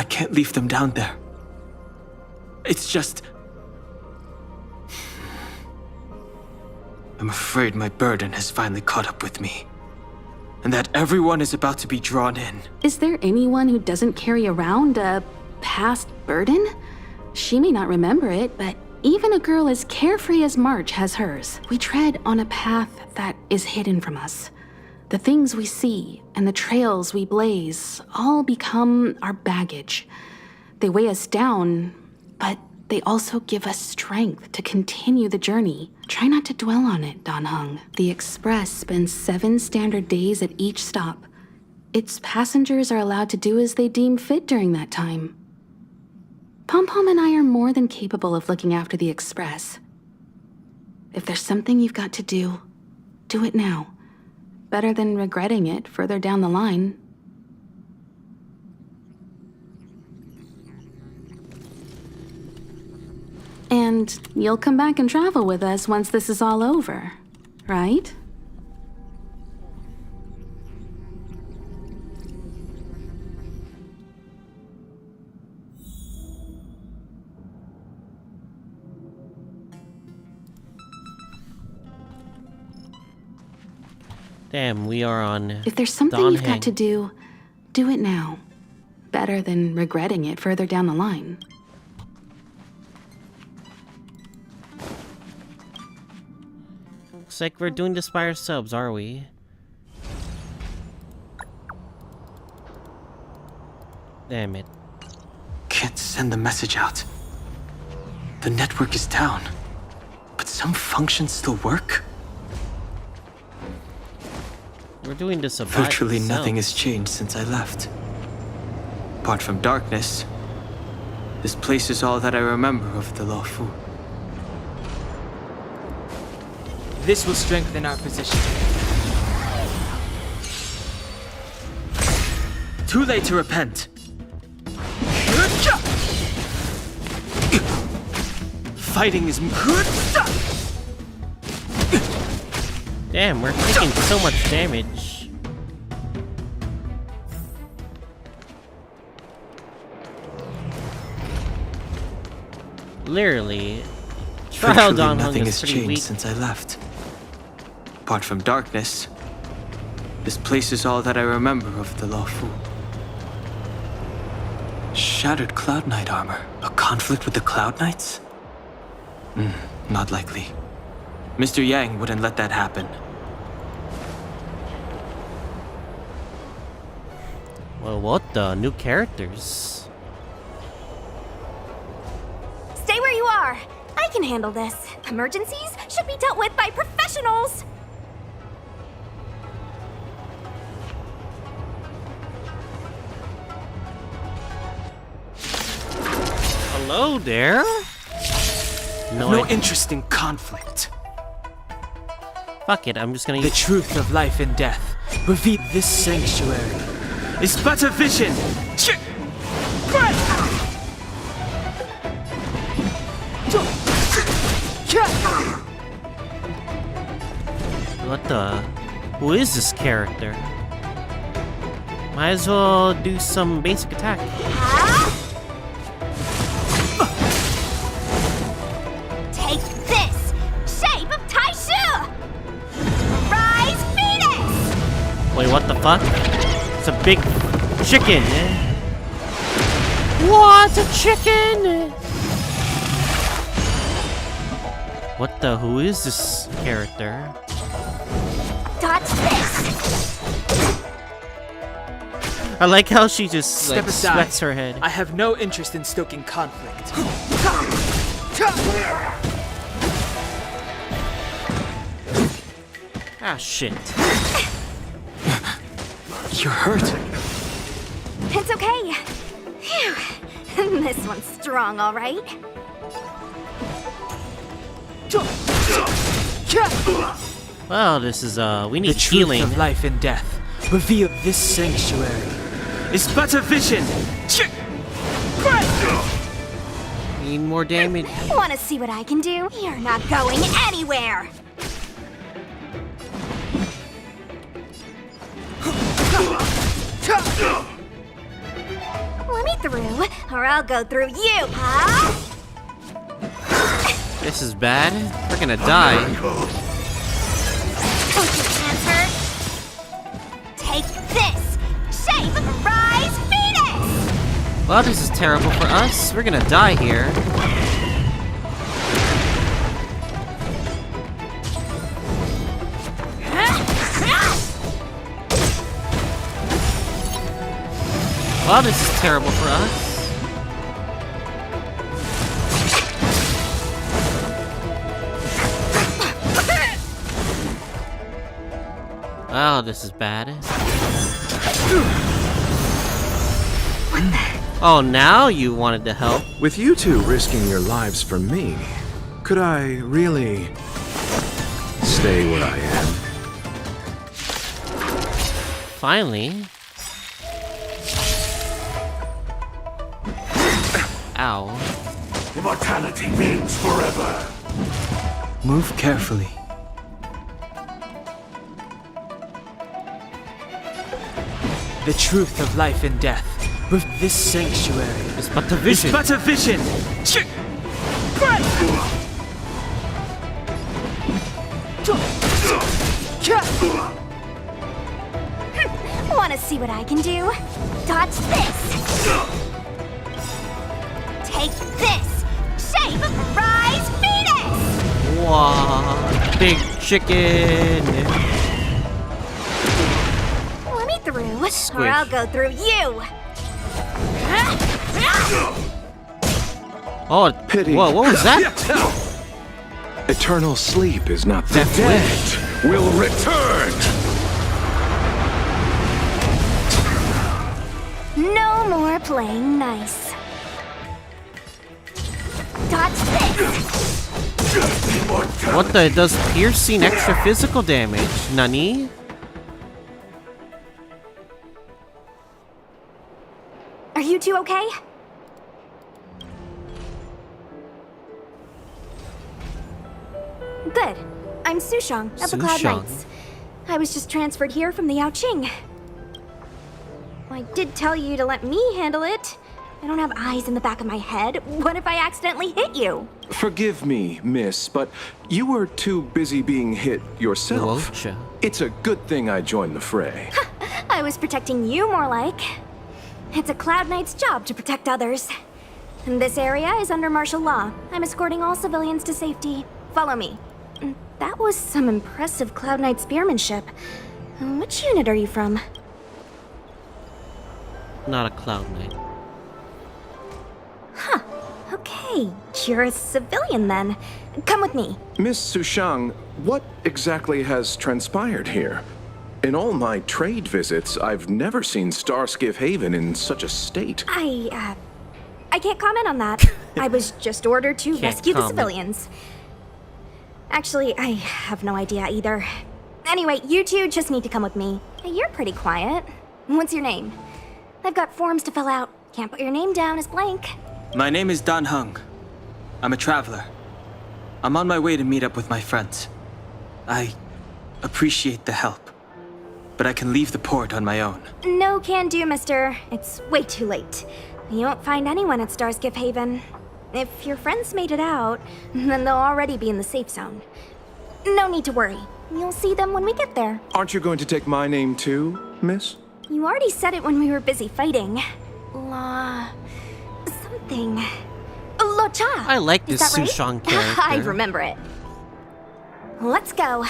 can't leave them down there. It's just... I'm afraid my burden has finally caught up with me. And that everyone is about to be drawn in. Is there anyone who doesn't carry around a past burden? She may not remember it, but even a girl as carefree as March has hers. We tread on a path that is hidden from us. The things we see and the trails we blaze all become our baggage. They weigh us down, but they also give us strength to continue the journey. Try not to dwell on it, Don Hung. The Express spends 7 standard days at each stop. Its passengers are allowed to do as they deem fit during that time. Pom-Pom and I are more than capable of looking after the Express. If there's something you've got to do it now. Better than regretting it further down the line. And you'll come back and travel with us once this is all over, right? Damn, we are on... If there's something you've got to do it now. better than regretting it further down the line. Looks like we're doing this by ourselves, are we? Damn it. Can't send the message out. The network is down. But some functions still work? We're doing this by Virtually ourselves. nothing has changed since I left. Apart from darkness, this place is all that I remember of the Luofu. This will strengthen our position. Too late to repent. Fighting is good. Damn, we're taking so much damage. Literally, Trial Dawn Hung nothing is has pretty changed weak. since I left. Apart from darkness, this place is all that I remember of the Luofu. Shattered Cloud Knight armor. A conflict with the Cloud Knights? Not likely. Mr. Yang wouldn't let that happen. Well, what the? New characters. Stay where you are. I can handle this. Emergencies should be dealt with by professionals. Hello there? No interest in conflict. Fuck it, I'm just gonna The truth of life and death. Reveal this sanctuary is but a vision. What the? Who is this character? Might as well do some basic attack. Take this! Shape of Taishu! Rise Phoenix! Wait, what the fuck? It's a big chicken. What? A chicken? What the? Who is this character? Dodge this! I like how she just Step like aside. sweats her head. I have no interest in stoking conflict. Ah, shit. You're hurt. It's okay. Phew. This one's strong, all right. Well, this is we need The truth healing. of life and death. Reveal this sanctuary is but a vision. Need more damage. Want to see what I can do? You're not going anywhere. Let me through, or I'll go through you, huh? This is bad. We're gonna die. Answer. Take this! Shape of Rise Phoenix! Well, this is terrible for us. We're gonna die here. Well, this is terrible for us. Oh, this is bad. Oh, now you wanted to help. With you two risking your lives for me, could I really stay where I am? Finally. Ow. Immortality means forever. Move carefully. The truth of life and death. With this sanctuary is but a vision. It's but a vision. Wanna see what I can do? Dodge this! Take this! Shape Rise Venus! Wow, big chicken! Let me through, Squish. or I'll go through you! Oh, Pity. Whoa, what was that? Eternal sleep is not the Death dead will return. No more playing nice. Dodge this! What the? It does piercing extra physical damage. Nani? Are you two okay? Good. I'm Sushang of the Cloud Sushang. Knights. I was just transferred here from the Yaoqing. I did tell you to let me handle it. I don't have eyes in the back of my head. What if I accidentally hit you? Forgive me, miss, but you were too busy being hit yourself. Luofu. It's a good thing I joined the fray. I was protecting you more like. It's a Cloud Knight's job to protect others. And this area is under martial law. I'm escorting all civilians to safety. Follow me. That was some impressive Cloud Knight spearmanship. Which unit are you from? Not a Cloud Knight. Huh. Okay. You're a civilian then. Come with me. Miss Sushang, what exactly has transpired here? In all my trade visits, I've never seen Starskiff Haven in such a state. I can't comment on that. I was just ordered to rescue the civilians. Actually, I have no idea either. Anyway, you two just need to come with me. You're pretty quiet. What's your name? I've got forms to fill out. Can't put your name down as blank. My name is Dan Heng. I'm a traveler. I'm on my way to meet up with my friends. I appreciate the help, but I can leave the port on my own. No can do, mister. It's way too late. You won't find anyone at Starskiff Haven. If your friends made it out, then they'll already be in the safe zone. No need to worry. You'll see them when we get there. Aren't you going to take my name too, miss? You already said it when we were busy fighting. Something. Locha! I like this Is that right? Sushang character. I remember it. Let's go.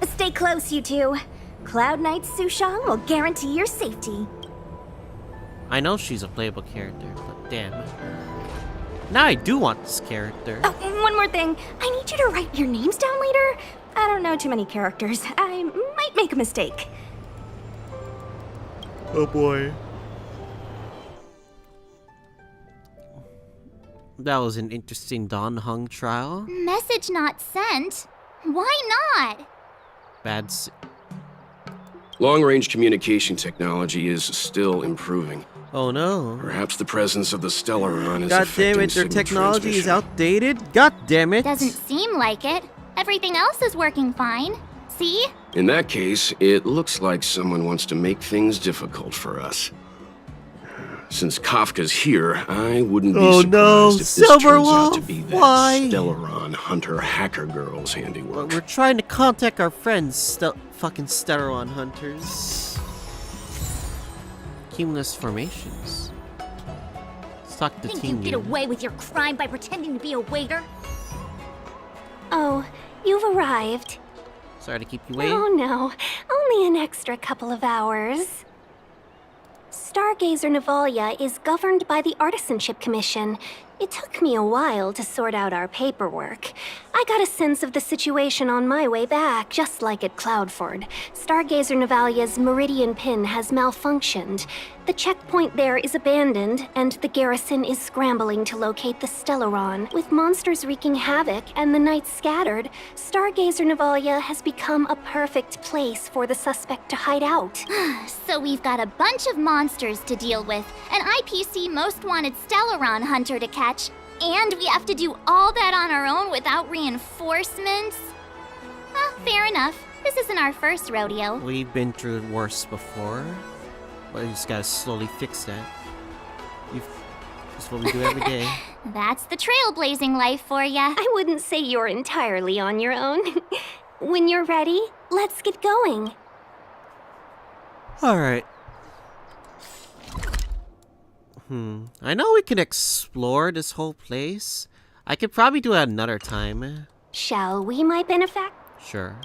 Stay close, you two. Cloud Knight Sushang will guarantee your safety. I know she's a playable character, but damn. Now I do want this character. Oh, one more thing. I need you to write your names down later. I don't know too many characters. I might make a mistake. Oh boy. That was an interesting Dan Heng trial. Message not sent? Why not? Bad. Long-range communication technology is still improving. Oh no. Perhaps the presence of the Stellaron is God damn affecting it, their signal technology is transmission. outdated? God damn it. Doesn't seem like it. Everything else is working fine. See? In that case, it looks like someone wants to make things difficult for us. Since Kafka's here, I wouldn't be surprised if this turns out to be that why? Stellaron hunter hacker girl's handiwork. We're trying to contact our friends, fucking Stellaron hunters. Cumulus formations. Let's talk to Think you get Tingyun. away with your crime by pretending to be a waiter? Oh, you've arrived. Sorry to keep you waiting. Oh no, only an extra couple of hours. Stargazer Navalia is governed by the Artisanship Commission. It took me a while to sort out our paperwork. I got a sense of the situation on my way back, just like at Cloudford. Stargazer Navalia's Meridian Pin has malfunctioned. The checkpoint there is abandoned, and the garrison is scrambling to locate the Stellaron. With monsters wreaking havoc and the Knights scattered, Stargazer Navalia has become a perfect place for the suspect to hide out. So we've got a bunch of monsters to deal with, an IPC Most Wanted Stellaron hunter to catch, and we have to do all that on our own without reinforcements? Fair enough. This isn't our first rodeo. We've been through worse before. But we just gotta slowly fix that. That's what we do every day. That's the trailblazing life for ya. I wouldn't say you're entirely on your own. When you're ready, let's get going. Alright. I know we could explore this whole place. I could probably do it another time. Shall we, my benefactor? Sure.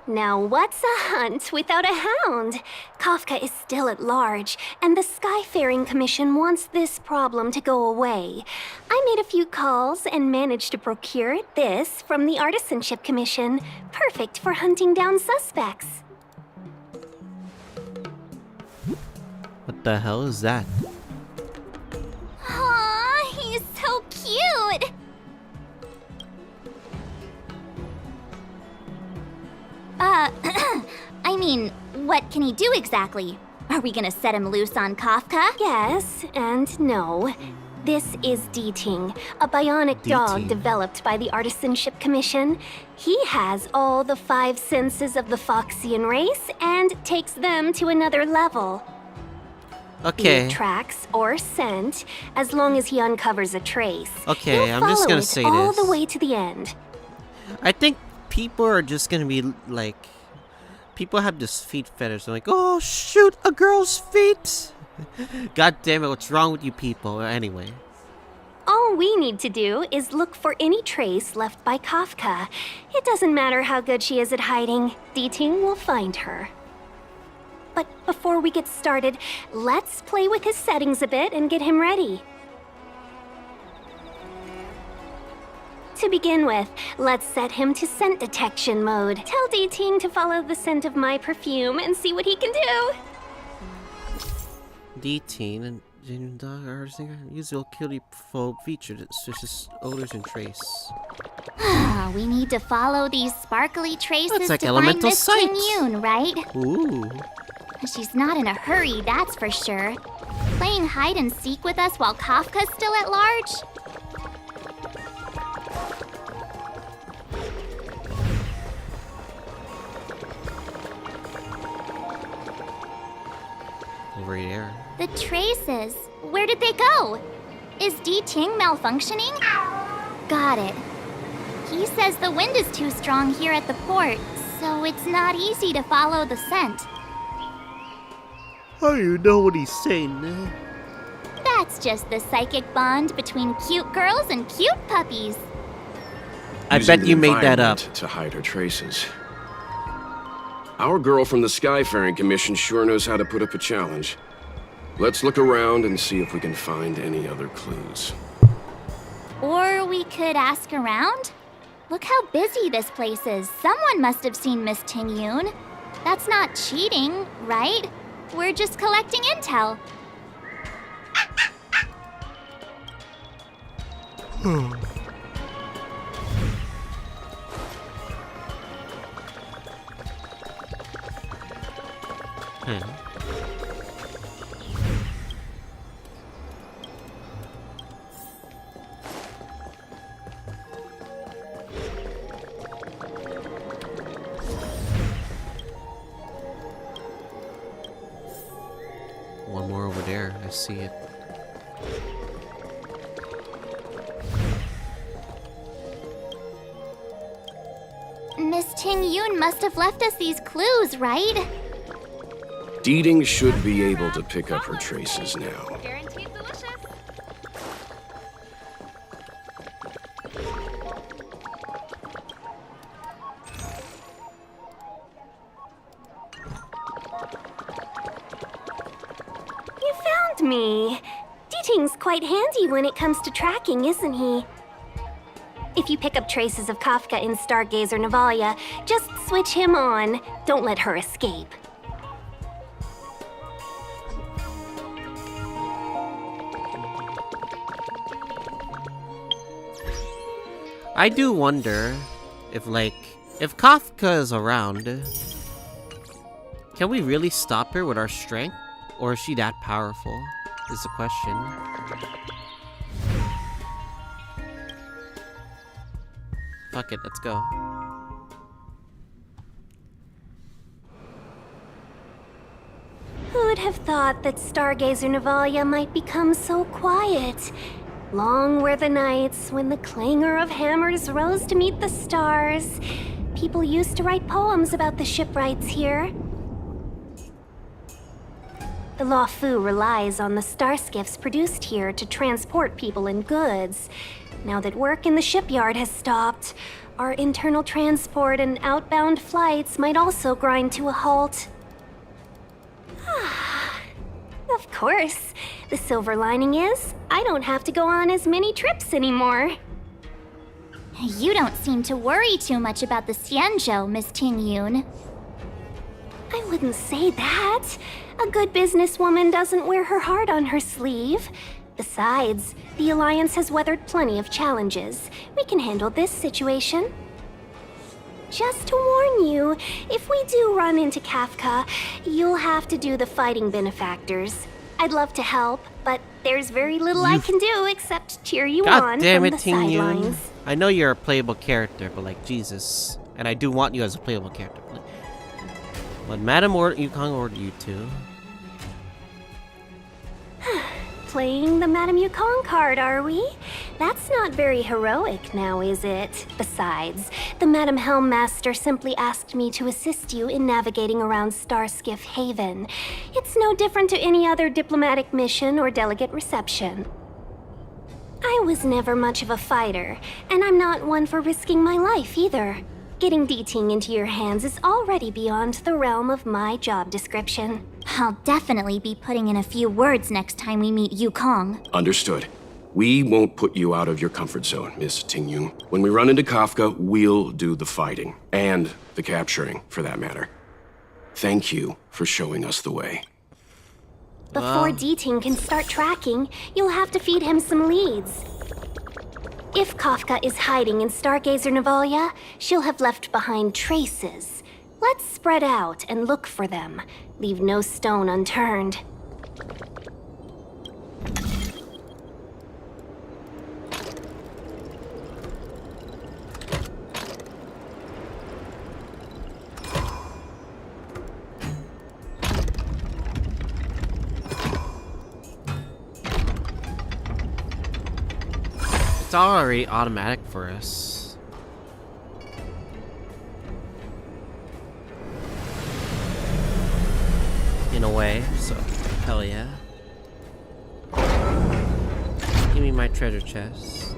Now what's a hunt without a hound? Kafka is still at large, and the Skyfaring Commission wants this problem to go away. I made a few calls and managed to procure this from the Artisanship Commission. Perfect for hunting down suspects. What the hell is that? Aw, he's so cute! I mean, what can he do exactly? Are we gonna set him loose on Kafka? Yes, and no. This is D-Ting, a bionic dog developed by the Artisanship Commission. He has all the 5 senses of the Foxian race and takes them to another level. Okay. He tracks or scent as long as he uncovers a trace. Okay, I'm just gonna say all this. the way to the end. I think people are just gonna be like, people have this feet fetish. They're like, oh shoot, a girl's feet. God damn it, what's wrong with you people? Anyway. All we need to do is look for any trace left by Kafka. It doesn't matter how good she is at hiding. D-Ting will find her. But before we get started, let's play with his settings a bit and get him ready. To begin with, let's set him to scent detection mode. Tell D-Ting to follow the scent of my perfume and see what he can do. D-Ting and genuine dog artist usual cutie phobe feature that switches odors and trace. We need to follow these sparkly traces That's like to elemental find Miss sight. Tingyun, right? Ooh. She's not in a hurry, that's for sure. Playing hide and seek with us while Kafka's still at large? Over here. The traces. Where did they go? Is D-Ting malfunctioning? Got it. He says the wind is too strong here at the port, so it's not easy to follow the scent. How do you know what he's saying? That's just the psychic bond between cute girls and cute puppies. I Using bet you the made that up. environment to hide her traces. Our girl from the Skyfaring Commission sure knows how to put up a challenge. Let's look around and see if we can find any other clues. Or we could ask around? Look how busy this place is. Someone must have seen Miss Tingyun. That's not cheating, right? We're just collecting intel. One more over there. I see it. Miss Tingyun must have left us these clues, right? D-Ting should be able to pick up her traces now. Guaranteed delicious. You found me. D-Ting's quite handy when it comes to tracking, isn't he? If you pick up traces of Kafka in Stargazer Navalia, just switch him on. Don't let her escape. I do wonder if, like, if Kafka is around, can we really stop her with our strength? Or is she that powerful? Is the question. Fuck it, let's go. Who would have thought that Stargazer Navalia might become so quiet? Long were the nights when the clangor of hammers rose to meet the stars. People used to write poems about the shipwrights here. The Luofu relies on the star skiffs produced here to transport people and goods. Now that work in the shipyard has stopped, our internal transport and outbound flights might also grind to a halt. Of course. The silver lining is, I don't have to go on as many trips anymore. You don't seem to worry too much about the Xianzhou, Miss Tingyun. I wouldn't say that. A good businesswoman doesn't wear her heart on her sleeve. Besides, the Alliance has weathered plenty of challenges. We can handle this situation. Just to warn you, if we do run into Kafka, you'll have to do the fighting benefactors. I'd love to help, but there's very little I can do except cheer you God on damn from it, the Tingyun. sidelines. I know you're a playable character, but like, Jesus. And I do want you as a playable character. But Madam Yukong ordered you to. Playing the Madame Yukong card, are we? That's not very heroic now, is it? Besides, the Madame Helmmaster simply asked me to assist you in navigating around Starskiff Haven. It's no different to any other diplomatic mission or delegate reception. I was never much of a fighter, and I'm not one for risking my life either. Getting D-Ting into your hands is already beyond the realm of my job description. I'll definitely be putting in a few words next time we meet Yukong. Understood. We won't put you out of your comfort zone, Miss Tingyun. When we run into Kafka, we'll do the fighting. And the capturing, for that matter. Thank you for showing us the way. Before D-Ting can start tracking, you'll have to feed him some leads. If Kafka is hiding in Stargazer Navalia, she'll have left behind traces. Let's spread out and look for them. Leave no stone unturned. It's already automatic for us. In a way, so hell yeah. Give me my treasure chest.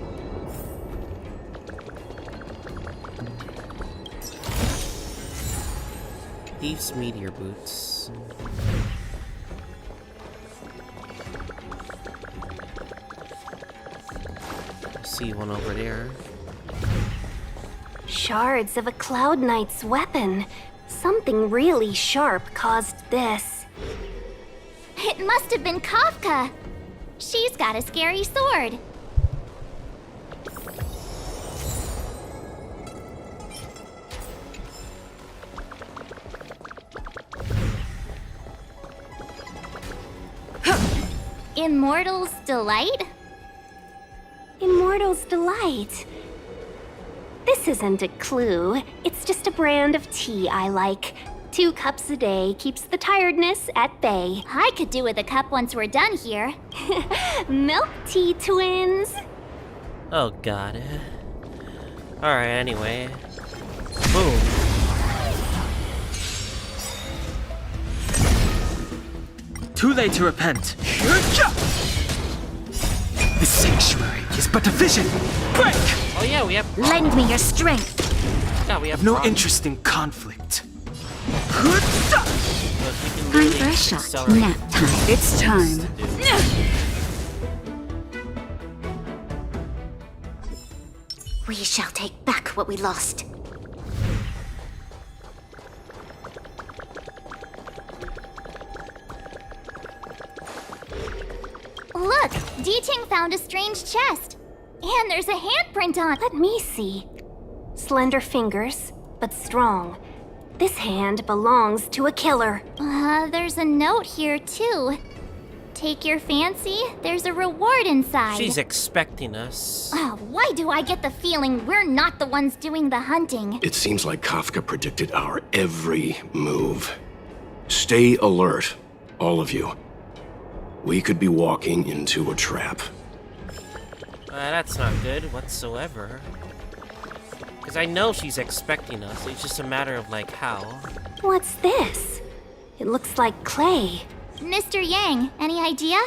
Thief's meteor boots. See one over there. Shards of a Cloud Knight's weapon. Something really sharp caused this. It must have been Kafka. She's got a scary sword. Immortal's Delight? Immortal's Delight. This isn't a clue. It's just a brand of tea I like. 2 cups a day keeps the tiredness at bay. I could do with a cup once we're done here. Milk tea twins. Oh god. Alright, anyway. Boom. Too late to repent. The sanctuary is but a vision. Break! Oh yeah, we have... Lend me your strength. God, we I have have no problems. interest in conflict. Time for a shot. Nap time. It's time. We shall take back what we lost. Look, D-Ting found a strange chest. And there's a handprint on it. Let me see. Slender fingers, but strong. This hand belongs to a killer. There's a note here, too. Take your fancy, there's a reward inside. She's expecting us. Why do I get the feeling we're not the ones doing the hunting? It seems like Kafka predicted our every move. Stay alert, all of you. We could be walking into a trap. That's not good whatsoever. Because I know she's expecting us. It's just a matter of, like, how. What's this? It looks like clay. Mr. Yang, any idea?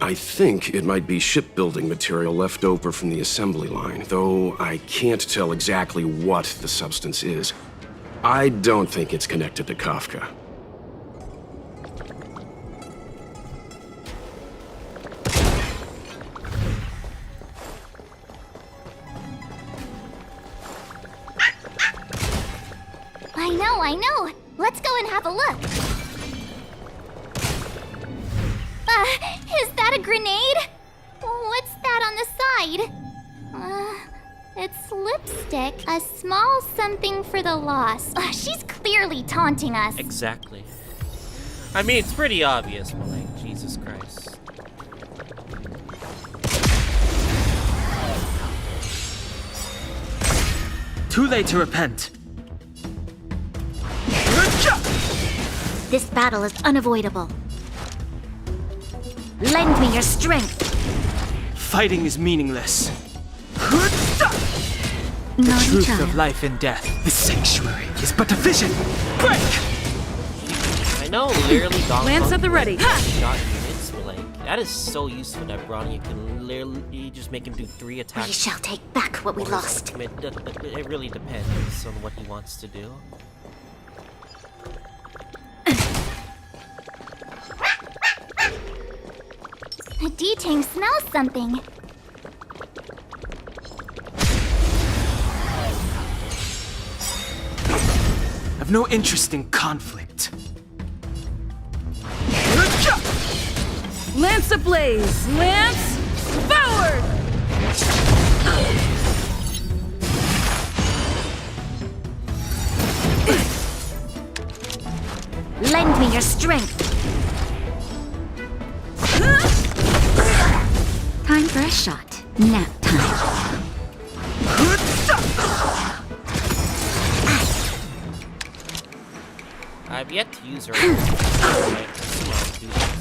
I think it might be shipbuilding material left over from the assembly line, though I can't tell exactly what the substance is. I don't think it's connected to Kafka. I know! Let's go and have a look! Is that a grenade? What's that on the side? It's lipstick. A small something for the lost. She's clearly taunting us. Exactly. I mean, it's pretty obvious, but like, Jesus Christ. Too late to repent. This battle is unavoidable. Lend me your strength. Fighting is meaningless. The Naughty truth child. of life and death. The sanctuary is but a vision. Break! I know, literally, Lance at the ready. Shot units, but like, that is so useful that Bronny, you can literally just make him do 3 attacks. We shall take back what we lost. It really depends on what he wants to do. The D-Tang smells something. I've no interest in conflict. Lance ablaze! Lance forward! Lend me your strength. Time for a shot. Nap time. I've yet to use her.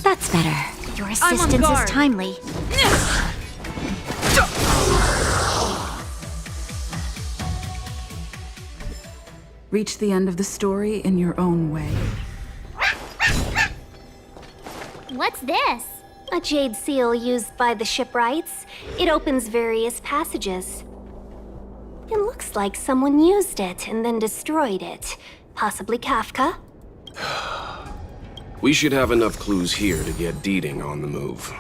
That's better. Your assistance is timely. Reach the end of the story in your own way. What's this? A jade seal used by the shipwrights. It opens various passages. It looks like someone used it and then destroyed it. Possibly Kafka? We should have enough clues here to get Deeding on the move.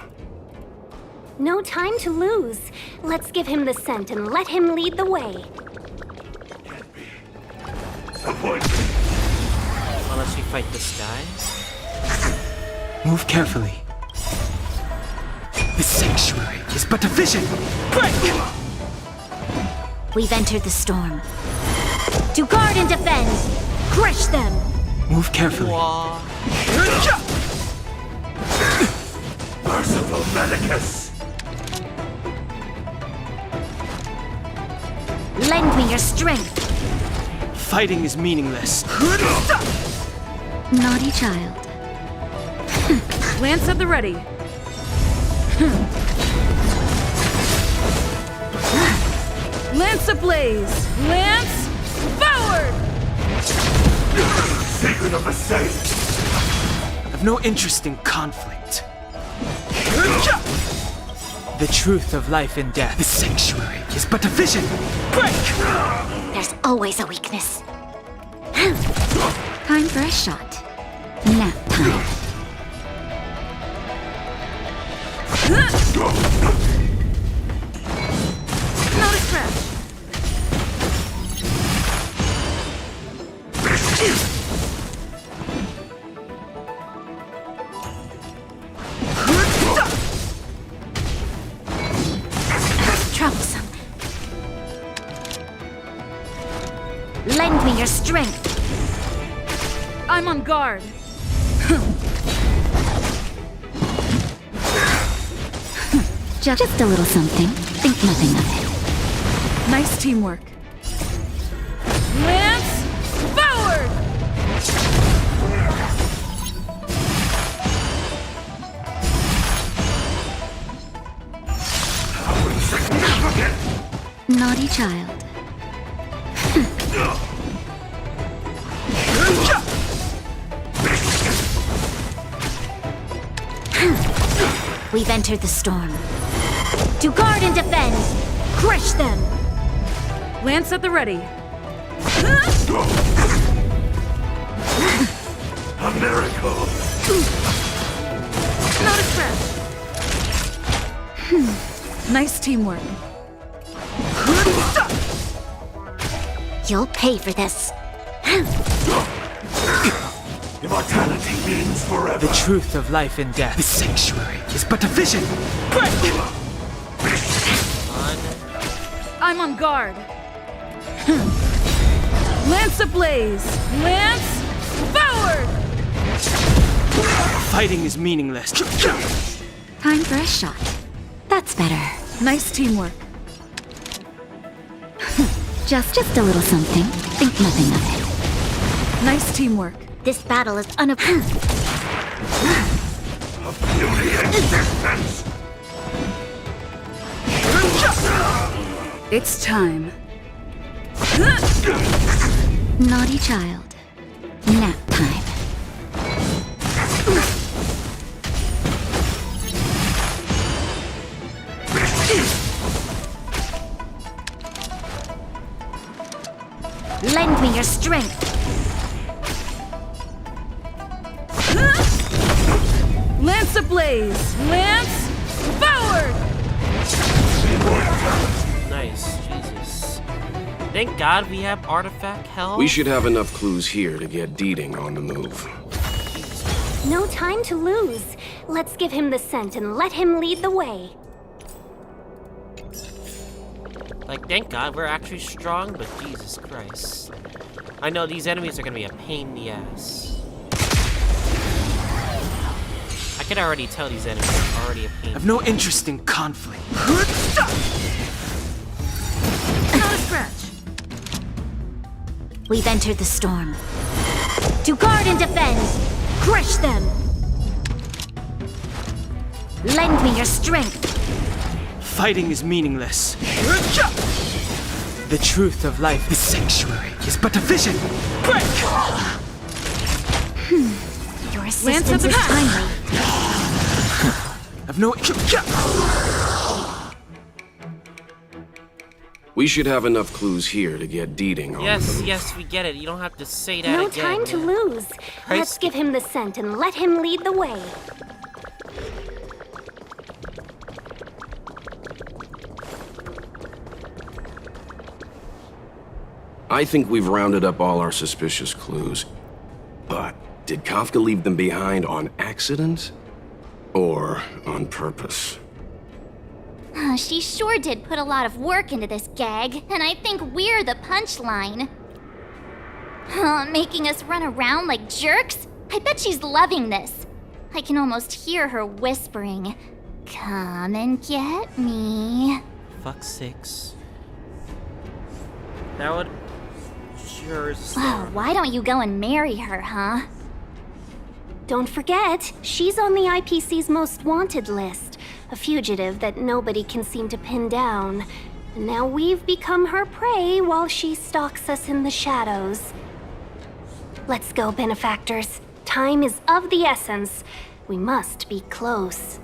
No time to lose. Let's give him the scent and let him lead the way. Unless we fight this guy. Move carefully. The sanctuary is but a vision. Break! We've entered the storm. To guard and defend! Crush them! Move carefully. Merciful Medicus! Lend me your strength! Fighting is meaningless. Naughty child. Lance at the ready. Lance ablaze! Lance forward! Secret of the safe! I've no interest in conflict. The truth of life and death. The sanctuary is but a vision. Break! There's always a weakness. Time for a shot. Nap time. Not a scratch. Troublesome. Lend me your strength. I'm on guard. Just a little something. Think nothing of it. Nice teamwork. Lance forward! Naughty child. We've entered the storm. To guard and defend! Crush them! Lance at the ready. A miracle. Not a scratch. Nice teamwork. You'll pay for this. Immortality means forever. The truth of life and death. The sanctuary is but a vision. Break! I'm on guard. Lance ablaze! Lance forward! Fighting is meaningless. Time for a shot. That's better. Nice teamwork. Just a little something. Think nothing of it. Nice teamwork. This battle is unapproved. Beauty existence. It's time. Naughty child. Nap time. Lend me your strength! Lance ablaze! Lance forward! Nice, Jesus. Thank God we have artifact health. We should have enough clues here to get Deeding on the move. No time to lose. Let's give him the scent and let him lead the way. Like, thank God we're actually strong, but Jesus Christ. I know these enemies are gonna be a pain in the ass. I can already tell these enemies are already a pain. I have no interest in conflict. Not a scratch. We've entered the storm. To guard and defend! Crush them! Lend me your strength! Fighting is meaningless. The truth of life, the sanctuary, is but a vision. Break! Your assistance is timely. I've no. We should have enough clues here to get Deeding on the Yes, move. yes, we get it. You don't have to say that No again. time to lose. Let's give him the scent and let him lead the way. I think we've rounded up all our suspicious clues. But did Kafka leave them behind on accident? Or on purpose? She sure did put a lot of work into this gag, and I think we're the punchline. Making us run around like jerks? I bet she's loving this. I can almost hear her whispering, "Come and get me." Fuck sakes. That would sure is Wow, why don't you go and marry her, huh? Don't forget, she's on the IPC's most wanted list. A fugitive that nobody can seem to pin down. And now we've become her prey while she stalks us in the shadows. Let's go, benefactors. Time is of the essence. We must be close.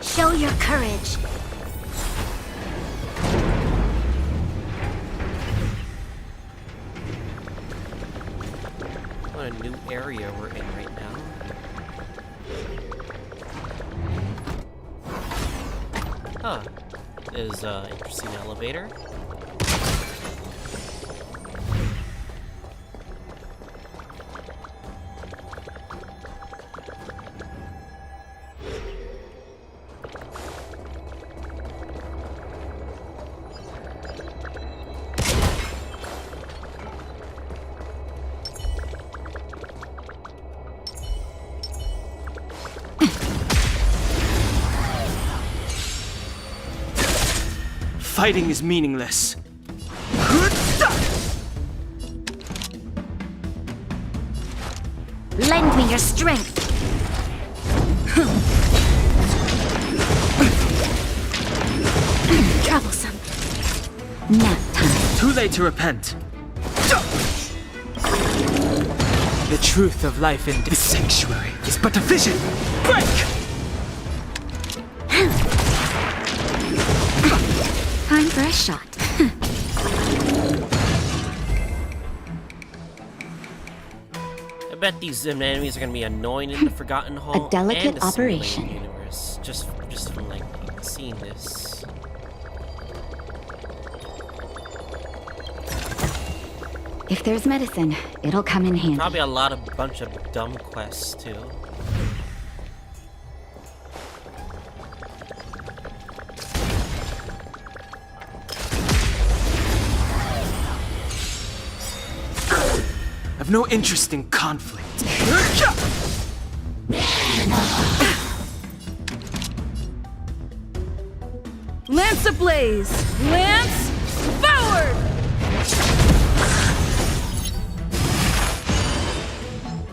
Show your courage. What a new area we're in right now. Huh. There's an interesting elevator. Fighting is meaningless. Lend me your strength. troublesome. Nap time. Too late to repent. The truth of life in this sanctuary is but a vision. Break! Time for a shot. I bet these enemies are gonna be annoying in the Forgotten Hall. A delicate and the operation. Simulated Universe. Just from like seeing this. If there's medicine, it'll come in handy. Probably a bunch of dumb quests too. I've no interest in conflict. Lance ablaze! Lance forward!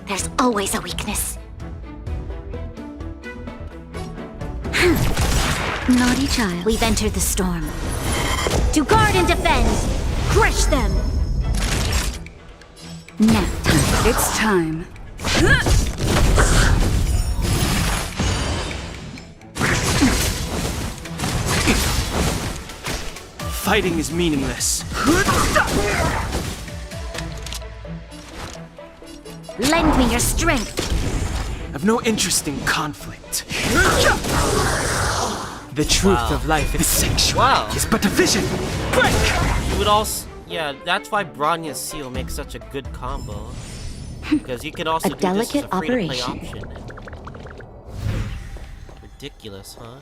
There's always a weakness. Naughty child. We've entered the storm. To guard and defend! Crush them! Nap time. It's time. Fighting is meaningless. Lend me your strength! I've no interest in conflict. The truth of life in this sanctuary is but a vision. Break! You would also, yeah, that's why Bronya's seal makes such a good combo. Because you could also A do this as delicate a free-to-play operation. option. Ridiculous, huh?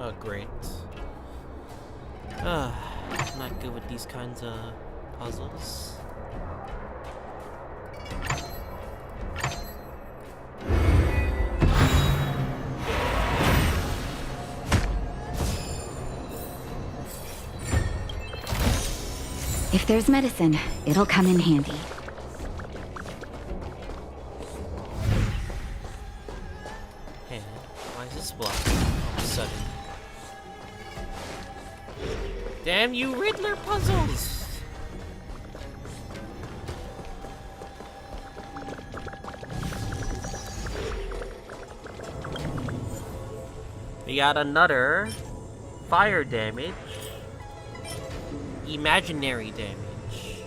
Oh, great. Not good with these kinds of puzzles. If there's medicine, it'll come in handy. Hey, why is this blocked all of a sudden? Damn you Riddler puzzles! We got another fire damage. Imaginary damage.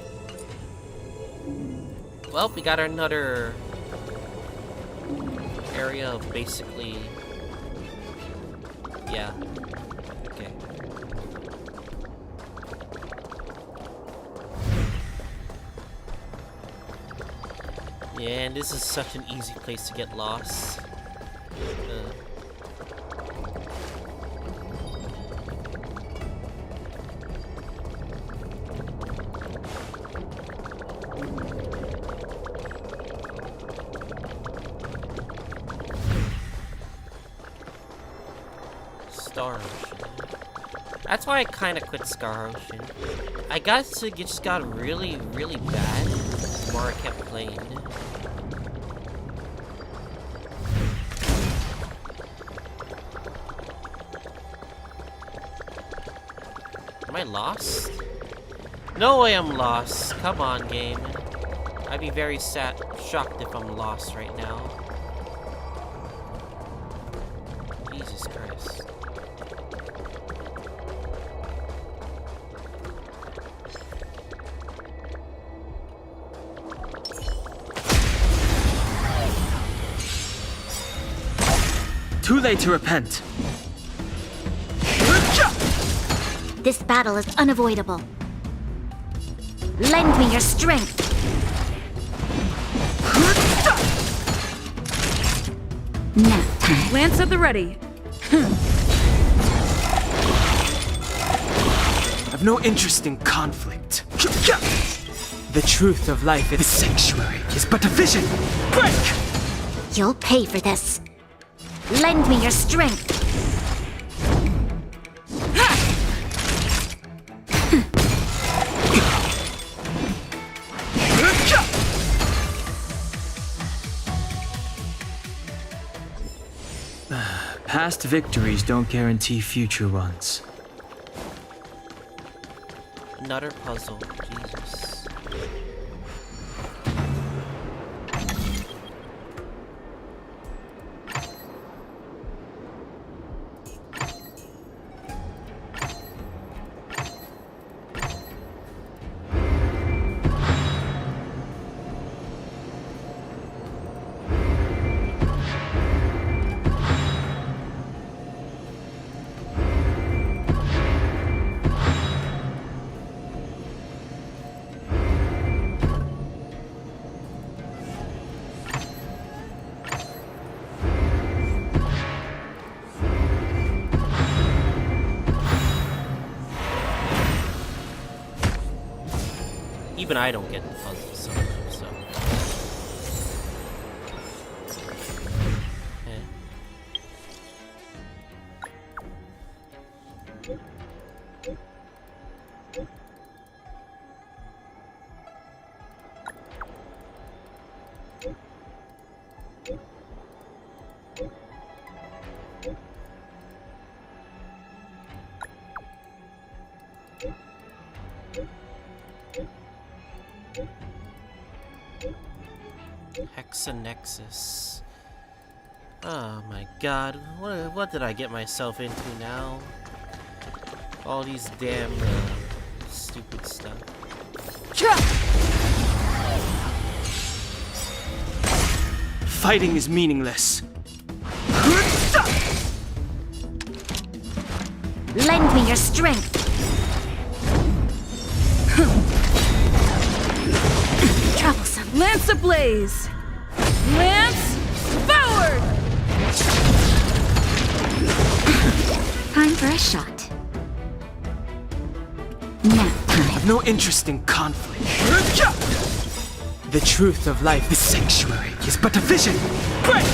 Well, we got another area of basically... Yeah. Okay. Yeah, and this is such an easy place to get lost. Star Ocean. That's why I kind of quit Star Ocean. I guess it just got really, really bad the more I kept playing. Am I lost? No way I'm lost. Come on, game. I'd be very shocked if I'm lost right now. Jesus Christ. Too late to repent. This battle is unavoidable. Lend me your strength! Nap time. Lance at the ready. I've no interest in conflict. The truth of life in this sanctuary is but a vision. Break! You'll pay for this. Lend me your strength. Past victories don't guarantee future ones. Another puzzle. Jesus. Even I don't get the puzzles sometimes, so. Nexus. Oh my god, what did I get myself into now? All these damn stupid stuff. Fighting is meaningless. Lend me your strength. Troublesome. Lance ablaze! Lance forward! Time for a shot. Nap time. I've no interest in conflict. The truth of life, the sanctuary, is but a vision. Break!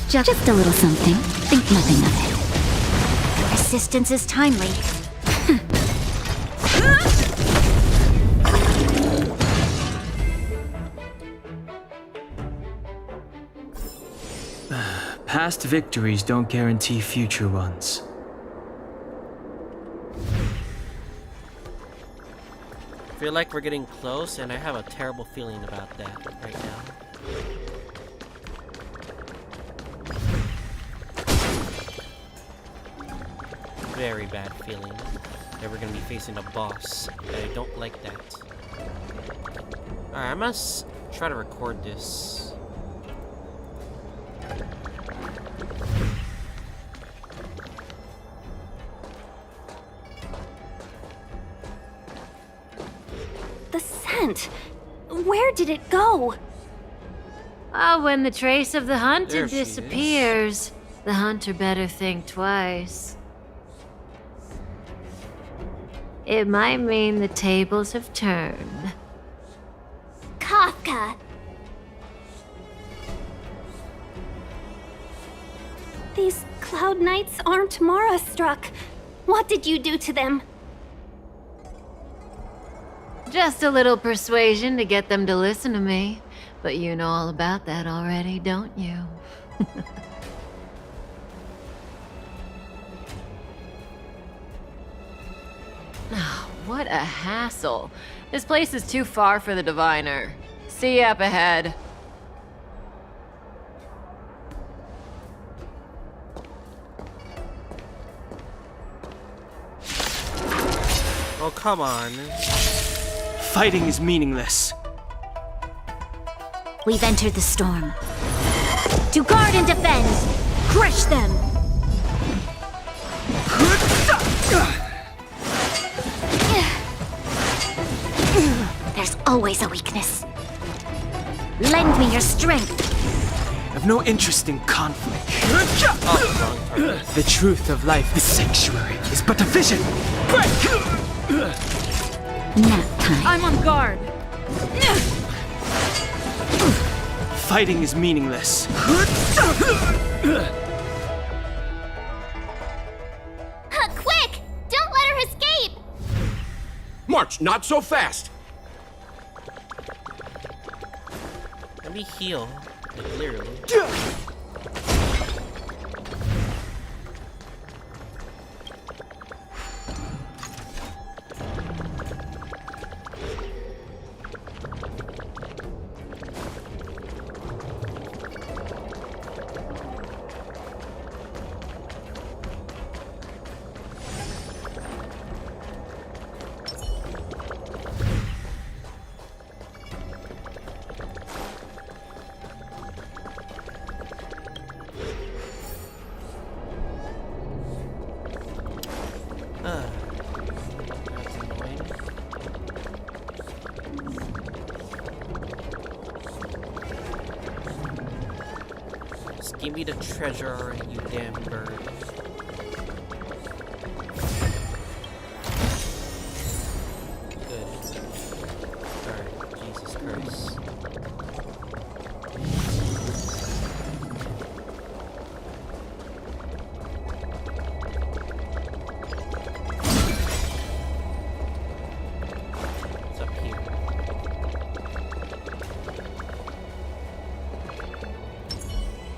Just a little something. Think nothing of it. Resistance is timely. Past victories don't guarantee future ones. I feel like we're getting close, and I have a terrible feeling about that right now. Very bad feeling that we're gonna be facing a boss. I don't like that. Alright, I must try to record this. The scent! Where did it go? Oh, when the trace of the hunted There she disappears, the hunter better think twice. It might mean the tables have turned. Kafka! These Cloud Knights aren't Mara struck. What did you do to them? Just a little persuasion to get them to listen to me. But you know all about that already, don't you? Oh, what a hassle. This place is too far for the diviner. See you up ahead. Oh, come on. Fighting is meaningless. We've entered the storm. To guard and defend! Crush them! There's always a weakness. Lend me your strength. I've no interest in conflict. The truth of life, the sanctuary, is but a vision. Break! Nap time. I'm on guard. Fighting is meaningless. Quick! Don't let her escape! March, not so fast! Let me heal. Like, literally. Give me the treasure already, you damn bird. Good. Alright, Jesus Christ. What's up here?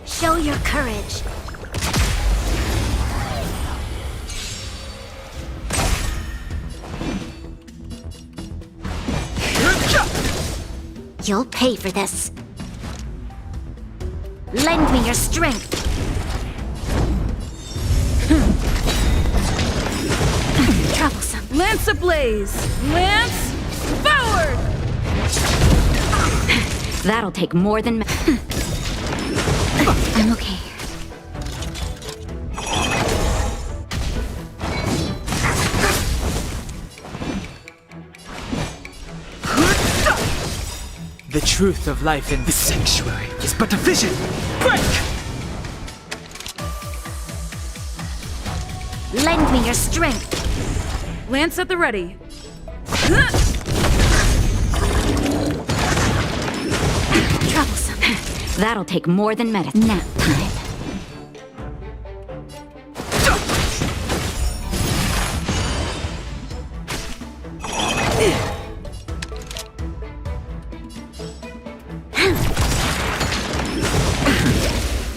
Show your courage. You'll pay for this. Lend me your strength. Troublesome. Lance ablaze! Lance forward! That'll take more than... I'm okay. The truth of life in this sanctuary is but a vision. Break! Lend me your strength. Lance at the ready. Troublesome. That'll take more than medicine. Nap time.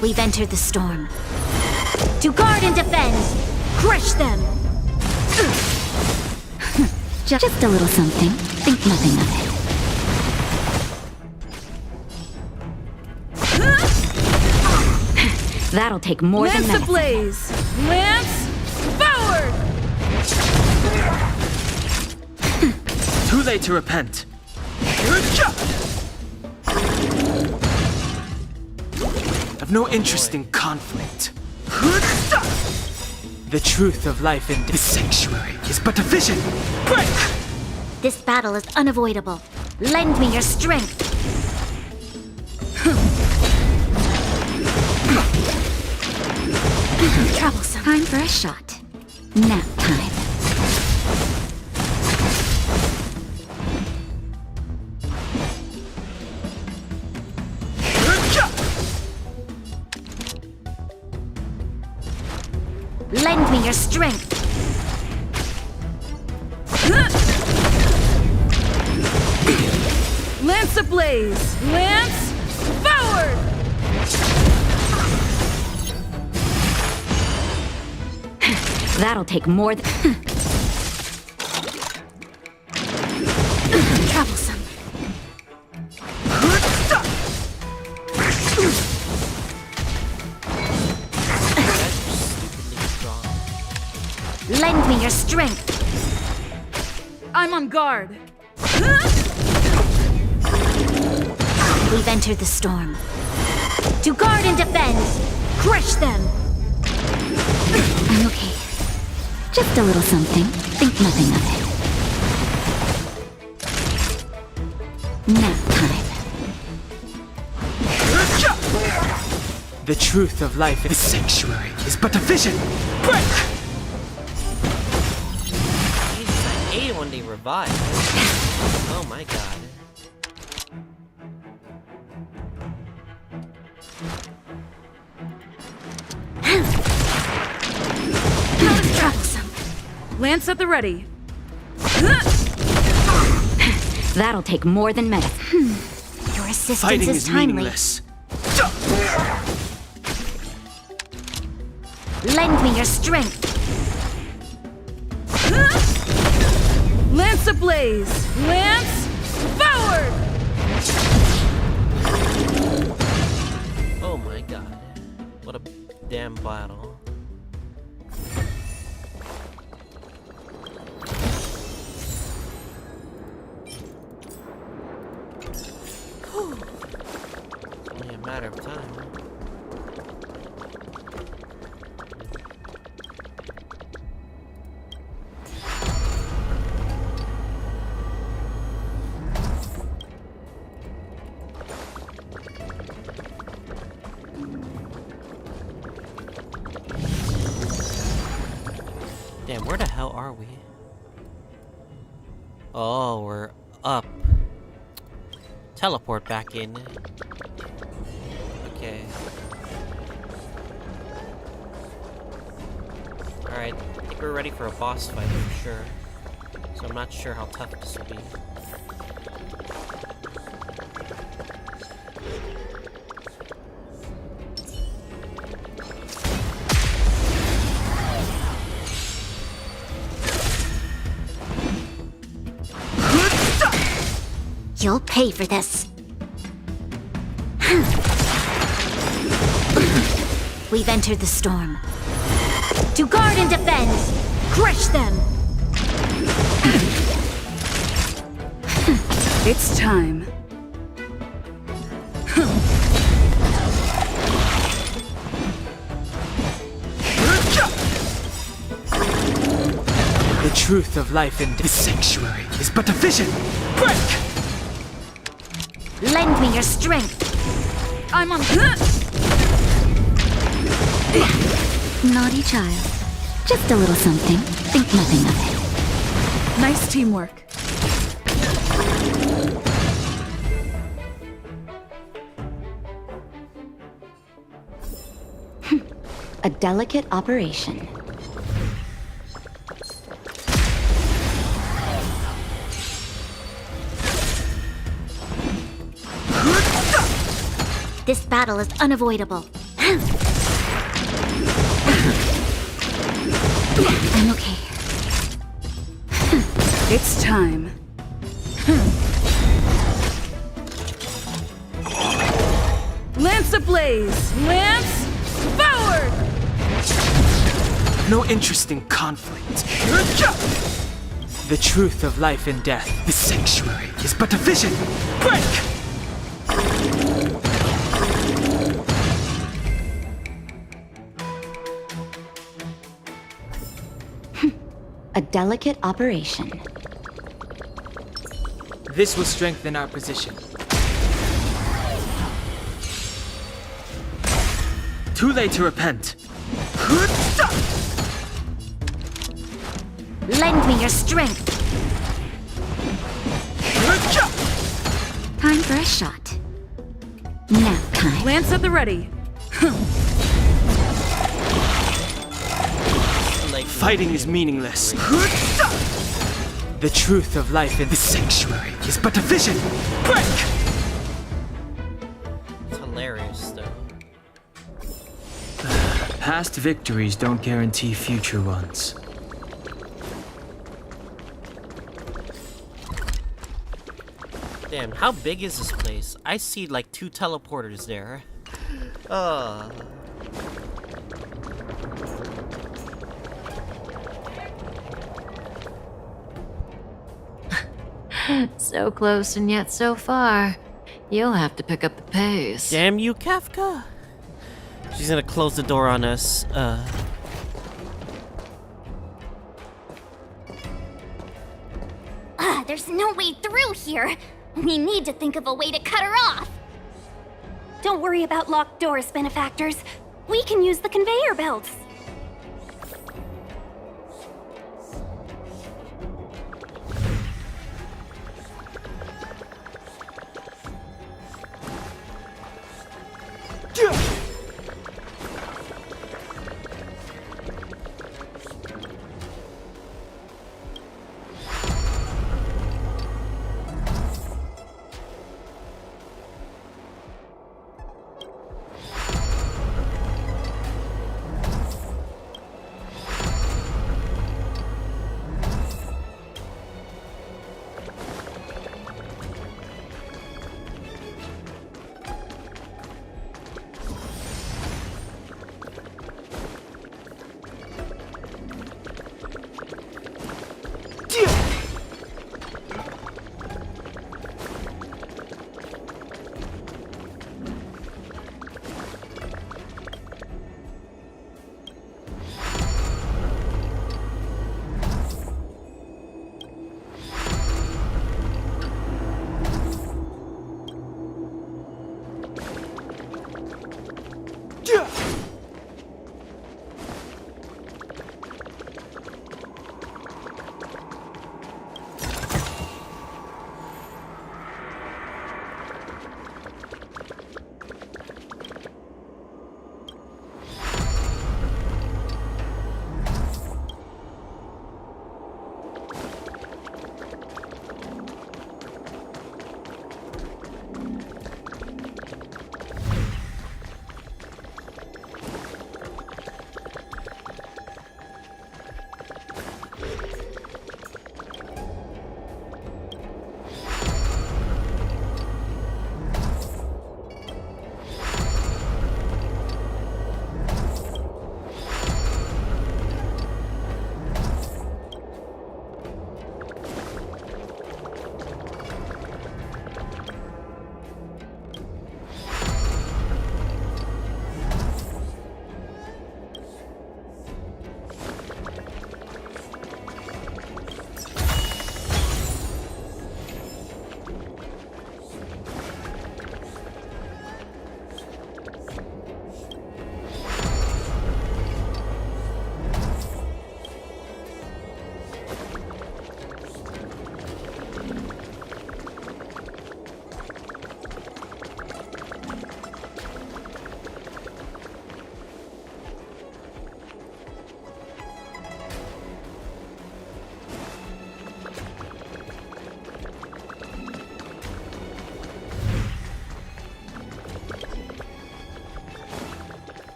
We've entered the storm. To guard and defend! Crush them! Just a little something. Think nothing of it. That'll take more Lance than medicine. ablaze! Lance forward! Too late to repent. I've no interest in conflict. The truth of life in this sanctuary is but a vision. Break! This battle is unavoidable. Lend me your strength. Troublesome. Time for a shot. Nap time. Lend me your strength. Lance ablaze! Lance forward! That'll take more than... Troublesome. Lend me your strength. I'm on guard. We've entered the storm. To guard and defend! Crush them! I'm okay. Just a little something. Think nothing of it. Nap time. The truth of life in this sanctuary is but a vision. Break! Jesus, I hate it when they revive. Troublesome. Lance at the ready. That'll take more than medicine. Your assistance Fighting is is timely. meaningless. Lend me your strength. Lance ablaze. Lance forward. Oh my god. What a damn battle. Only a matter of time. Damn, where the hell are we? Oh, we're up. Teleport back in. Okay. Alright, I think we're ready for a boss fight for sure. So I'm not sure how tough this will be. You'll pay for this. We've entered the storm. To guard and defend! Crush them! It's time. The truth of life in this sanctuary is but a vision. Break! Lend me your strength. I'm on. Naughty child. Just a little something. Think nothing of it. Nice teamwork. A delicate operation. This battle is unavoidable. I'm okay. It's time. Lance ablaze! Lance forward! No interest in conflict. The truth of life and death, the sanctuary, is but a vision. Break! A delicate operation. This will strengthen our position. Too late to repent. Lend me your strength. Time for a shot. Nap time. Lance at the ready. Fighting is meaningless. The truth of life in this sanctuary is but a vision. Break! It's hilarious, though. Past victories don't guarantee future ones. Damn, how big is this place? I see like 2 teleporters there. So close and yet so far. You'll have to pick up the pace. Damn you, Kafka! She's gonna close the door on us. There's no way through here. We need to think of a way to cut her off. Don't worry about locked doors, benefactors. We can use the conveyor belts.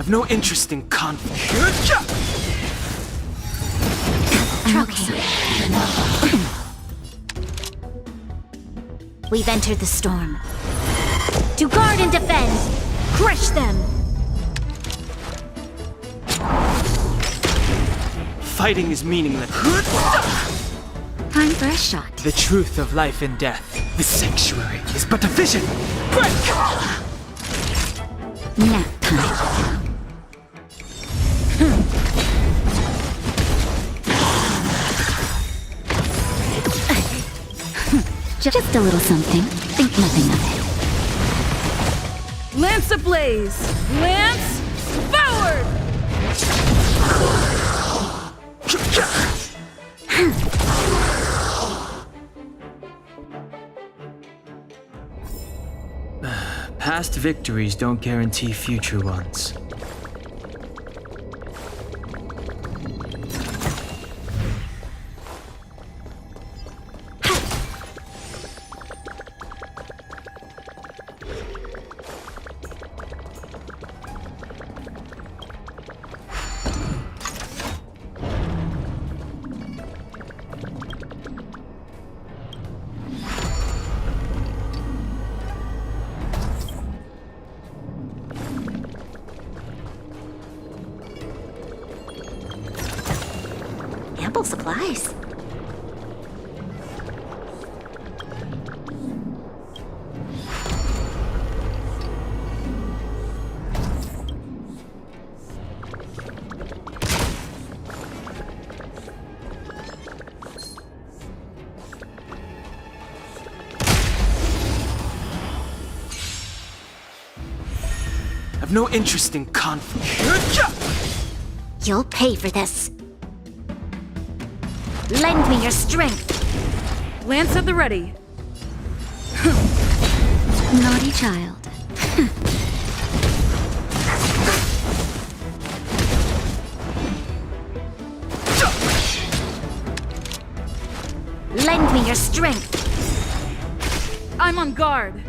I've no interest in conflict. We've entered the storm. To guard and defend! Crush them! Fighting is meaningless. Time for a shot. The truth of life and death. The sanctuary is but a vision. Nap time. Just a little something. Think nothing of it. Lance ablaze! Lance forward! Past victories don't guarantee future ones. Ample supplies. no interest in conflict. You'll pay for this. Lend me your strength. Lance at the ready. Naughty child. Lend me your strength. I'm on guard.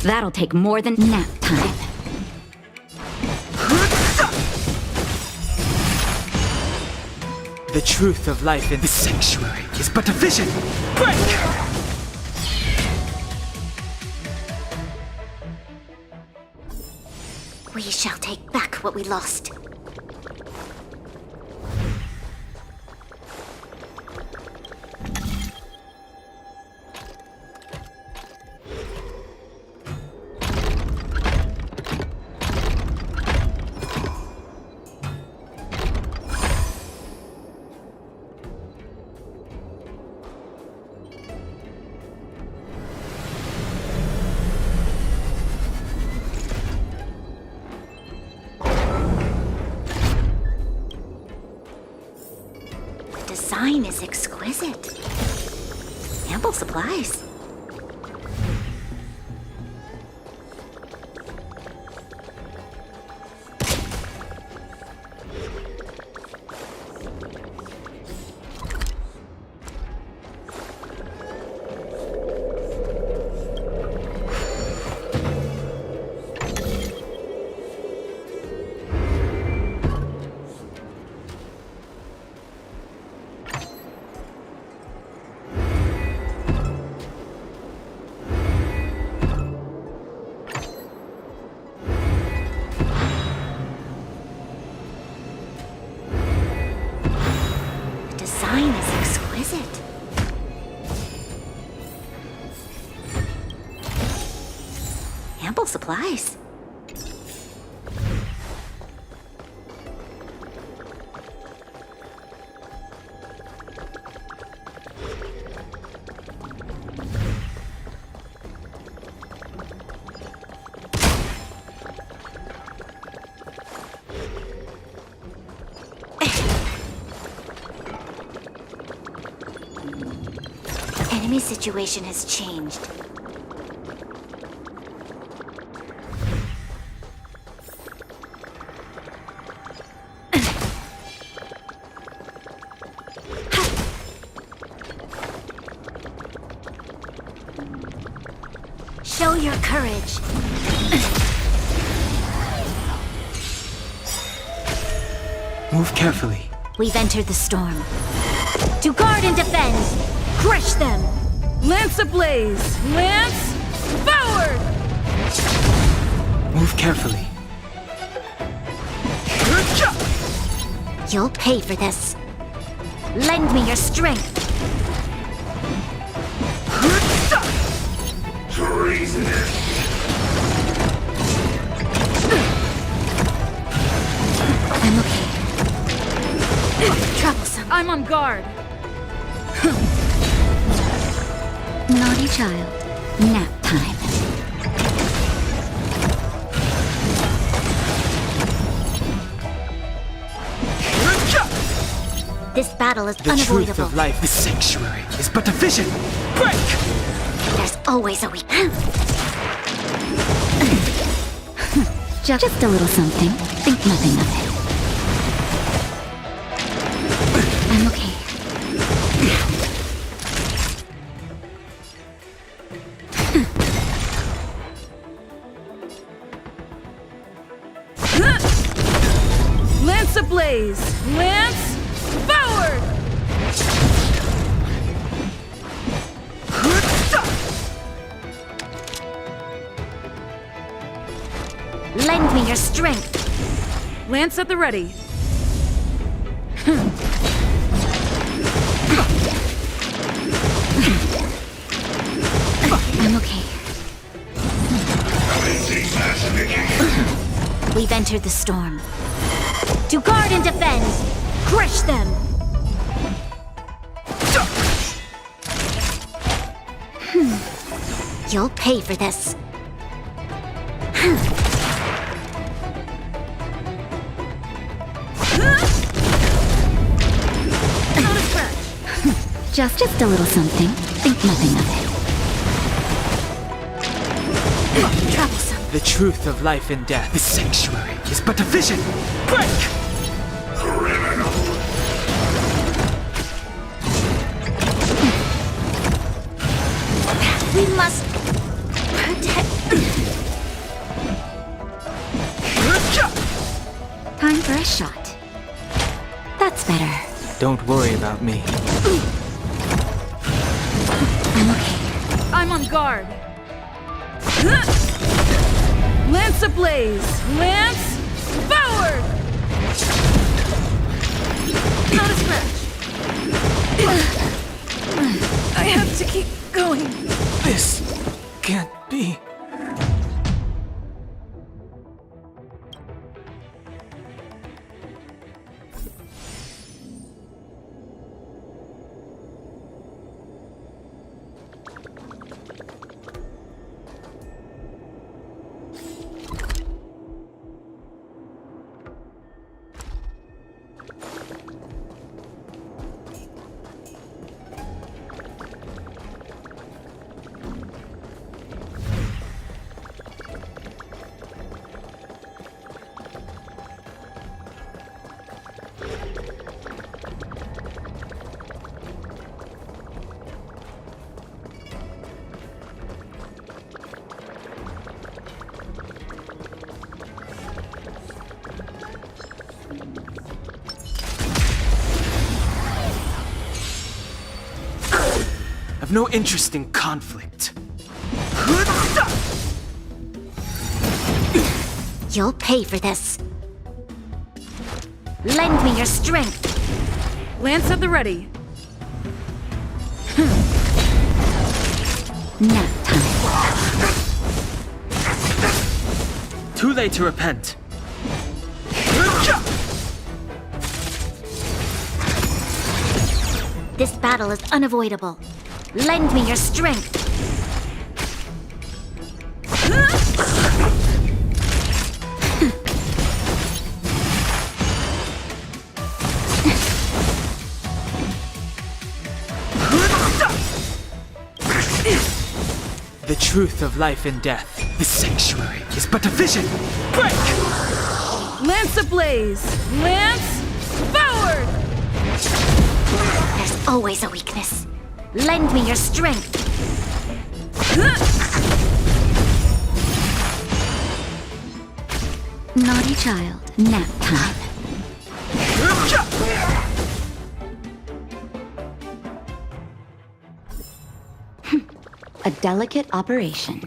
That'll take more than nap time. The truth of life in this sanctuary is but a vision. Break! We shall take back what we lost. Design is exquisite. Ample supplies. Design is exquisite. Ample supplies. Enemy situation has changed. Show your courage. Move carefully. We've entered the storm. To guard and defend! Crush them! Lance ablaze! Lance forward! Move carefully. You'll pay for this. Lend me your strength. Treasonous. I'm okay. Troublesome. I'm on guard. Naughty child. Nap time. This battle is The unavoidable. truth of life, this sanctuary, is but a vision. Break! There's always a weak. Just a little something. Think nothing of it. I'm okay. Lance ablaze! Lance forward! Lend me your strength. Lance at the ready. I'm okay. We've entered the storm. To guard and defend! Crush them! You'll pay for this. Just a little something. Think nothing of it. Troublesome. The truth of life and death. The sanctuary is but a vision. Break! Criminal. We must protect. Time for a shot. That's better. Don't worry about me. I'm okay. I'm on guard. Lance ablaze! Lance forward! Not a scratch. I have to keep going. This can't be. I've no interest in conflict. You'll pay for this. Lend me your strength. Lance at the ready. Nap time. Too late to repent. This battle is unavoidable. Lend me your strength. The truth of life and death. The sanctuary is but a vision. Break! Lance ablaze! Lance forward! There's always a weakness. Lend me your strength. Naughty child. Nap time. A delicate operation.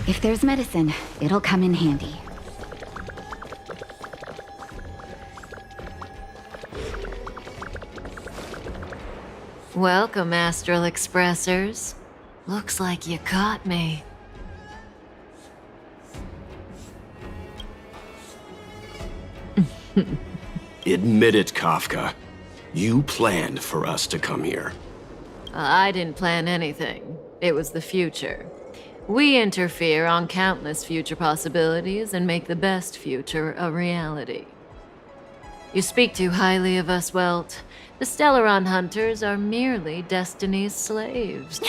If there's medicine, it'll come in handy. Welcome, Astral Expressors. Looks like you caught me. Admit it, Kafka. You planned for us to come here. I didn't plan anything. It was the future. We interfere on countless future possibilities and make the best future a reality. You speak too highly of us, Welt. The Stellaron Hunters are merely Destiny's slaves.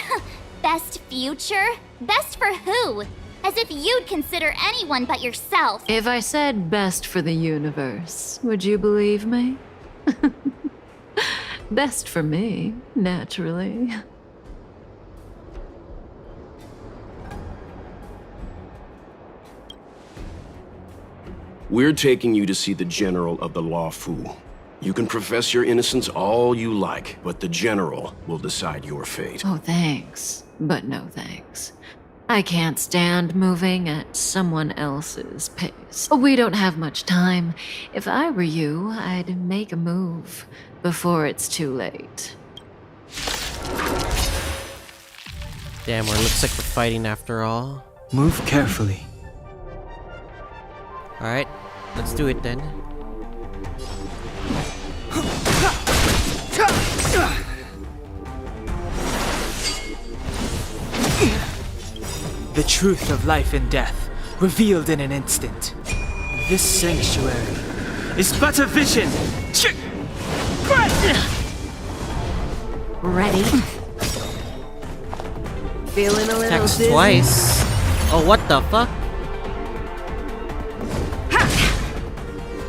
Best future? Best for who? As if you'd consider anyone but yourself. If I said best for the universe, would you believe me? Best for me, naturally. We're taking you to see the General of the Luofu. You can profess your innocence all you like, but the General will decide your fate. Oh, thanks. But no thanks. I can't stand moving at someone else's pace. We don't have much time. If I were you, I'd make a move before it's too late. Damn, well, it looks like we're fighting after all. Move carefully. Alright, let's do it then. The truth of life and death, revealed in an instant. This sanctuary is but a vision. Ready? Feeling a little Attacks dizzy? twice. Oh, what the fuck?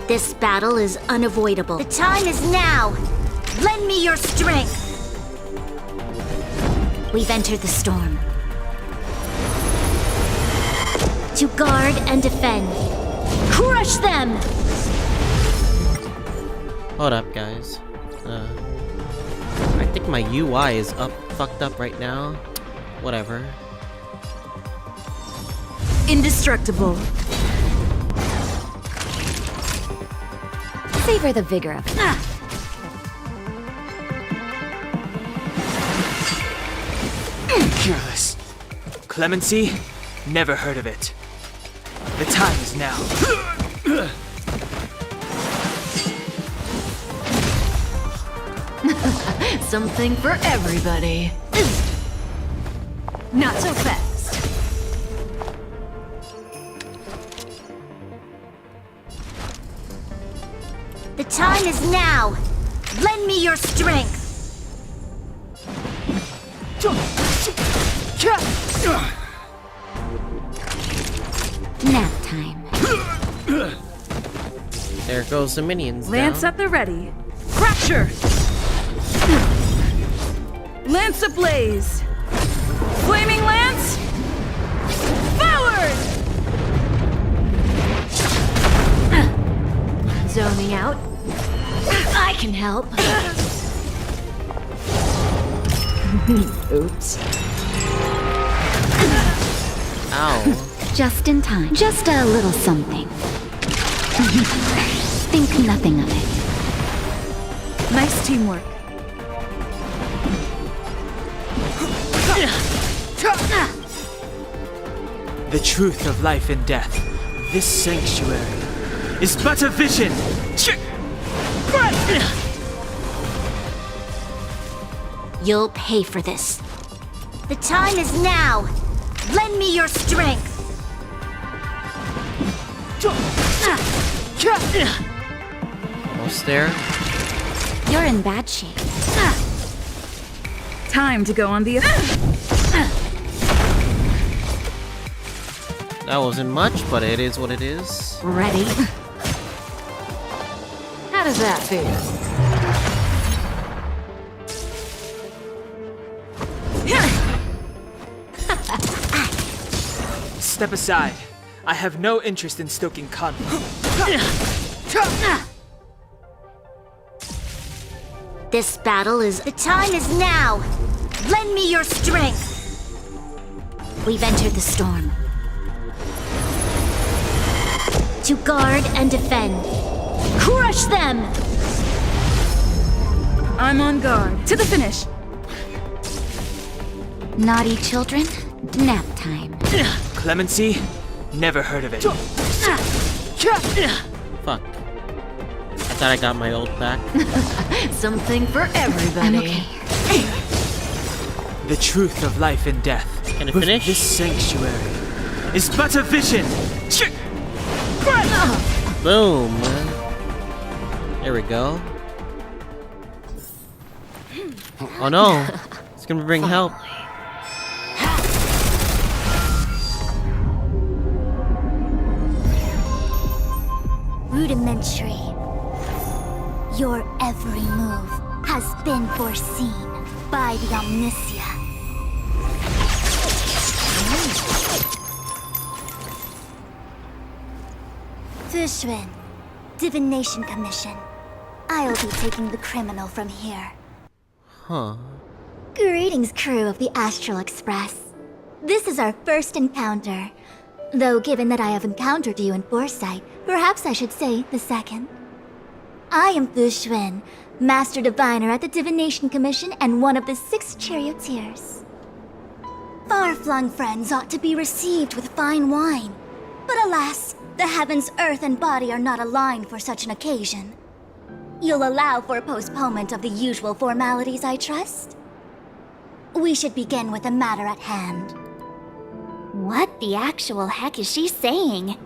This battle is unavoidable. The time is now! Lend me your strength! We've entered the storm. To guard and defend. Crush them! Hold up, guys. I think my UI is fucked up right now. Whatever. Indestructible. Savor the vigor of it. Careless. Clemency? Never heard of it. The time is now. Something for everybody. Not so fast. The time is now! Lend me your strength! Nap time. There goes the minions Lance down. at the ready. Fracture! Lance ablaze! Flaming lance! Forward! Zoning out. I can help. Oops. Ow. Just in time. Just a little something. Think nothing of it. Nice teamwork. The truth of life and death. This sanctuary is but a vision. You'll pay for this. The time is now! Lend me your strength! Almost there. You're in bad shape. Time to go on the... That wasn't much, but it is what it is. Ready? How does that feel? Step aside. I have no interest in stoking conflict. This battle is... The time is now! Lend me your strength! We've entered the storm. To guard and defend. Crush them! I'm on guard. To the finish. Naughty children, nap time. Clemency? Never heard of it. Fuck. I thought I got my ult back. Something for everybody. I'm okay. The truth of life and death. Can it finish? This sanctuary is but a vision. Boom. There we go. Oh no. It's gonna bring help. Rudimentary. Your every move has been foreseen by the Omniscient. Fu Xuan, Divination Commission. I'll be taking the criminal from here. Huh. Greetings, crew of the Astral Express. This is our first encounter. Though given that I have encountered you in foresight, perhaps I should say the second. I am Fu Xuan, Master Diviner at the Divination Commission and one of the 6 charioteers. Far-flung friends ought to be received with fine wine. But alas, the heavens, earth, and body are not aligned for such an occasion. You'll allow for a postponement of the usual formalities, I trust? We should begin with the matter at hand. What the actual heck is she saying?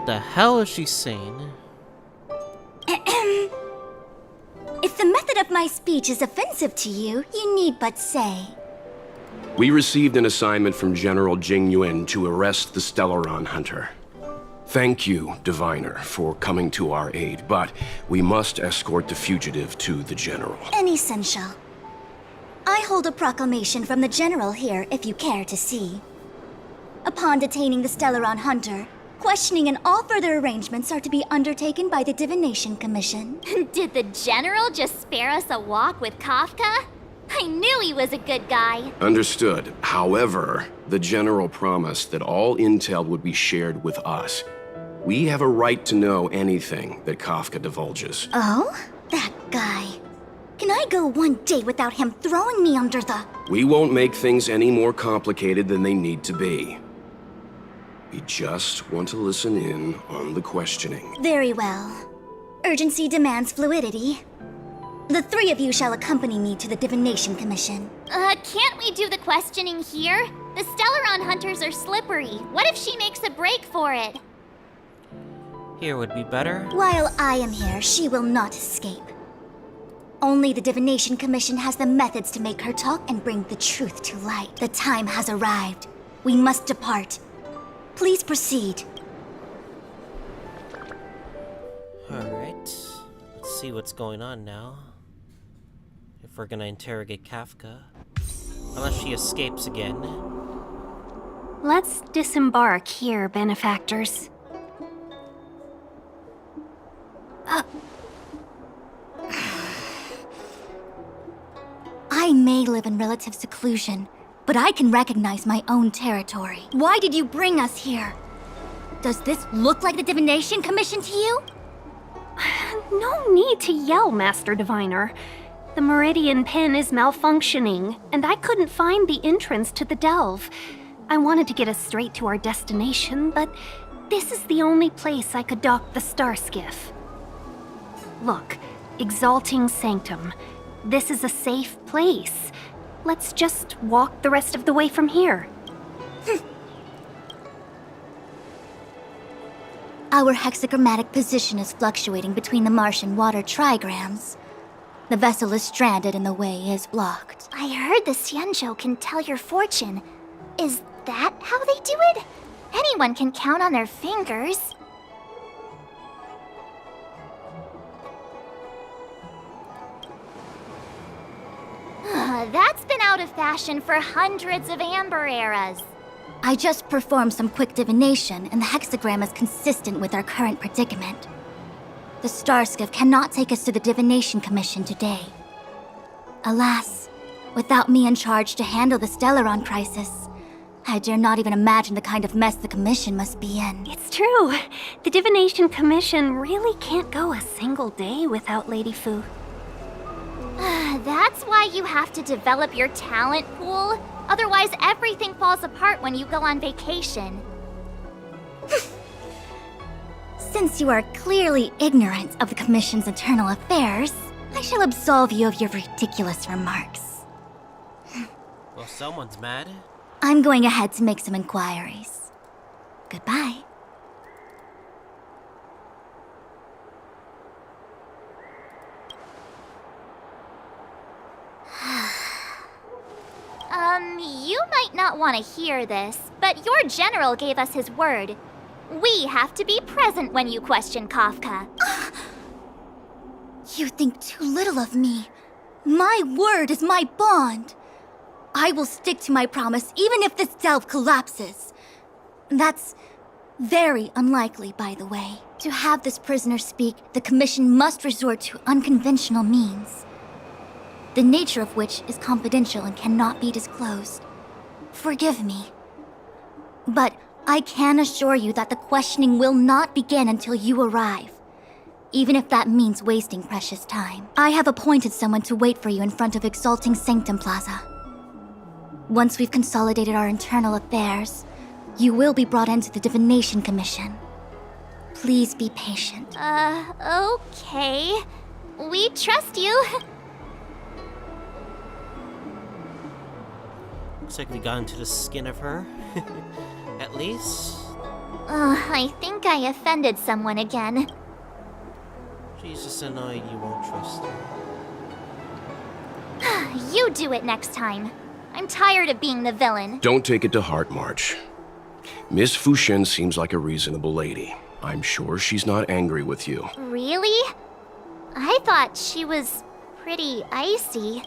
The hell is she saying? If the method of my speech is offensive to you, you need but say. We received an assignment from General Jing Yuan to arrest the Stellaron Hunter. Thank you, Diviner, for coming to our aid, but we must escort the fugitive to the General. Essential. I hold a proclamation from the General here, if you care to see. Upon detaining the Stellaron Hunter, questioning and all further arrangements are to be undertaken by the Divination Commission. Did the General just spare us a walk with Kafka? I knew he was a good guy. Understood. However, the General promised that all intel would be shared with us. We have a right to know anything that Kafka divulges. Oh? That guy. Can I go one day without him throwing me under the... We won't make things any more complicated than they need to be. We just want to listen in on the questioning. Very well. Urgency demands fluidity. The 3 of you shall accompany me to the Divination Commission. Can't we do the questioning here? The Stellaron Hunters are slippery. What if she makes a break for it? Here would be better. While I am here, she will not escape. Only the Divination Commission has the methods to make her talk and bring the truth to light. The time has arrived. We must depart. Please proceed. Alright. Let's see what's going on now. If we're gonna interrogate Kafka. Unless she escapes again. Let's disembark here, benefactors. I may live in relative seclusion, but I can recognize my own territory. Why did you bring us here? Does this look like the Divination Commission to you? No need to yell, Master Diviner. The Meridian Pin is malfunctioning, and I couldn't find the entrance to the delve. I wanted to get us straight to our destination, but this is the only place I could dock the star skiff. Look, Exalting Sanctum. This is a safe place. Let's just walk the rest of the way from here. Our hexagrammatic position is fluctuating between the Martian water trigrams. The vessel is stranded and the way is blocked. I heard the Xianzhou can tell your fortune. Is that how they do it? Anyone can count on their fingers. That's been out of fashion for hundreds of Amber eras. I just performed some quick divination, and the hexagram is consistent with our current predicament. The Starskiff cannot take us to the Divination Commission today. Alas, without me in charge to handle the Stellaron crisis, I dare not even imagine the kind of mess the Commission must be in. It's true. The Divination Commission really can't go a single day without Lady Fu. That's why you have to develop your talent pool. Otherwise, everything falls apart when you go on vacation. Since you are clearly ignorant of the Commission's internal affairs, I shall absolve you of your ridiculous remarks. Well, someone's mad. I'm going ahead to make some inquiries. Goodbye. You might not want to hear this, but your general gave us his word. We have to be present when you question Kafka. You think too little of me. My word is my bond. I will stick to my promise even if this delve collapses. That's Very unlikely, by the way. To have this prisoner speak, the Commission must resort to unconventional means, the nature of which is confidential and cannot be disclosed. Forgive me. But I can assure you that the questioning will not begin until you arrive, even if that means wasting precious time. I have appointed someone to wait for you in front of Exalting Sanctum Plaza. Once we've consolidated our internal affairs, you will be brought into the Divination Commission. Please be patient. Okay. We trust you. Looks like we got into the skin of her. At least. I think I offended someone again. She's just annoyed you won't trust her. You do it next time. I'm tired of being the villain. Don't take it to heart, March. Miss Fu Xuan seems like a reasonable lady. I'm sure she's not angry with you. Really? I thought she was pretty icy.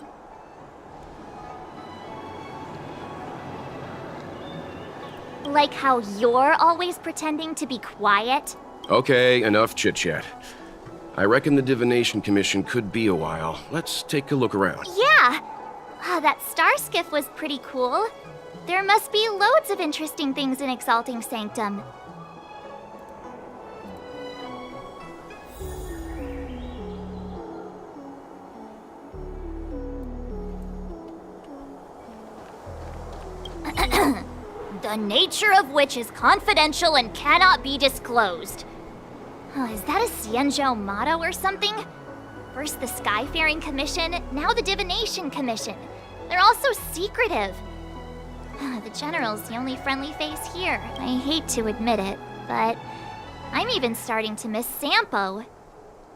Like how you're always pretending to be quiet? Okay, enough chit-chat. I reckon the Divination Commission could be a while. Let's take a look around. Yeah! That star skiff was pretty cool. There must be loads of interesting things in Exalting Sanctum. The nature of which is confidential and cannot be disclosed. Is that a Xianzhou motto or something? First the Skyfaring Commission, now the Divination Commission. They're all so secretive. The General's the only friendly face here. I hate to admit it, but I'm even starting to miss Sampo.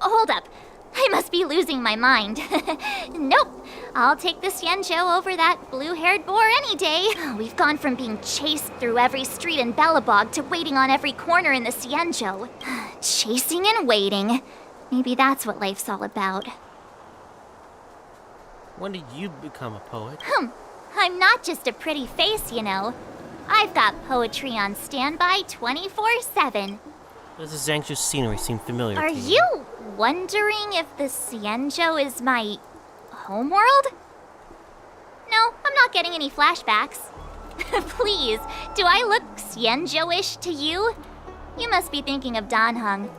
Hold up. I must be losing my mind. Nope. I'll take the Xianzhou over that blue-haired boar any day. We've gone from being chased through every street in Belobog to waiting on every corner in the Xianzhou. Chasing and waiting. Maybe that's what life's all about. When did you become a poet? I'm not just a pretty face, you know. I've got poetry on standby 24/7. Does the Xianzhou scenery seem familiar Are to you wondering if the Xianzhou is my homeworld? No, I'm not getting any flashbacks. Please, do I look Xianzhou-ish to you? You must be thinking of Danheng.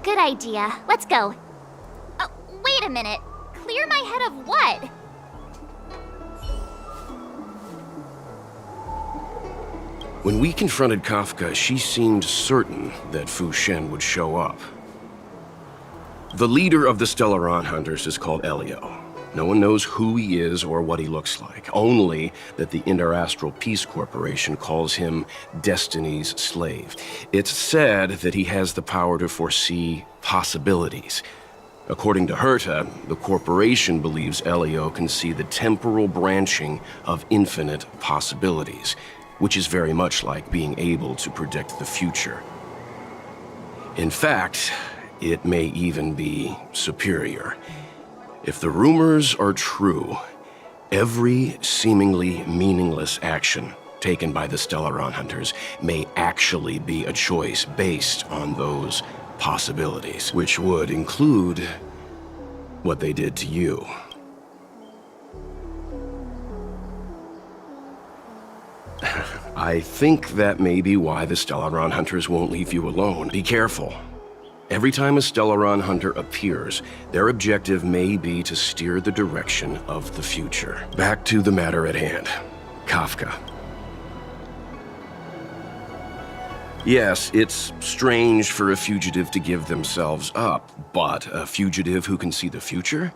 Good idea. Let's go. Oh, wait a minute. Clear my head of what? When we confronted Kafka, she seemed certain that Fu Xuan would show up. The leader of the Stellaron Hunters is called Elio. No one knows who he is or what he looks like, only that the Interastral Peace Corporation calls him Destiny's slave. It's said that he has the power to foresee possibilities. According to Herta, the corporation believes Elio can see the temporal branching of infinite possibilities, which is very much like being able to predict the future. In fact, it may even be superior. If the rumors are true, every seemingly meaningless action taken by the Stellaron Hunters may actually be a choice based on those possibilities, which would include what they did to you. I think that may be why the Stellaron Hunters won't leave you alone. Be careful. Every time a Stellaron Hunter appears, their objective may be to steer the direction of the future. Back to the matter at hand. Kafka. Yes, it's strange for a fugitive to give themselves up, but a fugitive who can see the future?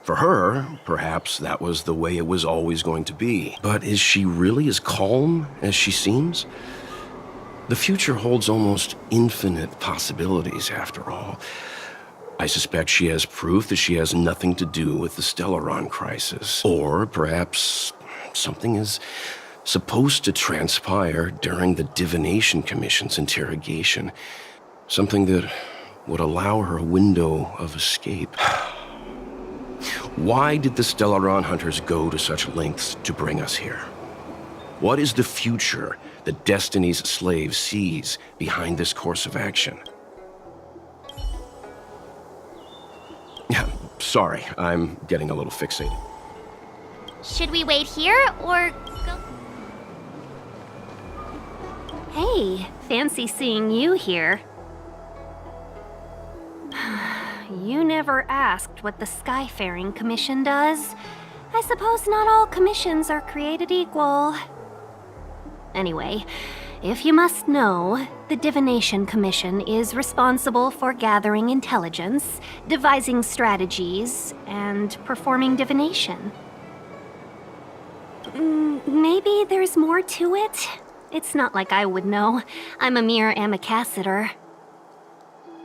For her, perhaps that was the way it was always going to be. But is she really as calm as she seems? The future holds almost infinite possibilities, after all. I suspect she has proof that she has nothing to do with the Stellaron crisis. Or perhaps something is supposed to transpire during the Divination Commission's interrogation. Something that would allow her a window of escape. Why did the Stellaron Hunters go to such lengths to bring us here? What is the future the destinies slave sees behind this course of action. Sorry, I'm getting a little fixated. Should we wait here or go? Hey, fancy seeing you here. You never asked what the Skyfaring Commission does. I suppose not all commissions are created equal. Anyway, if you must know, the Divination Commission is responsible for gathering intelligence, devising strategies, and performing divination. Maybe there's more to it? It's not like I would know. I'm a mere amicassator.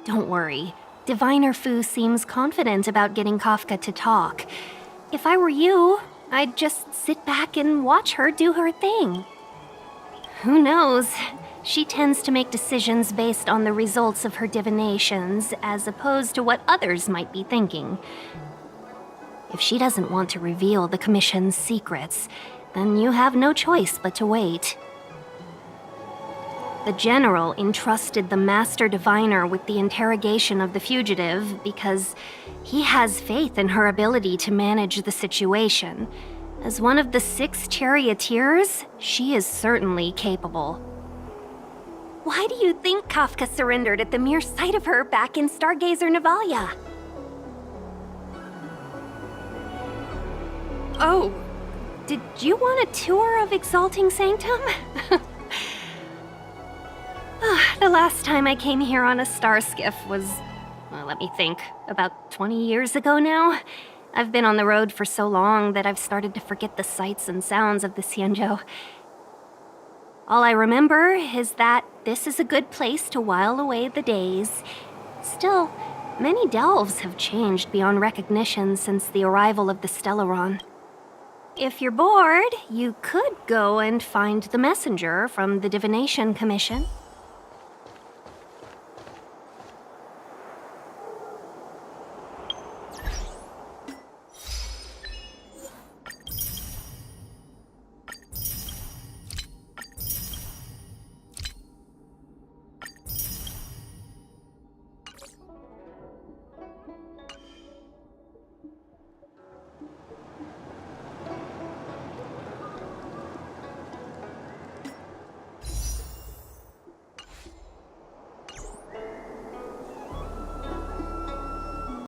Don't worry. Diviner Fu seems confident about getting Kafka to talk. If I were you, I'd just sit back and watch her do her thing. Who knows? She tends to make decisions based on the results of her divinations, as opposed to what others might be thinking. If she doesn't want to reveal the Commission's secrets, then you have no choice but to wait. The General entrusted the Master Diviner with the interrogation of the fugitive because he has faith in her ability to manage the situation. As one of the 6 charioteers, she is certainly capable. Why do you think Kafka surrendered at the mere sight of her back in Stargazer Navalia? Oh, did you want a tour of Exalting Sanctum? The last time I came here on a star skiff was, well, let me think, about 20 years ago now. I've been on the road for so long that I've started to forget the sights and sounds of the Xianzhou. All I remember is that this is a good place to while away the days. Still, many delves have changed beyond recognition since the arrival of the Stellaron. If you're bored, you could go and find the messenger from the Divination Commission.